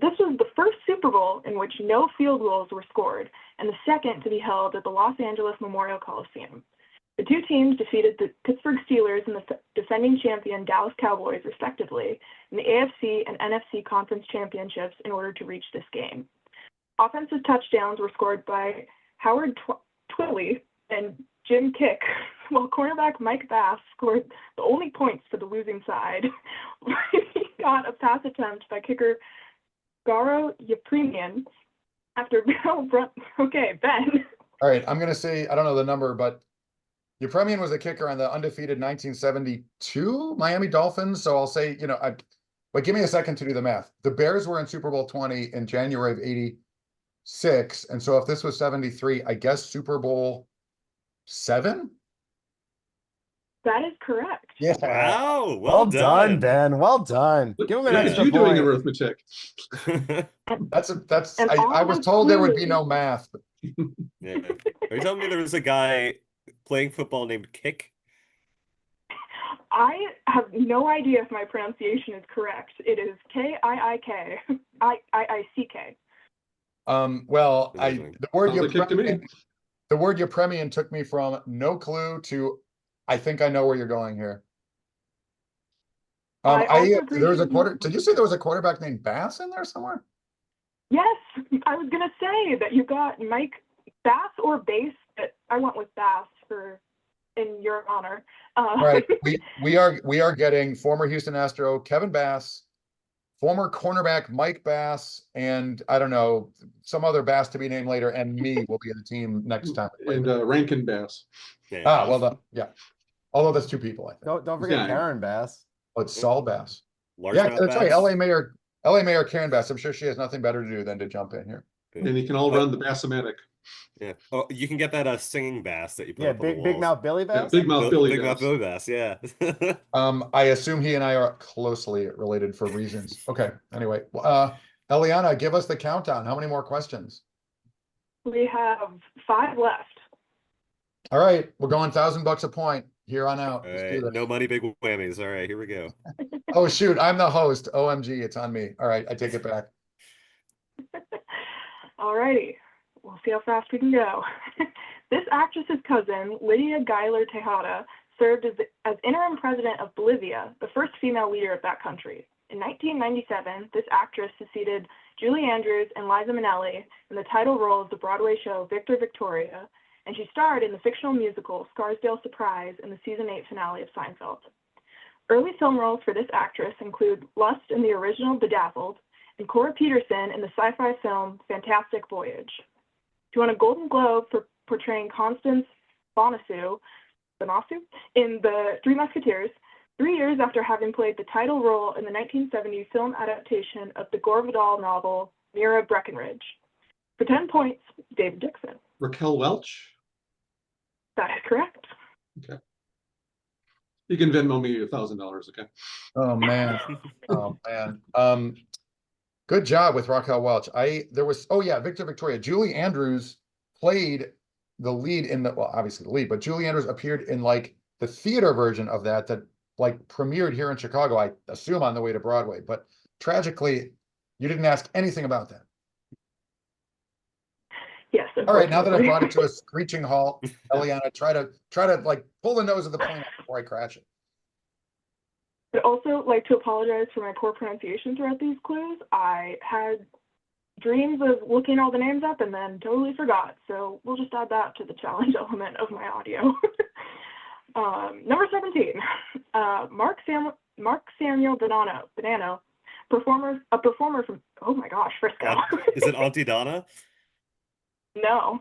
This was the first Super Bowl in which no field goals were scored, and the second to be held at the Los Angeles Memorial Coliseum. The two teams defeated the Pittsburgh Steelers and the defending champion Dallas Cowboys, respectively, in the AFC and NFC Conference Championships in order to reach this game. Offensive touchdowns were scored by Howard Twilley and Jim Kick, while cornerback Mike Bass scored the only points for the losing side. He got a pass attempt by kicker Garo Yepremian after Bill Brunt. Okay, Ben. All right, I'm gonna say I don't know the number, but Yepremian was the kicker on the undefeated 1972 Miami Dolphins. So I'll say, but give me a second to do the math. The Bears were in Super Bowl 20 in January of '86, and so if this was 73, I guess Super Bowl 7. That is correct. Yeah. Wow. Well done, Ben. Well done. Give him an Look at extra you doing point. arithmetic. That's. And I was told there would be no math. Yeah. Are you telling me there was a guy playing football named Kick? I have no idea if my pronunciation is correct. It is Kiik. Iick. Well, Amazing. the word Sounds like kick to me. the word Yepremian took me from no clue to I think I know where you're going here. I also agree There was a with- did you say there was a quarterback named Bass in there somewhere? Yes, I was gonna say that you got Mike Bass or Bass, but I went with Bass in your honor. Right. We are getting former Houston Astro Kevin Bass, former cornerback Mike Bass, and I don't know, some other Bass to be named later, and me will be in the team next time. we play And them. Rankin Bass. Yeah. Well done. Yeah. Although that's 2 people, I think. Don't forget Yeah. Karen Bass. Oh, it's Saul Bass. Largemouth Yeah, that's right. bass. LA Mayor Karen Bass. I'm sure she has nothing better to do than to jump in here. And he can all run the Bassomatic. Yeah. Oh, you can get that singing bass that you put Yeah, up on the big walls. mouth Billy Yeah, Bass. Big Mouth Billy Big Bass. mouth Billy bass. Yeah. I assume he and I are closely related for reasons. Okay. Anyway, Eliana, give us the countdown. How many more questions? We have 5 left. All right, we're going $1,000 a point here on out. All Let's do right. this. No money, big whammies. All right, here we go. Oh shoot, I'm the host. OMG, it's on me. All right, I take it back. Alrighty, we'll see how fast we can go. This actress's cousin, Lydia Guyler Tejada, served as interim president of Bolivia, the first female leader of that country. In 1997, this actress succeeded Julie Andrews and Liza Minnelli in the title role of the Broadway show Victor Victoria, and she starred in the fictional musical Scarsdale Surprise in the season 8 finale of Seinfeld. Early film roles for this actress include Lust in the original Bedazzled and Cora Peterson in the sci-fi film Fantastic Voyage. She won a Golden Globe for portraying Constance Bonacieux in The Three Musketeers, 3 years after having played the title role in the 1970 film adaptation of the Gore Vidal novel Mira Breckenridge. For 10 points, David Dixon. Raquel Welch. That is correct. Okay. You can Venmo me $1,000, okay? Oh man. Oh man. Good job with Raquel Welch. Victor Victoria. Julie Andrews played the lead in obviously the lead, but Julie Andrews appeared in like the theater version of that like premiered here in Chicago, I assume on the way to Broadway, but tragically you didn't ask anything about that. Yes. All right, now that I brought it to a screeching halt, Eliana, try to like pull the nose of the plane before I crash it. I'd also like to apologize for my poor pronunciation throughout these clues. I had dreams of looking all the names up and then totally forgot. So we'll just add that to the challenge element of my audio. Number 17, Mark Samuel Bonanno, a performer from, oh my gosh, Frisco. Is it Auntie Donna? No.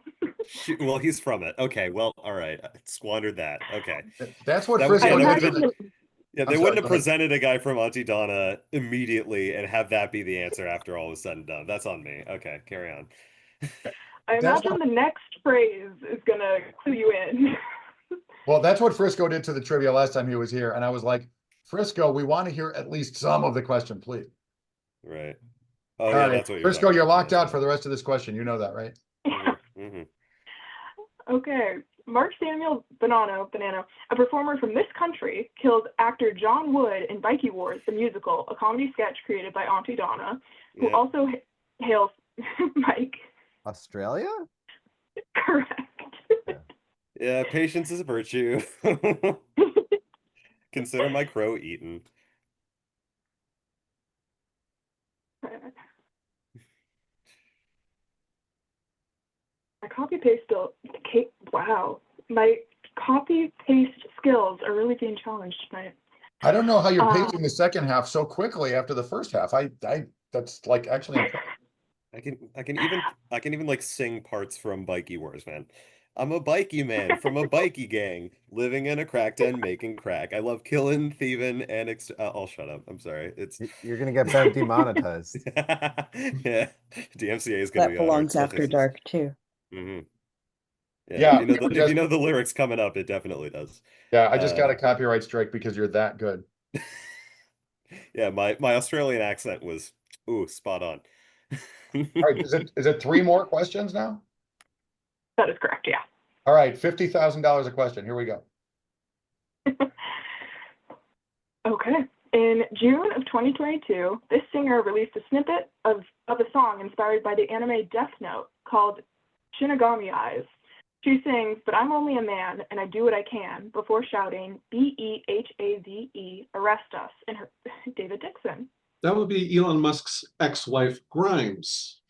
Well, he's from it. Okay, well, all right. I squandered that. Okay. That's what That Frisco would- yeah, did. that would've been- Yeah, they I'm wouldn't sorry, have go ahead. presented a guy from Auntie Donna immediately and have that be the answer after all was said and done. That's on me. Okay, carry on. I That's imagine the next phrase is going to clue you in. Well, that's what Frisco did to the trivia last time he was here, and I was like, Frisco, we want to hear at least some of the question, please. Right. Oh, All yeah, right, that's what you're Frisco, talking you're about. locked out for the rest of this question. You know that, right? Mhm. Okay. Mark Samuel Bonanno, a performer from this country, killed actor John Wood in Bikey Wars, the musical, a comedy sketch created by Auntie Donna, who Yeah. also hails Mike. Australia? Correct. Yeah, patience is a virtue. Consider my crow eaten. My copy paste wow. My copy paste skills are really being challenged tonight. I don't know how you're pacing the second half so quickly after the first half. That's like actually impressive. I can even like sing parts from Bikey Wars, man. I'm a bikey man from a bikey gang, living in a crack den making crack. I love killing, thieving, and I'll shut up. I'm sorry. It's You're gonna get Ben demonetized. yeah. DMCA is gonna That be belongs on our after dark too. Mm-hmm. Yeah, if you know the lyrics coming up, it definitely does. Yeah, I just got a copyright strike because you're that good. Yeah, my Australian accent was spot on. All right, is it 3 more questions now? That is correct, yeah. All right, $50,000 a question. Here we go. Okay. In June of 2022, this singer released a snippet of a song inspired by the anime Death Note called Shinigami Eyes. She sings, "But I'm only a man and I do what I can," before shouting, "BEHAVE, arrest us," in her David Dixon. That would be Elon Musk's ex-wife, Grimes.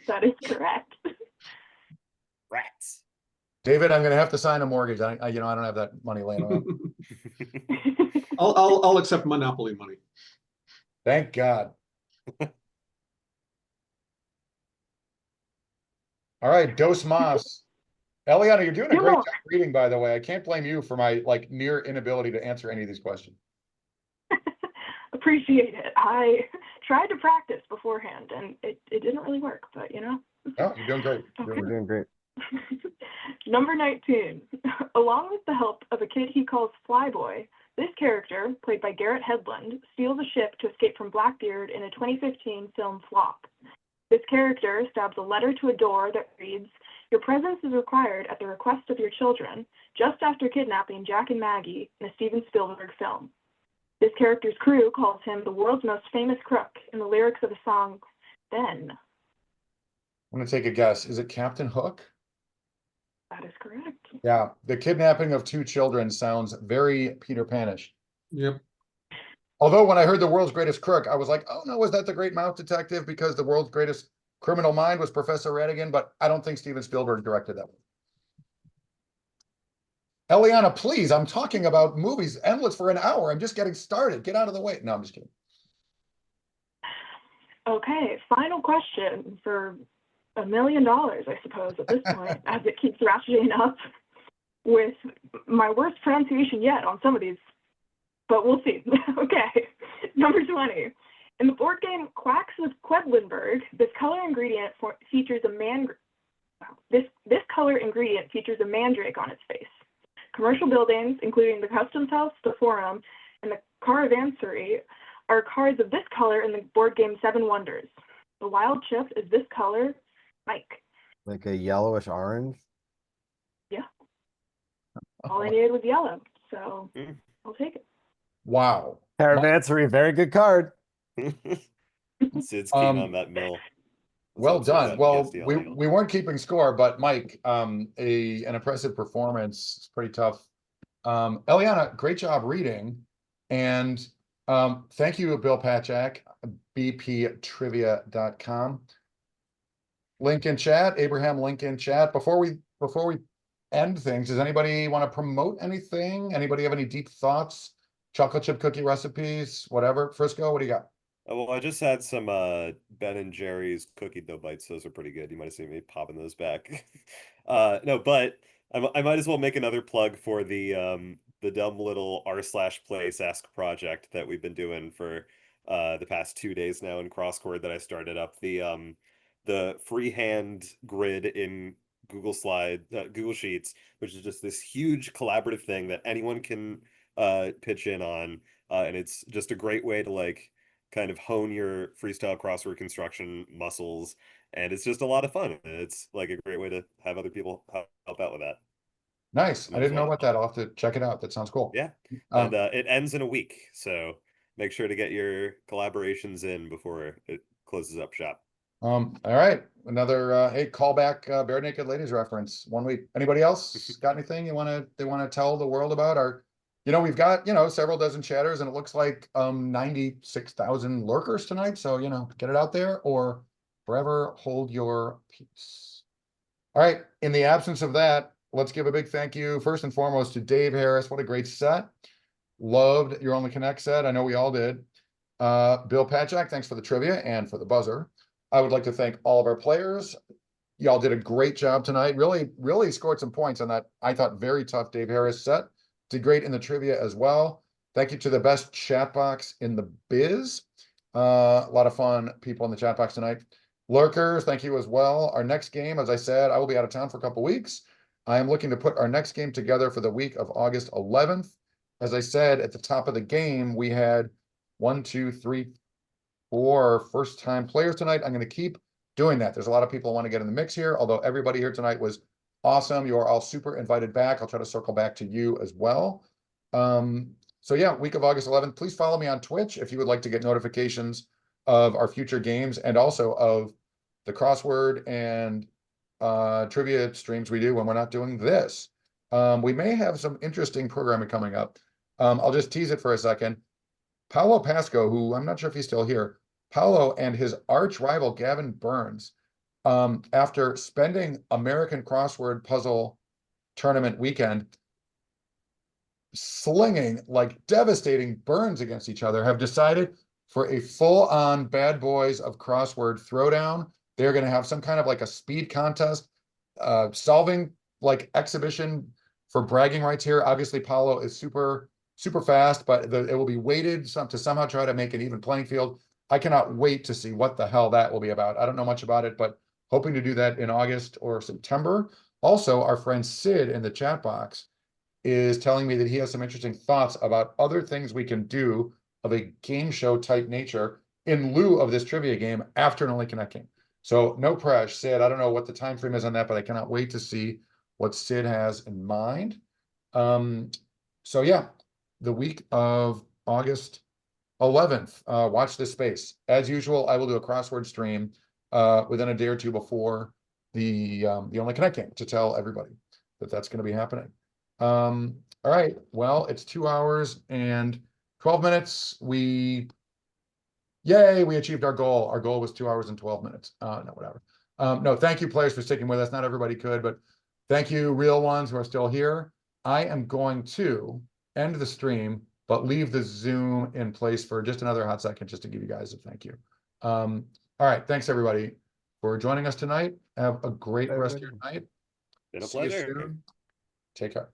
That is correct. Rats. David, I'm gonna have to sign a mortgage. I don't have that money laying around. I'll accept Monopoly money. Thank God. All right, Dos Mas. Eliana, you're doing a great job reading, by the way. I can't blame you for my near inability to answer any of these questions. Appreciate it. I tried to practice beforehand and it didn't really work, but you know. Oh, you're doing great. Okay. You're doing great. Number 19. Along with the help of a kid he calls Flyboy, this character, played by Garrett Hedlund, steals a ship to escape from Blackbeard in a 2015 film flop. This character stabs a letter to a door that reads, "Your presence is required at the request of your children," just after kidnapping Jack and Maggie in a Steven Spielberg film. This character's crew calls him the world's most famous crook in the lyrics of the song, "Ben." I'm gonna take a guess. Is it Captain Hook? That is correct. Yeah, the kidnapping of two children sounds very Peter Panish. Yep. Although when I heard the world's greatest crook, I was like, oh no, was that the Great Mouth Detective? Because the world's greatest criminal mind was Professor Ratigan, but I don't think Steven Spielberg directed that one. Eliana, please, I'm talking about movies endless for an hour. I'm just getting started. Get out of the way. No, I'm just kidding. Okay, final question for $1 million, I suppose, at this point, as it keeps ratcheting up with my worst pronunciation yet on some of these, but we'll see. Okay, number 20. In the board game Quacks of Quedlinburg, this color ingredient features a mandrake on its face. Commercial buildings, including the Customs House, the Forum, and the Caravansary, are cards of this color in the board game Seven Wonders. The wild chip is this color, Mike. Like a yellowish orange? Yeah. All I needed was yellow, so I'll take it. Wow. Caravansary, very good card. Sid's keen on that mill. Well done. Well, PSDL we angle. weren't keeping score, but Mike, an impressive performance. It's pretty tough. Eliana, great job reading. And thank you, Bill Patchak, bptrivia.com. Link in chat, Abraham, link in chat. Before we end things, does anybody want to promote anything? Anybody have any deep thoughts? Chocolate chip cookie recipes, whatever. Frisco, what do you got? Well, I just had some Ben and Jerry's cookie dough bites. Those are pretty good. You might have seen me popping those back. No, but I might as well make another plug for the dumb little r/place-esque project that we've been doing for the past 2 days now in CrossCord that I started up. The freehand grid in Google Sheets, which is just this huge collaborative thing that anyone can pitch in on, and it's just a great way to kind of hone your freestyle crossword construction muscles, and it's just a lot of fun. And it's a great way to have other people help out with that. Nice. I didn't know about that. I'll have to check it out. That sounds cool. Yeah, and it ends in a week, so make sure to get your collaborations in before it closes up shop. All right. Another hey, callback Bare Naked Ladies reference. 1 week. Anybody else got anything they want to tell the world about? We've got, several dozen chatters, and it looks like 96,000 lurkers tonight. So, get it out there or forever hold your peace. All right. In the absence of that, let's give a big thank you first and foremost to Dave Harris. What a great set. Loved your Only Connect set. I know we all did. Bill Patchak, thanks for the trivia and for the buzzer. I would like to thank all of our players. Y'all did a great job tonight. Really, really scored some points on that, I thought, very tough Dave Harris set. Did great in the trivia as well. Thank you to the best chat box in the biz. A lot of fun people in the chat box tonight. Lurkers, thank you as well. Our next game, as I said, I will be out of town for a couple weeks. I am looking to put our next game together for the week of August 11th. As I said, at the top of the game, we had 1, 2, 3, 4 first-time players tonight. I'm going to keep doing that. There's a lot of people who want to get in the mix here, although everybody here tonight was awesome. You are all super invited back. I'll try to circle back to you as well. So So yeah, week of August 11th, please follow me on Twitch if you would like to get notifications of our future games and also of the crossword and trivia streams we do when we're not doing this. We may have some interesting programming coming up. I'll just tease it for a second. Paolo Pasco, who I'm not sure if he's still here, Paolo and his arch rival Gavin Burns, after spending American Crossword Puzzle Tournament weekend slinging like devastating burns against each other, have decided for a full-on Bad Boys of Crossword throwdown. They're going to have some kind of like a speed contest, solving like exhibition for bragging rights here. Obviously, Paolo is super fast, but it will be weighted to somehow try to make an even playing field. I cannot wait to see what the hell that will be about. I don't know much about it, but hoping to do that in August or September. Also, our friend Sid in the chat box is telling me that he has some interesting thoughts about other things we can do of a game show type nature in lieu of this trivia game after an Only Connect game. So no pressure, Sid. I don't know what the time frame is on that, but I cannot wait to see what Sid has in mind. So yeah, the week of August 11th, watch this space. As usual, I will do a crossword stream within a day or two before the Only Connect game to tell everybody that that's going to be happening. All right, well, it's 2 hours and 12 minutes. Yay, we achieved our goal. Our goal was 2 hours and 12 minutes. No, whatever. No, thank you, players, for sticking with us. Not everybody could, but thank you, real ones who are still here. I am going to end the stream, but leave the Zoom in place for just another hot second, just to give you guys a thank you. All right, thanks everybody for joining us tonight. Have a great rest of your night. Been a See you pleasure. soon. Take care.